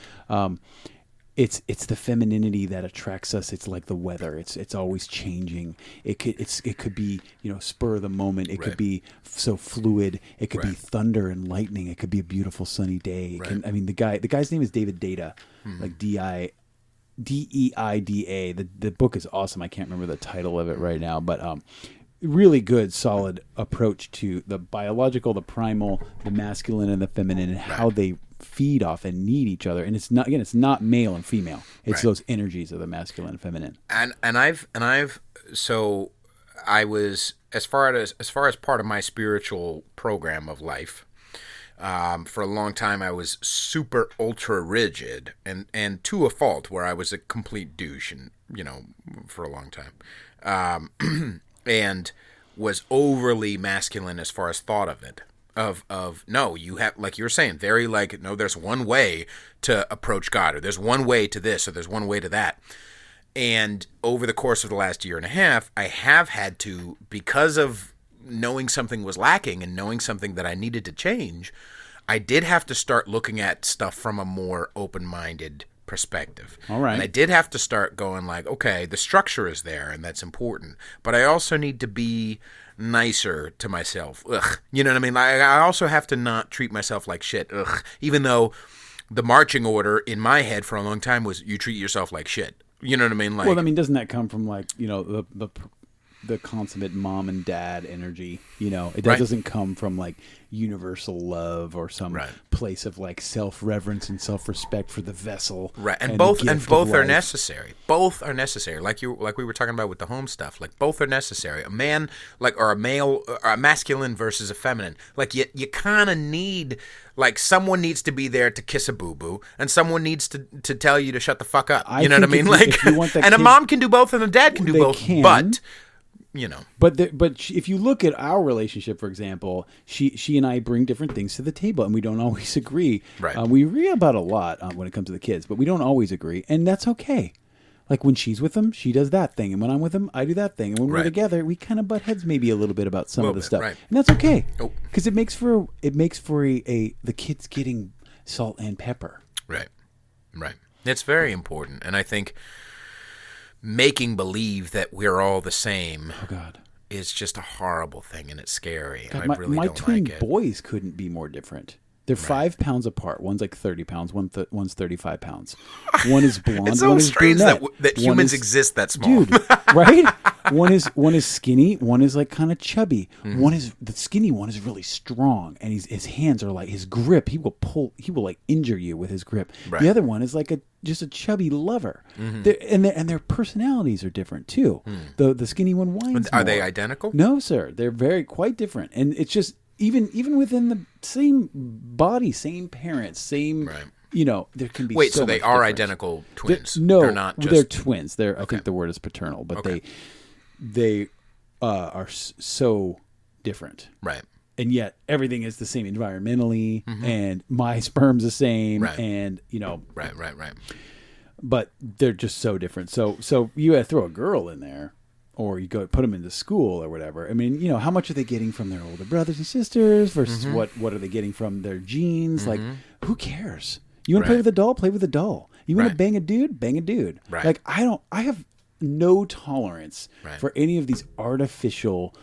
it's the femininity that attracts us. It's like the weather. It's always changing. It could be, you know, spur of the moment. It could be so fluid. It could be thunder and lightning. It could be a beautiful sunny day. The guy's name is David Deida, like Deida. The book is awesome. I can't remember the title of it right now, but really good, solid approach to the biological, the primal, the masculine, and the feminine, and how they feed off and need each other. And it's not male and female. It's those energies of the masculine and feminine. So I was, as far as part of my spiritual program of life, for a long time I was super ultra rigid and to a fault, where I was a complete douche, and you know, for a long time, and was overly masculine as far as thought of it. Of no, you have, like you were saying, very like, no, there's one way to approach God, or there's one way to this, or there's one way to that. And over the course of the last year and a half, I have had to, because of knowing something was lacking and knowing something that I needed to change, I did have to start looking at stuff from a more open-minded perspective. All right. And I did have to start going like, okay, the structure is there and that's important, but I also need to be nicer to myself. Ugh. You know what I mean? I also have to not treat myself like shit. Ugh. Even though the marching order in my head for a long time was, you treat yourself like shit. You know what I mean? Like, well, I mean, doesn't that come from, like, you know, the consummate mom and dad energy? You know, it doesn't come from like universal love or some place of like self-reverence and self-respect for the vessel. Right. And both are necessary. Both are necessary. Like we were talking about with the home stuff. Like, both are necessary. A man, like, or a male, or a masculine versus a feminine. Like, you kind of need, like, someone needs to be there to kiss a boo-boo, and someone needs to tell you to shut the fuck up. You know what I mean? Like, and a mom can do both, and a dad can do both. But, you know, but if you look at our relationship, for example, she and I bring different things to the table, and we don't always agree. Right. We agree about a lot when it comes to the kids, but we don't always agree, and that's okay. Like when she's with him, she does that thing, and when I'm with him, I do that thing. And when we're Right. together, we kind of butt heads maybe a little bit about some of the stuff, right. and that's okay Oh. because it makes for the kids getting salt and pepper. Right. It's very important, and I think making believe that we're all the same. Oh God. Is just a horrible thing, and it's scary. God, and I really my don't twin like it. boys couldn't be more different. They're 5 pounds apart. One's like 30 pounds. One's 35 pounds. One is blonde. It's so one is strange brunette. that One humans is- exist that small. dude. Right? One is skinny. One is like kind of chubby. One is the skinny one is really strong, and his hands are like his grip. He will like injure you with his grip. Right. The other one is like just a chubby lover. And their personalities are different too. The skinny one whines. Are they more. identical? No, sir. They're quite different, and it's just even within the same body, same parents, same. Right. You know, there can be. Wait, so so they much are difference. identical twins? No, they're not. Just... They're twins. I think the word is paternal, but they are so different. Right. And yet everything is the same environmentally, and my sperm's the same, Right. and you know. Right. But they're just so different. So you throw a girl in there, or you go put them into school or whatever. I mean, you know, how much are they getting from their older brothers and sisters versus what are they getting from their genes? Like, who cares? You want to play with a doll? Play with a doll. You want to bang a dude? Bang a dude. Right. Like, I have no tolerance for any of these artificial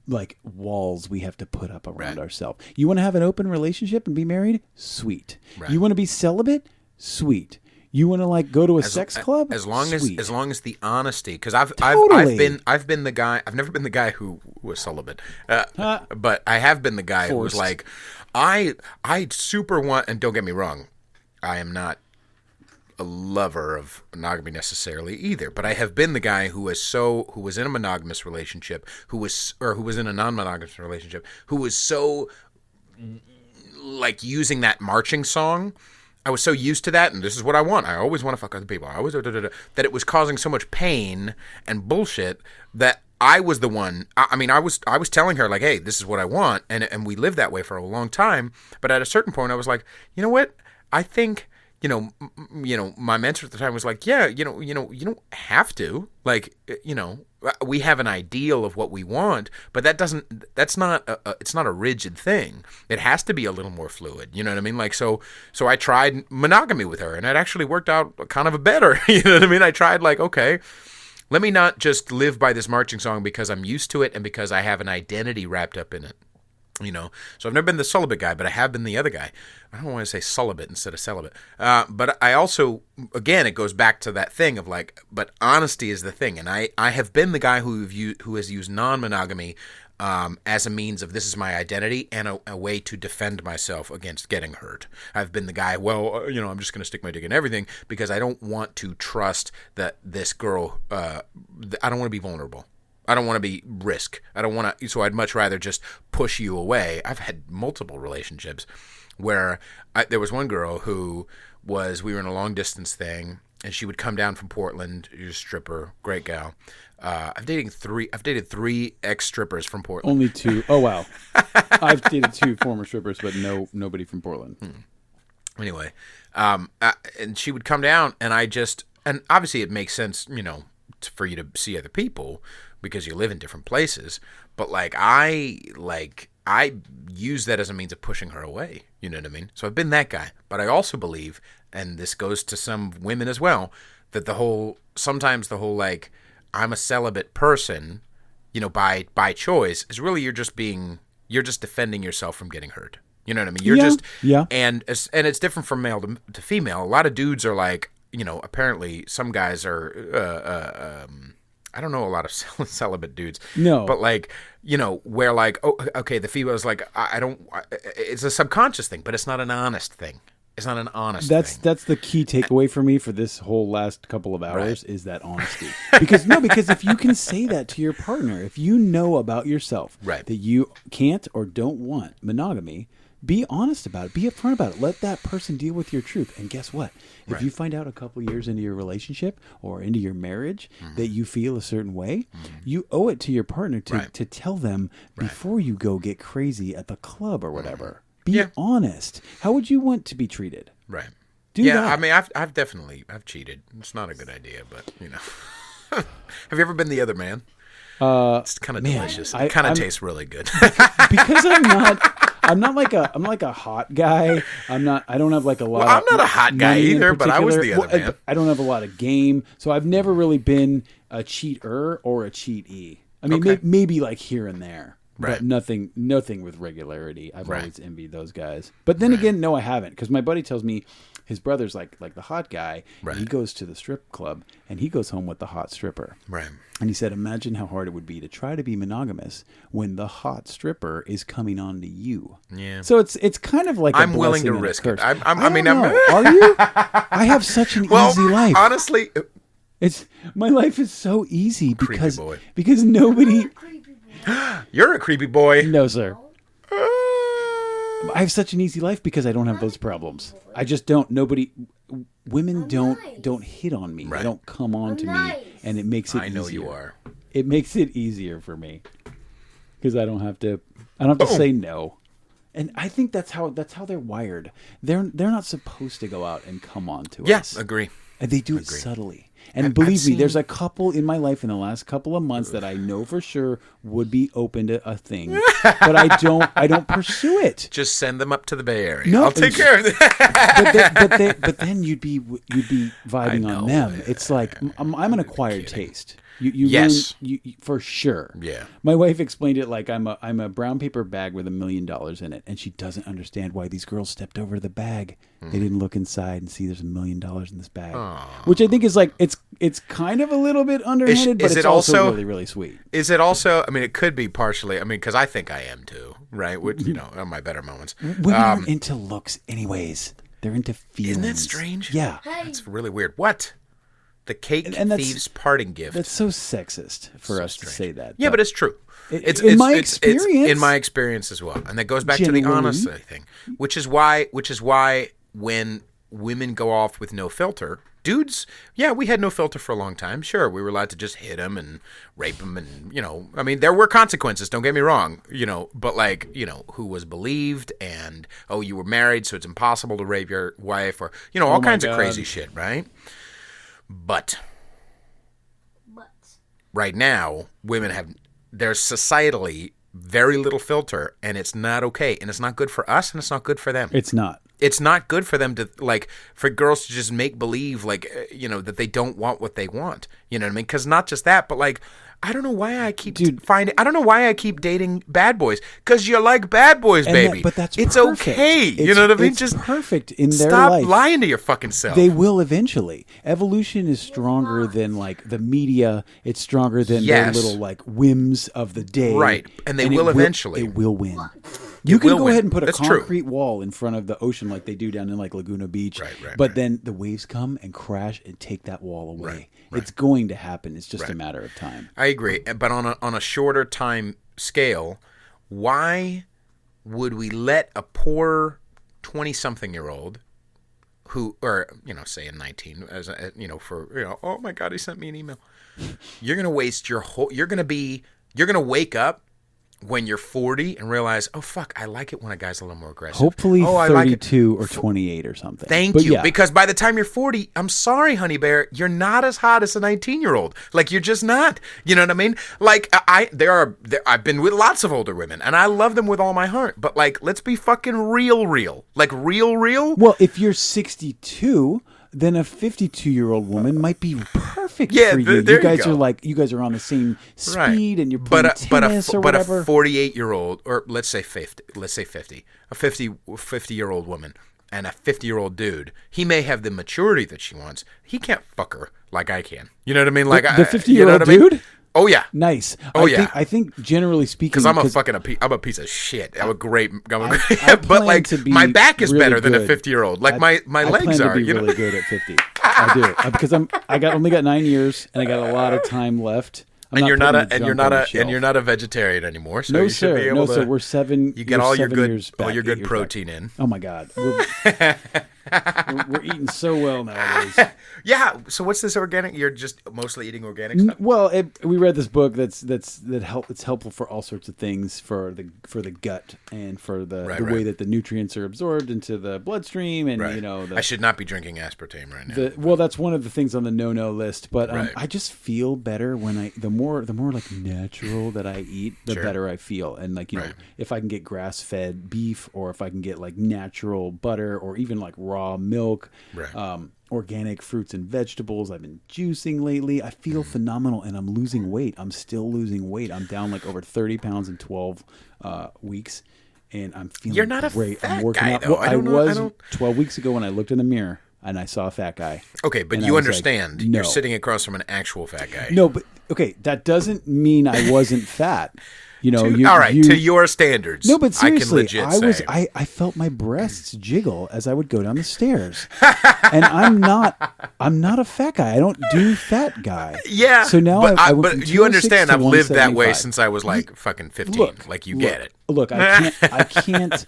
like walls we have to put up around ourselves. You want to have an open relationship and be married? Sweet. Right. You want to be celibate? Sweet. You want to like go to a sex club? As long Sweet. as the honesty, because I've Totally. been the guy. I've never been the guy who was celibate, but I have been the guy who was Forced. like, I super want. And don't get me wrong, I am not a lover of monogamy necessarily either, but I have been the guy who was in a monogamous relationship, who was in a non-monogamous relationship, who was so like using that marching song. I was so used to that, and this is what I want. I always want to fuck other people. I always that it was causing so much pain and bullshit that I was the one. I mean, I was telling her like, hey, this is what I want, and we lived that way for a long time. But at a certain point, I was like, you know what? I think. My mentor at the time was like, yeah, you don't have to. Like, we have an ideal of what we want, but it's not a rigid thing. It has to be a little more fluid. You know what I mean? Like, so I tried monogamy with her, and it actually worked out kind of better. You know what I mean? I tried like, okay, let me not just live by this marching song because I'm used to it and because I have an identity wrapped up in it. So I've never been the celibate guy, but I have been the other guy. I don't want to say celibate instead of celibate. But I also, again, it goes back to that thing of like, but honesty is the thing. And I have been the guy who has used non-monogamy as a means of this is my identity and a way to defend myself against getting hurt. I've been the guy, I'm just going to stick my dick in everything because I don't want to trust that this girl, I don't want to be vulnerable. I don't want to be risk. I don't want to, so I'd much rather just push you away. I've had multiple relationships where there was one girl who we were in a long distance thing, and she would come down from Portland. She was a stripper, great gal. I've dated three ex-strippers from Portland. Only 2. Oh, wow. I've dated 2 former strippers, but nobody from Portland. Anyway, and she would come down, and and obviously it makes sense, for you to see other people because you live in different places. But I use that as a means of pushing her away. You know what I mean? So I've been that guy. But I also believe, and this goes to some women as well, that sometimes the whole like, I'm a celibate person, by choice, is really you're just defending yourself from getting hurt. You know what I mean? You're and it's different from male to female. A lot of dudes are like, apparently some guys are, I don't know a lot of celibate dudes. No. But where oh, okay, the female's like, it's a subconscious thing, but it's not an honest thing. It's not an honest thing. That's the key takeaway for me for this whole last couple of hours is that honesty. Because if you can say that to your partner, if you know about yourself that you can't or don't want monogamy, be honest about it. Be upfront about it. Let that person deal with your truth. And guess what? If you find out a couple years into your relationship or into your marriage that you feel a certain way, you owe it to your partner to tell them before you go get crazy at the club or whatever. Be honest. How would you want to be treated? Right. Do that. I mean, I've cheated. It's not a good idea, but Have you ever been the other man? It's kind of delicious. It kind of tastes really good. Because I'm not like a hot guy. I don't have like a lot. Well, I'm not a hot guy either, but I was the other man. I don't have a lot of game, so I've never really been a cheater or a cheatee. I mean, maybe like here and there, but nothing with regularity. I've always envied those guys. But then again, no, I haven't, because my buddy tells me his brother's like the hot guy. And he goes to the strip club and he goes home with the hot stripper. Right. And he said, imagine how hard it would be to try to be monogamous when the hot stripper is coming on to you. Yeah. So it's kind of like I'm willing to risk it. I mean, are you? I have such an easy life. Honestly, my life is so easy because nobody. You're a creepy boy. No, sir. I have such an easy life because I don't have those problems. I just don't. Women don't hit on me. They don't come on to me, and it makes it easier. I know you are. It makes it easier for me because I don't have to say no. And I think that's how they're wired. They're not supposed to go out and come on to us. Yes, agree. And they do it subtly. And believe me, there's a couple in my life in the last couple of months that I know for sure would be open to a thing, but I don't pursue it. Just send them up to the Bay Area. No, I'll take care of that. But then you'd be vibing on them. It's like I'm an acquired taste. You yes, learn, for sure. Yeah. My wife explained it like I'm a brown paper bag with $1 million in it, and she doesn't understand why these girls stepped over the bag. They didn't look inside and see there's $1 million in this bag, which I think is like it's kind of a little bit underhanded, but it's also really, really sweet. Is it also? I mean, it could be partially. I mean, because I think I am too, right? Which, on my better moments. Women aren't into looks, anyways. They're into feelings. Isn't that strange? Yeah, that's really weird. What? The cake thieves parting gift. That's so sexist for us to say that. Yeah, but it's true. It's in my experience. It's in my experience as well, and that goes back to the honesty thing, which is why when women go off with no filter, dudes, we had no filter for a long time. Sure, we were allowed to just hit them and rape them, and I mean, there were consequences. Don't get me wrong, but like, who was believed, and you were married, so it's impossible to rape your wife, or all kinds of crazy shit, right? But right now, women there's societally very little filter, and it's not okay, and it's not good for us, and it's not good for them. It's not. It's not good for them to, like, for girls to just make believe, like, that they don't want what they want. You know what I mean? Because not just that, but like, I don't know why I keep I don't know why I keep dating bad boys. Because you like bad boys, baby. But that's it's perfect. Okay. You know what I mean? It's just perfect in their life. Stop lying to your fucking self. They will eventually. Evolution is stronger than like the media. It's stronger than their little like whims of the day. Right. And they will eventually. It will win. You can go ahead and put a That's concrete true. wall in front of the ocean like they do down in like Laguna Beach. But then the waves come and crash and take that wall away. Right. It's going to happen. It's just a matter of time. I agree. But on a shorter time scale, why would we let a poor 20-something-year-old who, or, say a 19, as for, oh my God, he sent me an email. You're going to waste you're going to wake up when you're 40 and realize, oh, fuck, I like it when a guy's a little more aggressive. Hopefully 32 or 28 or something. Thank you. Yeah. Because by the time you're 40, I'm sorry, honey bear, you're not as hot as a 19-year-old. Like, you're just not. You know what I mean? Like, I've been with lots of older women, and I love them with all my heart. But, like, let's be fucking real. Like, real. Well, if you're 62... then a 52-year-old woman might be perfect for you. You guys are on the same speed, and you're playing tennis or whatever. But a 48-year-old, or let's say 50, a 50-year-old woman and a 50-year-old dude, he may have the maturity that she wants. He can't fuck her like I can. You know what I mean? Like the 50-year-old dude? Oh yeah. Nice. I think generally speaking, because I'm a piece of shit. I'm a great, but like my back is really better than a 50-year-old. Like my legs are. I plan to be really good at 50. I do because only got 9 years and I got a lot of time left. You're not a vegetarian anymore. So you should be able to. We're 7. You get all your good years back. All your good protein in. Oh my God. We're eating so well nowadays. Yeah. So what's this organic? You're just mostly eating organic stuff? Well, we read this book it's helpful for all sorts of things for the gut and for the way that the nutrients are absorbed into the bloodstream and I should not be drinking aspartame right now. Well, that's one of the things on the no list. But I just feel better when the more like natural that I eat, the better I feel. And like if I can get grass fed beef or if I can get like natural butter or even like raw milk. Organic fruits and vegetables. I've been juicing lately. I feel phenomenal, and I'm losing weight. I'm still losing weight. I'm down like over 30 pounds in 12 weeks, and I'm feeling You're not great. A fat I'm working guy, out. though. Well, I was 12 weeks ago when I looked in the mirror and I saw a fat guy. Okay, but and you understand. Like, no. You're sitting across from an actual fat guy. No, but okay, that doesn't mean I wasn't fat. All right, to your standards. No, but seriously, I can legit say. I felt my breasts jiggle as I would go down the stairs, and I'm not a fat guy. I don't do fat guy. Yeah, so now but, I went but from you understand, I've lived that way 175. since I was like fucking 15. You get it. Look, I can't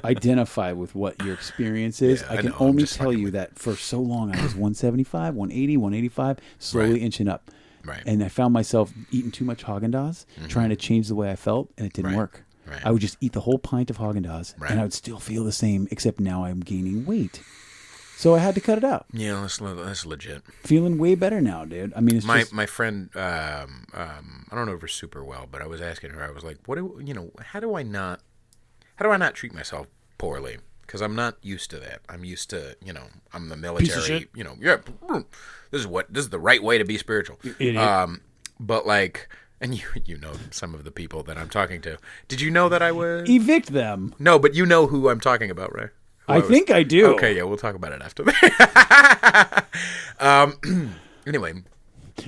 identify with what your experience is. Yeah, I can only tell you that for so long I was 175, 180, 185, slowly inching up. Right. And I found myself eating too much Haagen-Dazs, trying to change the way I felt, and it didn't work. Right. I would just eat the whole pint of Haagen-Dazs, and I would still feel the same, except now I'm gaining weight. So I had to cut it out. Yeah, that's legit. Feeling way better now, dude. I mean, it's my friend. I don't know her super well, but I was asking her. I was like, how do I not treat myself poorly? Because I'm not used to that. I'm used to, I'm the military. This is the right way to be spiritual. But like, and you know some of the people that I'm talking to. Did you know that I was evict them? No, but you know who I'm talking about, right? I think I do. Okay, yeah, we'll talk about it after that. Anyway.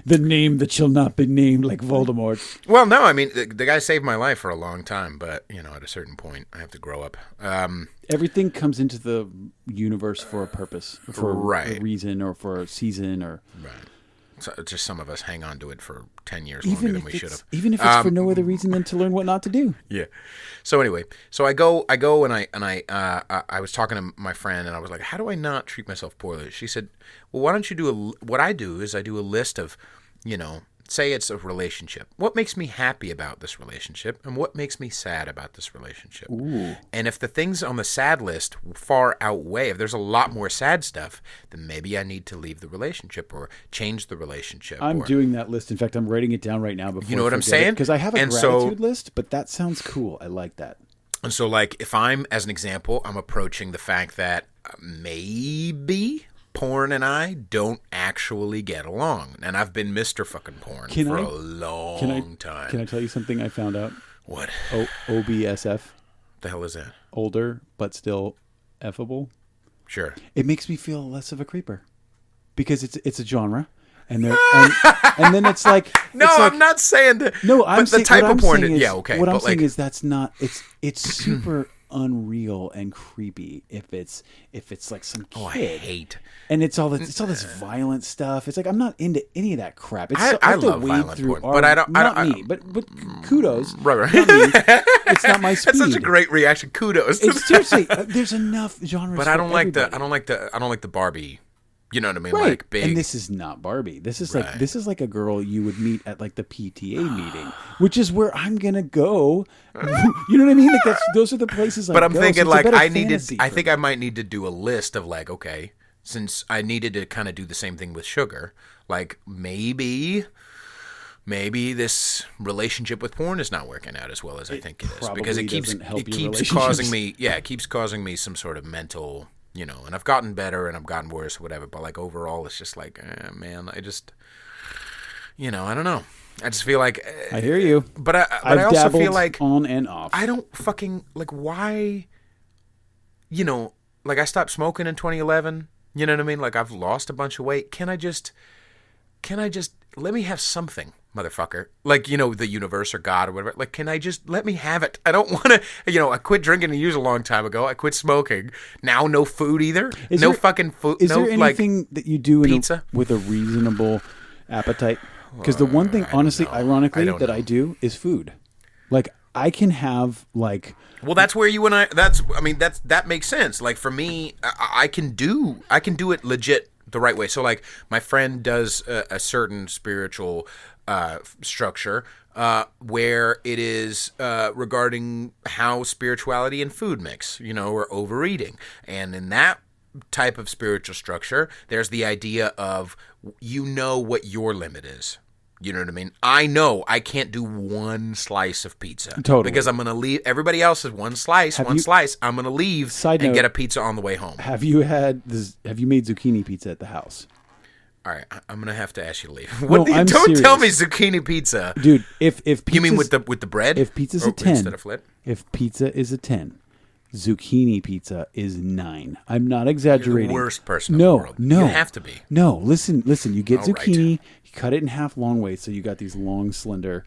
The name that shall not be named, like Voldemort. Well, no, I mean, the guy saved my life for a long time, but, at a certain point, I have to grow up. Everything comes into the universe for a purpose, for a reason, or for a season, or... Right. So just some of us hang on to it for 10 years longer than we should have. Even if it's for no other reason than to learn what not to do. Yeah. So anyway, I go and I was talking to my friend and I was like, how do I not treat myself poorly? She said, well, why don't you do what I do is I do a list of, say it's a relationship. What makes me happy about this relationship and what makes me sad about this relationship? Ooh. And if the things on the sad list far outweigh, if there's a lot more sad stuff, then maybe I need to leave the relationship or change the relationship. I'm doing that list. In fact, I'm writing it down right now before you know what I'm saying? Because I have a gratitude list, but that sounds cool. I like that. And so, like, if I'm, as an example, I'm approaching the fact that maybe porn and I don't actually get along. And I've been Mr. fucking porn for a long time. Can I tell you something I found out? What? OBSF. The hell is that? Older, but still effable. Sure. It makes me feel less of a creeper. Because it's a genre. And then it's like... No, I'm not saying that. No, I'm saying... the type of porn... Yeah, okay. What I'm saying is that's not... It's super... unreal and creepy if it's like some kid. Oh, I hate. And it's all this violent stuff. It's like I'm not into any of that crap. I love violent porn, but I don't. But kudos. Right. Not me. It's not my speed. That's such a great reaction. Kudos. It's seriously. There's enough genres. But I don't like the Barbie. You know what I mean? Right. Like big. And this is not Barbie. This is like a girl you would meet at like the PTA meeting, which is where I'm gonna go. You know what I mean? Like those are the places. But I'm thinking like I think I might need to do a list of like, okay, since I needed to kind of do the same thing with sugar, like maybe this relationship with porn is not working out as well as I think it is because it keeps causing me some sort of mental. And I've gotten better and I've gotten worse, whatever. But like overall, it's just like, man, I just, I don't know. I just feel like I hear you, but I also feel like on and off. I don't fucking like why. Like I stopped smoking in 2011. You know what I mean? Like I've lost a bunch of weight. Can I just let me have something? Motherfucker, like, the universe or God or whatever, like, can I just let me have it? I don't want to, I quit drinking and use a long time ago. I quit smoking. Now, no food either. Fucking food. Is there anything that you do pizza with a reasonable appetite? Because the one thing, honestly, ironically, that I do is food. Like, I can have like. Well, that's where you and I. That makes sense. Like for me, I can do it legit the right way. So like my friend does a certain spiritual structure where it is regarding how spirituality and food mix, or overeating, and in that type of spiritual structure, there's the idea of what your limit is. You know what I mean? I know I can't do one slice of pizza. Totally. Because I'm going to leave. Everybody else is one slice. I'm going to leave and get a pizza on the way home. Have you made zucchini pizza at the house? All right, I'm going to have to ask you to leave. No, I'm don't serious. tell me zucchini pizza. Dude, if pizza, you mean with the bread? If pizza's a 10, instead of flit? If pizza is a 10, zucchini pizza is 9. I'm not exaggerating. You're the worst person in the world. No. You have to be. No, listen. You get All zucchini, right. you cut it in half long ways, so you got these long, slender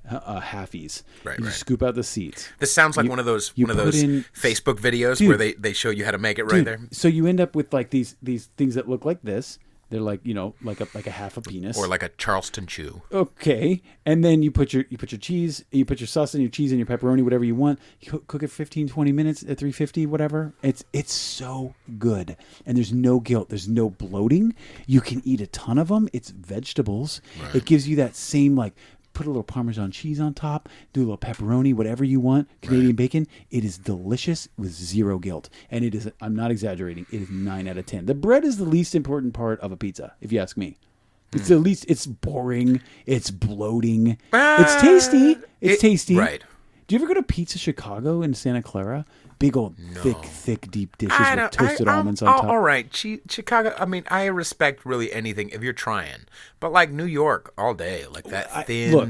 halfies. Right, you right. scoop out the seeds. This sounds like one of those Facebook videos Dude, where they show you how to make it right there. So you end up with like these things that look like this. They're like like a half a penis, Or like a Charleston chew. Okay, and then you put your cheese, you put your sauce and your cheese and your pepperoni, whatever you want. You cook it 15, 20 minutes at 350, whatever. It's so good, and there's no guilt. There's no bloating. You can eat a ton of them. It's vegetables. Right. It gives you that same like. Put a little Parmesan cheese on top, do a little pepperoni, whatever you want, Canadian bacon. It is delicious with zero guilt. And it is, I'm not exaggerating, it is 9 out of 10. The bread is the least important part of a pizza, if you ask me. It's the least, it's boring, it's bloating. It's tasty. It's tasty. Right. Do you ever go to Pizza Chicago in Santa Clara? Big old, thick, deep dishes with toasted almonds on top. All right, Chicago. I mean, I respect really anything if you're trying, but like New York all day, like that thin. Look,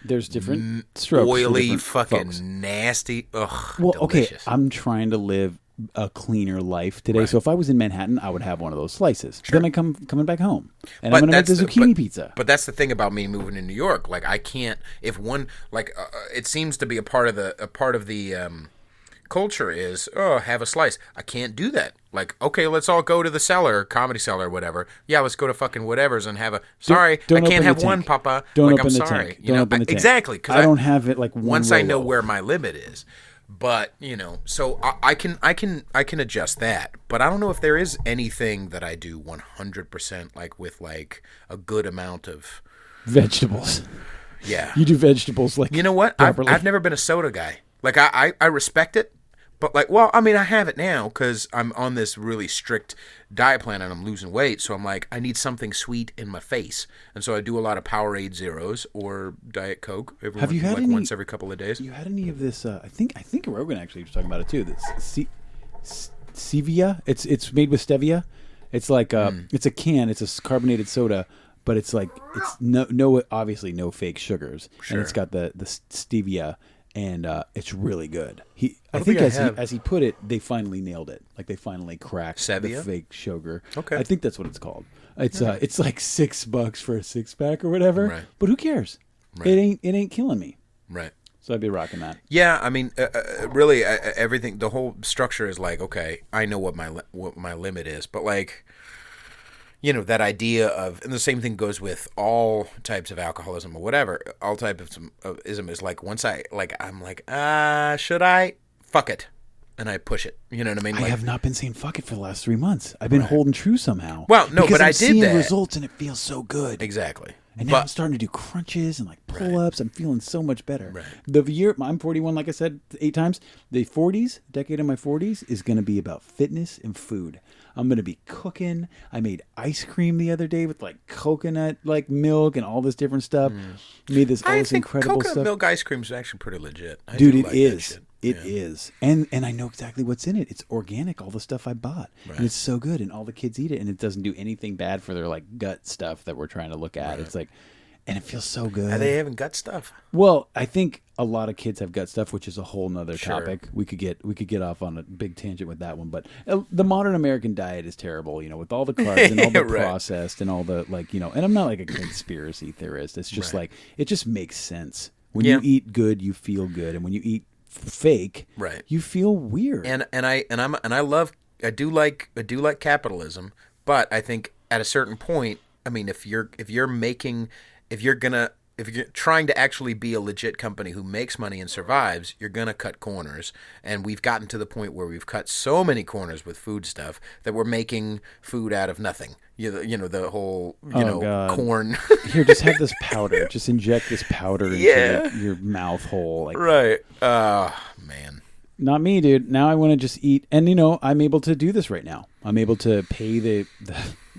there's different strokes. Oily, different fucking folks. nasty. Ugh. Well, delicious. okay, I'm trying to live a cleaner life today. So if I was in Manhattan, I would have one of those slices. Then I coming back home, and I'm going to make the zucchini pizza. But that's the thing about me moving to New York. Like I can't. If one like it seems to be a part of the culture is have a slice. I can't do that. Like okay, let's all go to the cellar, Comedy Cellar, whatever. Yeah, let's go to fucking whatever's and have a. Sorry, Don't I can't open have the one, tank. Papa. Don't like, open I'm the sorry. tank. You Don't know, open the tank. Exactly. I don't have it like one once I know Rolo. where my limit is. But so I can adjust that. But I don't know if there is anything that I do 100% like with like a good amount of vegetables. Yeah, You do vegetables like you know what? I've never been a soda guy. Like I respect it, but like I mean I have it now because I'm on this really strict diet plan and I'm losing weight. So I'm like I need something sweet in my face, and so I do a lot of Powerade Zeros or Diet Coke. Have you had any, once every couple of days? You had any of this? I think Rogan actually was talking about it too. This stevia. It's made with stevia. It's like it's a can. It's a carbonated soda, but it's like it's no obviously no fake sugars, and it's got the stevia. And it's really good. I think as he put it, they finally nailed it. Like they finally cracked the fake sugar. Okay, I think that's what it's called. It's it's like $6 for a 6-pack or whatever. Right. But who cares? Right. It ain't killing me. Right. So I'd be rocking that. Yeah, I mean, really, everything. The whole structure is like, okay, I know what my limit is, but like. That idea of, and the same thing goes with all types of alcoholism or whatever, all types of ism is like, once I'm like, should I? Fuck it. And I push it. You know what I mean? I have not been saying fuck it for the last 3 months. I've been holding true somehow. Well, no, but I did seeing that. results and it feels so good. Exactly. And now I'm starting to do crunches and like pull-ups. I'm feeling so much better. Right. The year, I'm 41, like I said 8 times. The 40s, decade of my 40s, is going to be about fitness and food. I'm going to be cooking. I made ice cream the other day with like coconut like milk and all this different stuff. Made this all this incredible coconut stuff. Milk ice cream is actually pretty legit. Dude, it is. It is. And I know exactly what's in it. It's organic, all the stuff I bought. Right. And it's so good. And all the kids eat it. And it doesn't do anything bad for their like gut stuff that we're trying to look at. Right. It's like, and it feels so good. Are they having gut stuff? Well, I think a lot of kids have gut stuff, which is a whole nother topic. We could get off on a big tangent with that one. But the modern American diet is terrible, with all the carbs and all the processed and all the and I'm not like a conspiracy theorist. It's just like, it just makes sense. When you eat good, you feel good. And when you eat fake, you feel weird. I do like capitalism, but I think at a certain point, I mean, if you're gonna if you're trying to actually be a legit company who makes money and survives, you're gonna cut corners. And we've gotten to the point where we've cut so many corners with food stuff that we're making food out of nothing. You know the whole God. corn. Here, just have this powder. Just inject this powder into your mouth hole. Like, right. Man. Not me, dude. Now I want to just eat. And, I'm able to do this right now. I'm able to pay the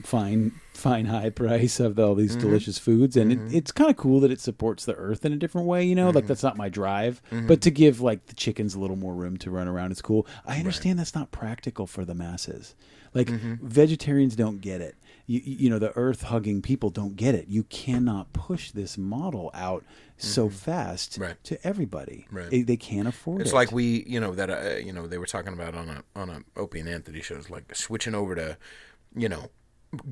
fine high price of all these delicious foods. And it's kind of cool that it supports the earth in a different way, Like, that's not my drive. But to give, like, the chickens a little more room to run around is cool. I understand that's not practical for the masses. Like, vegetarians don't get it. The earth-hugging people don't get it. You cannot push this model out so fast to everybody. Right. They can't afford it. It's like we, they were talking about on a Opie and Anthony shows, like switching over to,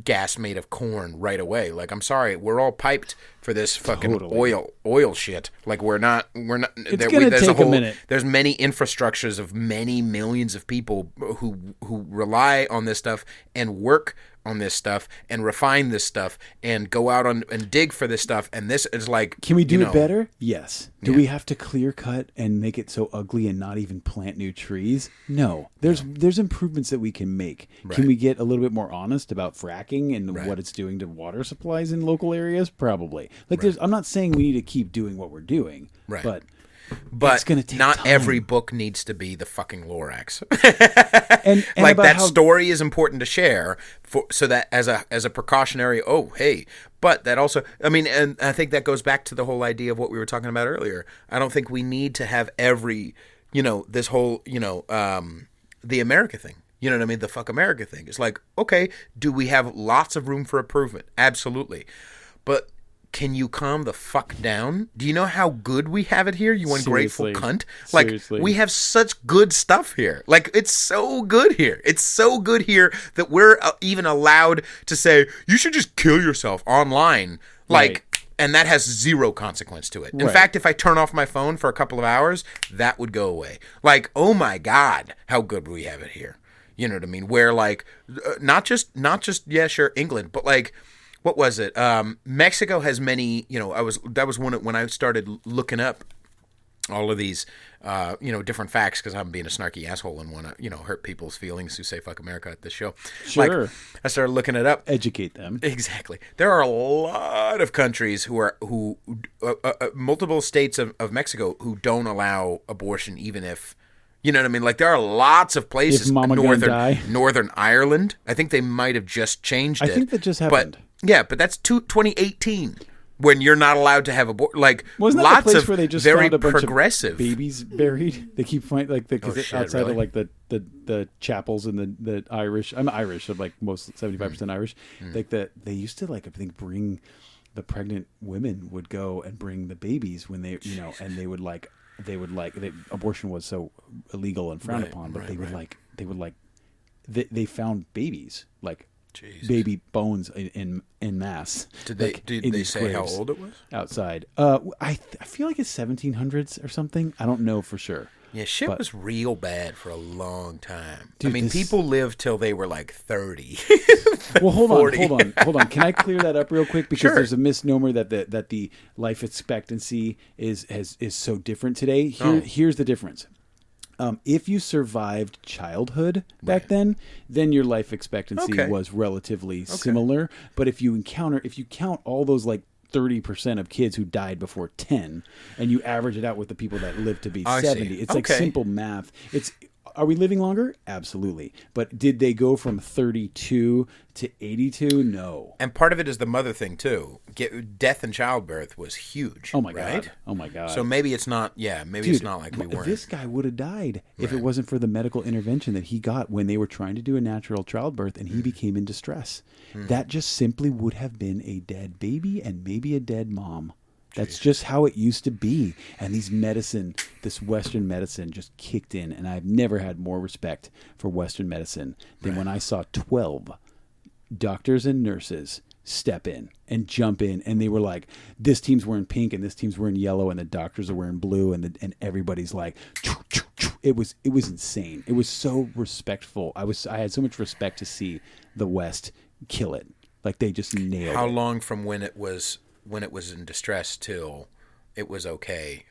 gas made of corn right away. Like, I'm sorry, we're all piped for this fucking oil shit. Like, we're not. It's gonna take a minute. There's many infrastructures of many millions of people who rely on this stuff and work on this stuff and refine this stuff and go out and dig for this stuff, and this is like, can we do it better? Yes. Do we have to clear cut and make it so ugly and not even plant new trees? No. There's improvements that we can make. Can we get a little bit more honest about fracking and what it's doing to water supplies in local areas? Probably. Like, I'm not saying we need to keep doing what we're doing, but it's going to take not time. Every book needs to be the fucking Lorax. and like, that story is important to share so that as a precautionary, but that also, I mean, and I think that goes back to the whole idea of what we were talking about earlier. I don't think we need to have every, this whole, the America thing. You know what I mean? The fuck America thing. It's like, okay, do we have lots of room for improvement? Absolutely. But can you calm the fuck down? Do you know how good we have it here, you ungrateful cunt? Like, we have such good stuff here. Like, it's so good here. It's so good here that we're even allowed to say, you should just kill yourself online. Like, and that has zero consequence to it. In fact, if I turn off my phone for a couple of hours, that would go away. Like, oh my God, how good we have it here. You know what I mean? Where, like, not just, yeah, sure, England, but like, what was it? Mexico has many, that was when I started looking up all of these, different facts, because I'm being a snarky asshole and want to, hurt people's feelings who say fuck America at this show. Sure. Like, I started looking it up. Educate them. Exactly. There are a lot of countries multiple states of Mexico who don't allow abortion, even if, you know what I mean? Like, there are lots of places. Northern Ireland. I think they might have just changed it. I think that just happened. But that's 2018 when you're not allowed to have abortion. Like, wasn't that lots the place of where they just very found a bunch progressive of babies buried? They keep finding, like, because outside really? of like the chapels and the Irish. I'm Irish. I'm like most 75% Irish. Like, they used to, like, I think, bring the pregnant women would go and bring the babies when they and they would abortion was so illegal and frowned upon, but they found babies, like, Jesus. Baby bones in mass. Did they say how old it was? Outside. I feel like it's 1700s or something. I don't know for sure. Yeah, shit was real bad for a long time. Dude, I mean, people lived till they were like 30. Well, hold on. Can I clear that up real quick? Because there's a misnomer that the life expectancy is so different today. Here's the difference. If you survived childhood back then your life expectancy was relatively similar. But if you count all those, like, 30% of kids who died before 10, and you average it out with the people that lived to be 70, it's like simple math. Are we living longer? Absolutely. But did they go from 32 to 82? No. And part of it is the mother thing, too. Death in childbirth was huge. Oh, my God. Oh, my God. So maybe it's not, it's not like we weren't. This guy would have died if it wasn't for the medical intervention that he got when they were trying to do a natural childbirth and he became in distress. That just simply would have been a dead baby and maybe a dead mom. That's just how it used to be. And this Western medicine just kicked in. And I've never had more respect for Western medicine than when I saw 12 doctors and nurses step in and jump in. And they were like, this team's wearing pink and this team's wearing yellow and the doctors are wearing blue. And everybody's like, choo, choo, choo. It was insane. It was so respectful. I had so much respect to see the West kill it. Like, they just nailed it. How long from when it was when it was in distress till it was okay?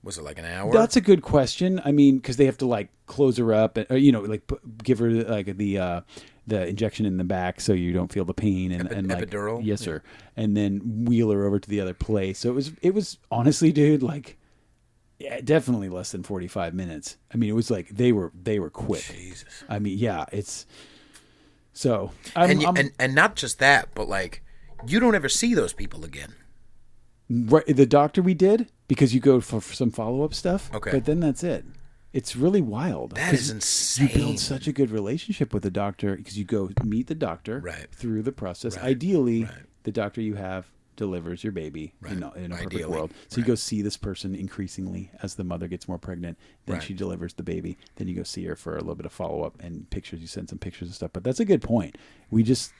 Was it like an hour? That's a good question. I mean, because they have to like close her up, and, or, you know, like give her like the injection in the back so you don't feel the pain, and like epidural. Yes, sir. And then wheel her over to the other place. So it was honestly, dude, like, yeah, definitely less than 45 minutes. I mean, it was like they were quick. Jesus. I mean, yeah, it's so. And not just that, but like you don't ever see those people again. Right, the doctor we did, because you go for some follow-up stuff. Okay. But then that's it. It's really wild. That is insane. You build such a good relationship with the doctor because you go meet the doctor through the process. Right. Ideally, the doctor you have delivers your baby in a perfect world. So you go see this person increasingly as the mother gets more pregnant. Then she delivers the baby. Then you go see her for a little bit of follow-up and pictures. You send some pictures and stuff. But that's a good point. Because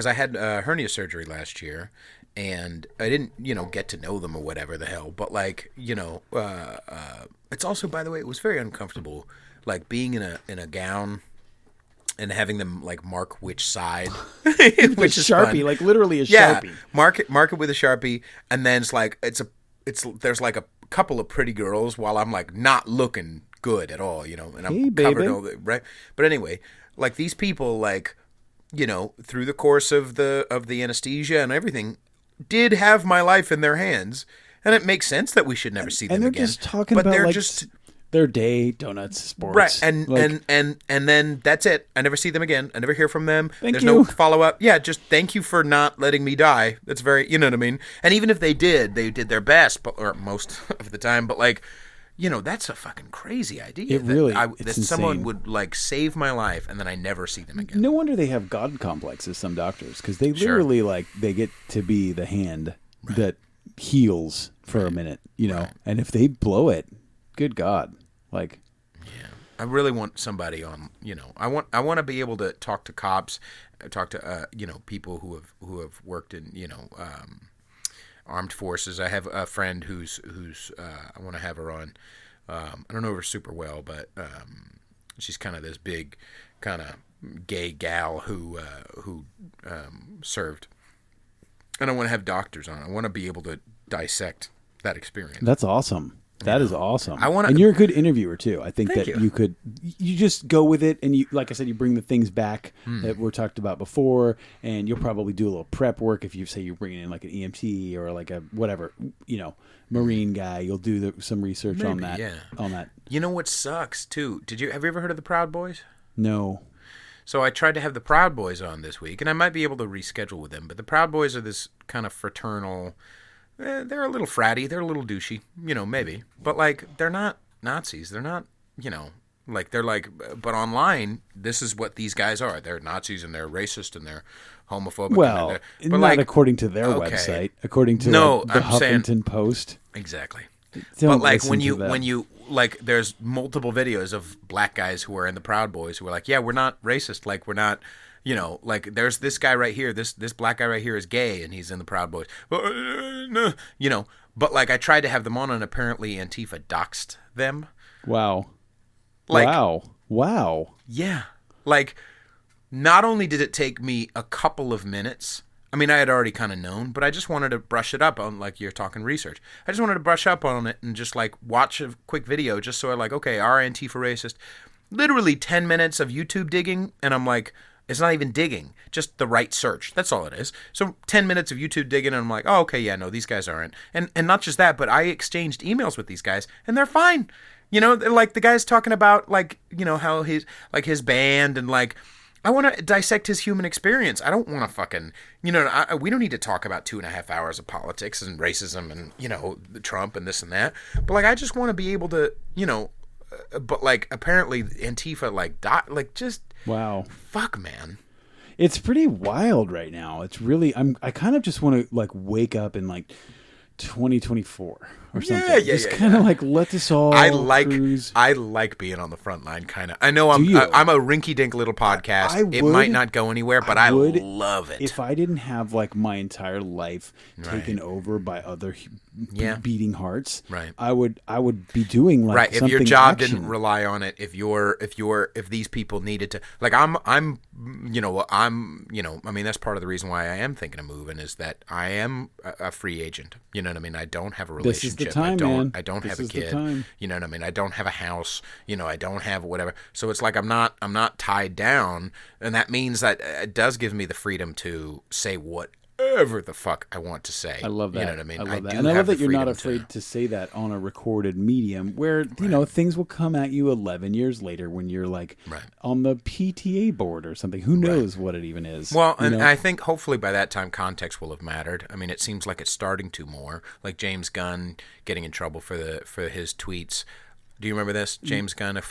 I had hernia surgery last year, and I didn't, get to know them or whatever the hell. But like, it's also, by the way, it was very uncomfortable, like being in a gown and having them like mark which side, which is Sharpie, fun. like literally a Sharpie. Mark it with a Sharpie, and then it's like there's like a couple of pretty girls while I'm like not looking good at all, and I'm covered all the right. But anyway, like these people, like. Through the course of the anesthesia and everything, did have my life in their hands, and it makes sense that we should never see them again. And they're just talking about like their day, donuts, sports, right? And like, and then that's it. I never see them again. I never hear from them. There's you. no follow up. Yeah, just thank you for not letting me die. That's very, you know what I mean. And even if they did their best, or most of the time. But like. That's a fucking crazy idea. That someone would like save my life and then I never see them again. No wonder they have God complexes, some doctors, because they literally like they get to be the hand that heals for a minute, and if they blow it, good God, like. Yeah, I really want somebody on. I want to be able to talk to cops, talk to people who have worked in armed forces. I have a friend who's I want to have her on. I don't know her super well, but she's kind of this big kind of gay gal who served. And I want to have doctors on. I want to be able to dissect that experience. That's awesome. That is awesome. And you're a good interviewer too. I think you just go with it, and you, like I said, you bring the things back that were talked about before, and you'll probably do a little prep work if you say you're bringing in like an EMT or like a whatever, Marine guy. You'll do some research on that. Yeah. On that. You know what sucks too? Have you ever heard of the Proud Boys? No. So I tried to have the Proud Boys on this week, and I might be able to reschedule with them. But the Proud Boys are this kind of fraternal. They're a little fratty. They're a little douchey, maybe. But, like, they're not Nazis. They're not, like, they're like, but online, this is what these guys are. They're Nazis, and they're racist, and they're homophobic. Well, but not like, according to their website. According to the Huffington Post. Exactly. Don't but, like, when listen to them. you, like, there's multiple videos of black guys who are in the Proud Boys who are like, yeah, we're not racist. Like, we're not... like there's this guy right here, this black guy right here is gay, and he's in the Proud Boys. But like I tried to have them on, and apparently Antifa doxed them. Wow. Like, wow. Yeah. Like, not only did it take me a couple of minutes. I mean, I had already kind of known, but I just wanted to brush it up on, like, you're talking research. I just wanted to brush up on it and just like watch a quick video, just so I like, okay, are Antifa racist? Literally 10 minutes of YouTube digging, and I'm like. It's not even digging, just the right search. That's all it is. So 10 minutes of YouTube digging, and I'm like, oh, okay, yeah, no, these guys aren't. And not just that, but I exchanged emails with these guys, and they're fine. Like the guy's talking about, like, how his band, and like, I want to dissect his human experience. I don't want to fucking, we don't need to talk about 2.5 hours of politics and racism and, Trump and this and that. But like, I just want to be able to, but like, apparently Antifa, like, just. Wow. Fuck, man. It's pretty wild right now. It's really I kind of just want to like wake up in like 2024. or something. Yeah, just kind of like let this all cruise. I like being on the front line, kind of. I know I'm a rinky-dink little podcast. It might not go anywhere, but I love it. If I didn't have like my entire life taken over by other beating hearts, I would be doing like if your job didn't rely on it. If these people needed to, like I mean, that's part of the reason why I am thinking of moving is that I am a free agent. You know what I mean? I don't have a relationship. This is the time, man. I don't have a kid. You know what I mean? I don't have a house. You know, I don't have whatever. So it's like I'm not tied down, and that means that it does give me the freedom to say whatever the fuck I want to say. I love that. You know what I mean? I love that. And I love that you're not afraid to say that on a recorded medium where, you know, things will come at you 11 years later when you're like on the PTA board or something. Who knows what it even is? Well, and I think hopefully by that time context will have mattered. I mean, it seems like it's starting to more. Like James Gunn getting in trouble for his tweets. Do you remember this? James Gunn a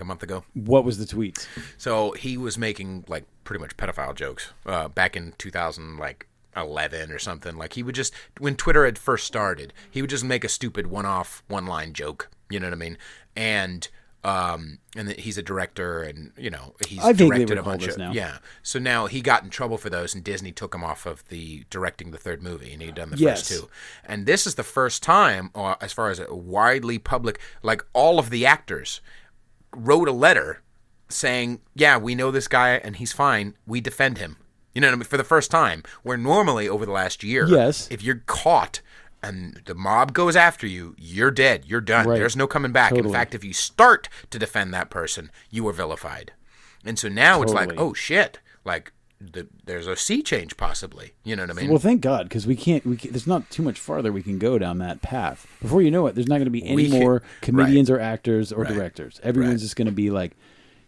month ago? What was the tweets? So he was making like pretty much pedophile jokes back in 2011 or something. Like he would just, when Twitter had first started, he would just make a stupid one-line joke. You know what I mean? And he's a director, and you know he's directed a bunch of So now he got in trouble for those, and Disney took him off of the directing the third movie, and he'd done the first two. And this is the first time, as far as a widely public, like all of the actors wrote a letter saying, "Yeah, we know this guy, and he's fine. We defend him." You know what I mean? For the first time, where normally over the last year, if you're caught and the mob goes after you, you're dead. You're done. Right. There's no coming back. In fact, if you start to defend that person, you are vilified. And so now it's like, oh shit, like there's a sea change possibly. You know what I mean? Well, thank God, because we can't. There's not too much farther we can go down that path. Before you know it, there's not going to be any more comedians or actors or directors. Everyone's just going to be like,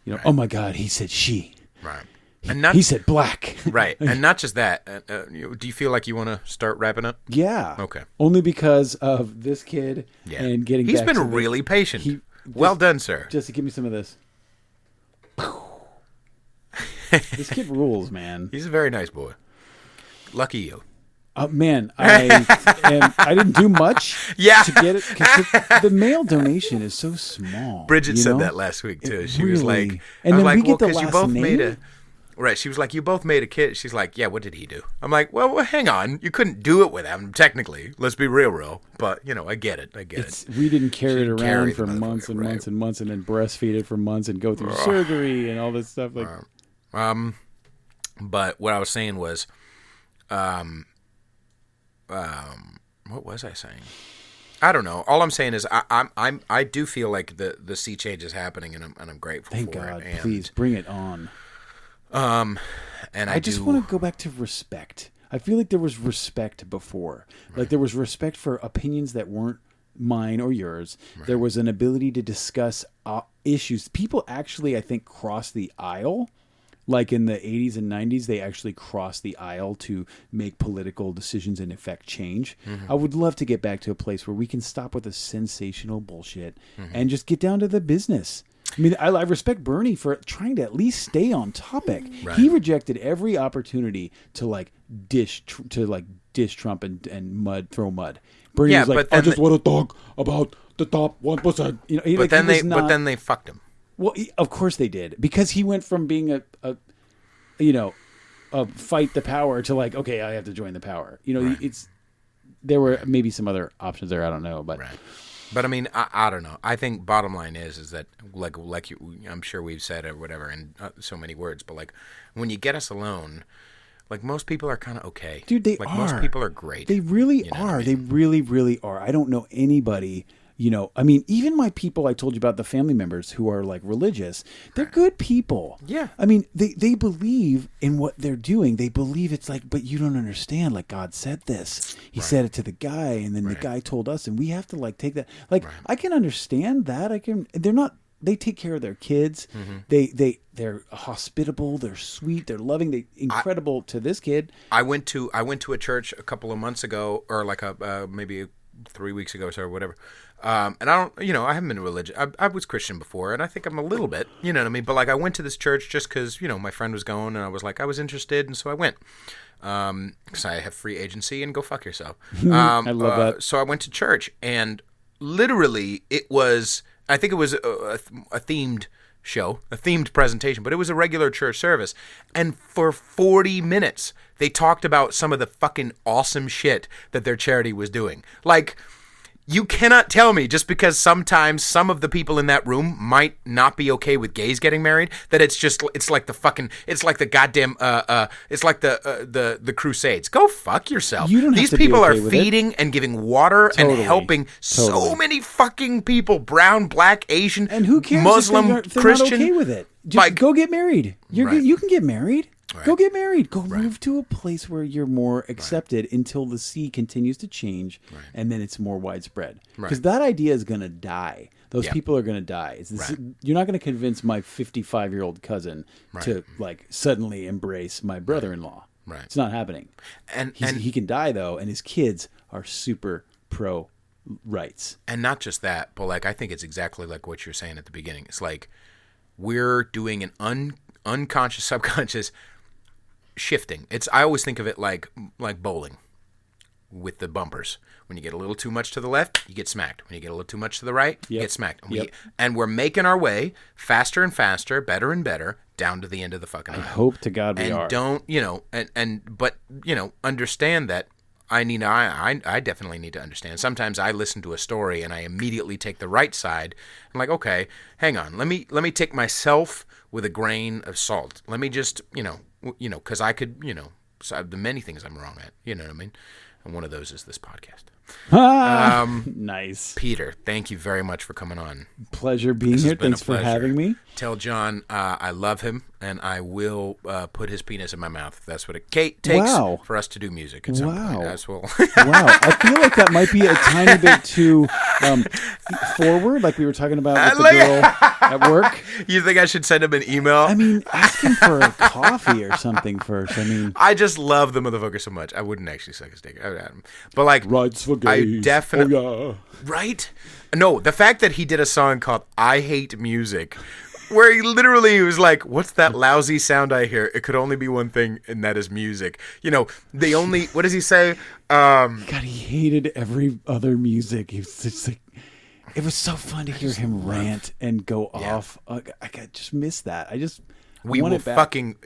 you know, oh my God, he said she. Right. He said black. Right. And not just that. Do you feel like you want to start wrapping up? Yeah. Okay. Only because of this kid and getting He's back been to really patient. Well done, sir. Jesse, give me some of this. This kid rules, man. He's a very nice boy. Lucky you. Man, I didn't do much to get it because the mail donation is so small. Bridget said that last week too. She was like, and then we well, get the last you both name? made a. Right, she was like, you both made a kid. She's like, yeah, what did he do? I'm like, well, hang on. You couldn't do it with him, technically. Let's be real. But, you know, I get it. We didn't carry it around for months and months and months and then breastfeed it for months and go through surgery and all this stuff. Like, But what I was saying was, what was I saying? I don't know. All I'm saying is I do feel like the sea change is happening, and I'm grateful Thank for God. it. And, please bring it on. And I just want to go back to respect. I feel like there was respect before. Like there was respect for opinions that weren't mine or yours. There was an ability to discuss issues. People actually, I think, crossed the aisle. Like in the 80s and 90s, they actually crossed the aisle to make political decisions and effect change. I would love to get back to a place where we can stop with the sensational bullshit and just get down to the business. I mean, I respect Bernie for trying to at least stay on topic. He rejected every opportunity to dish Trump and throw mud. Bernie was like, I just want to talk about the top 1%. You know, but then they fucked him. Well, of course they did, because he went from being a fight the power to like, okay, I have to join the power. You know, there were maybe some other options there. I don't know, but. But I mean, I don't know. I think bottom line is that like you, I'm sure we've said or whatever in so many words, but like when you get us alone, like most people are kind of okay. Dude, they like are. Most people are great. They really are. I mean? They really, really are. I don't know anybody. You know, I mean, even my people I told you about, the family members who are like religious, they're good people. Yeah. I mean, they believe in what they're doing. They believe it's like, but you don't understand. Like, God said this. He said it to the guy, and then the guy told us, and we have to like take that. Like, I can understand that. They take care of their kids. They're hospitable. They're sweet. They're loving. They're incredible to this kid. I went to a church a couple of months ago, or like maybe 3 weeks ago or whatever. And I don't, I haven't been religious. I was Christian before, and I think I'm a little bit, you know what I mean? But like I went to this church just because, my friend was going, and I was like, I was interested, and so I went. Because I have free agency, and go fuck yourself. I love that. So I went to church, and literally I think it was a themed show, a themed presentation, but it was a regular church service. And for 40 minutes, they talked about some of the fucking awesome shit that their charity was doing. Like, you cannot tell me just because sometimes some of the people in that room might not be okay with gays getting married that it's like the goddamn it's like the Crusades. Go fuck yourself. You don't have These to be people okay are with feeding and giving water and helping so many fucking people, brown, black, Asian, And who cares Muslim, if they're Christian. not okay with it? Just go get married. You can get married. Right. Go get married. Go move to a place where you're more accepted until the sea continues to change, and then it's more widespread. Because that idea is going to die. Those people are going to die. You're not going to convince my 55-year-old cousin to like suddenly embrace my brother-in-law. Right. It's not happening. And he can die though, and his kids are super pro rights. And not just that, but like I think it's exactly like what you're saying at the beginning. It's like we're doing an unconscious, subconscious shifting. I always think of it like bowling with the bumpers. When you get a little too much to the left, you get smacked. When you get a little too much to the right, you get smacked. And we're making our way faster and faster, better and better, down to the end of the fucking line. I hope to God we are. Don't, but understand that I definitely need to understand. Sometimes I listen to a story and I immediately take the right side. I'm like, okay, hang on. Let me take myself with a grain of salt. Let me just, because I could, so the many things I'm wrong at. You know what I mean? And one of those is this podcast. Nice. Peter, thank you very much for coming on. Pleasure being here. Thanks for having me. Tell John I love him, and I will put his penis in my mouth if that's what it takes for us to do music at some point. Wow. I feel like that might be a tiny bit too forward, like we were talking about with the girl at work. You think I should send him an email? I mean, ask him for a coffee or something first. I mean, I just love the motherfucker so much. I wouldn't actually suck his dick. I would add him. But like, rights for gays. I definitely, right? No, the fact that he did a song called "I Hate Music," where he literally was like, "What's that lousy sound I hear? It could only be one thing, and that is music." What does he say? God, he hated every other music. He was just like, it was so fun to hear him rant and go off. I just miss that.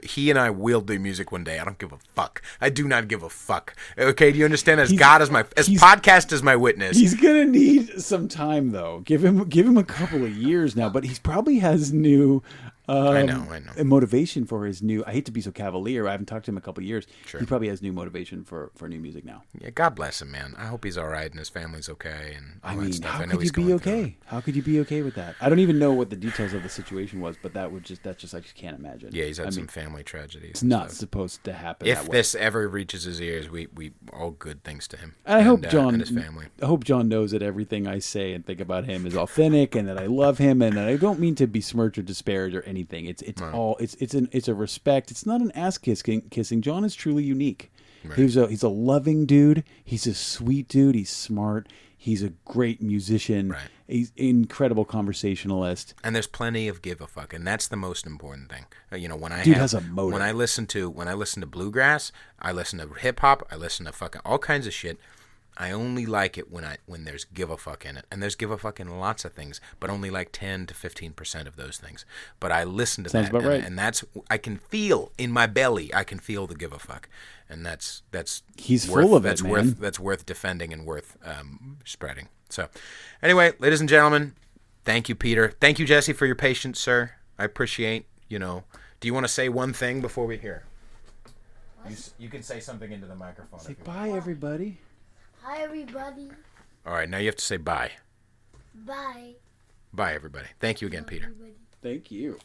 He and I will do music one day. I don't give a fuck. I do not give a fuck. Okay, do you understand? Podcast is my witness. He's gonna need some time though. Give him a couple of years now, but he probably has new I know. Motivation for his new. I hate to be so cavalier. I haven't talked to him in a couple of years. Sure. He probably has new motivation for new music now. Yeah, God bless him, man. I hope he's all right and his family's okay and all that stuff. How could you be okay? How could you be okay with that? I don't even know what the details of the situation was, but that's just I just can't imagine. Yeah, he's had some family tragedies. It's not supposed to happen. If this ever reaches his ears, we all good things to him. And I hope John and his family. I hope John knows that everything I say and think about him is authentic, and that I love him, and that I don't mean to besmirch or disparage or anything. It's a respect. It's not an ass kissing. John is truly unique. Right. He's a loving dude. He's a sweet dude. He's smart. He's a great musician. Right. He's an incredible conversationalist. And there's plenty of give a fuck, and that's the most important thing. Has a motive. When I listen to bluegrass, I listen to hip hop, I listen to fucking all kinds of shit. I only like it when there's give a fuck in it. And there's give a fuck in lots of things, but only like 10 to 15% of those things. But I listen to Sounds that. About right. And that's, I can feel in my belly, I can feel the give a fuck. And that's he's full of it, man. That's worth defending and worth spreading. So anyway, ladies and gentlemen, thank you, Peter. Thank you, Jesse, for your patience, sir. I appreciate, do you want to say one thing before we hear? You can say something into the microphone. Say bye, everybody. Hi, everybody. All right, now you have to say bye. Bye. Bye, everybody. Thank you again, Peter. Thank you.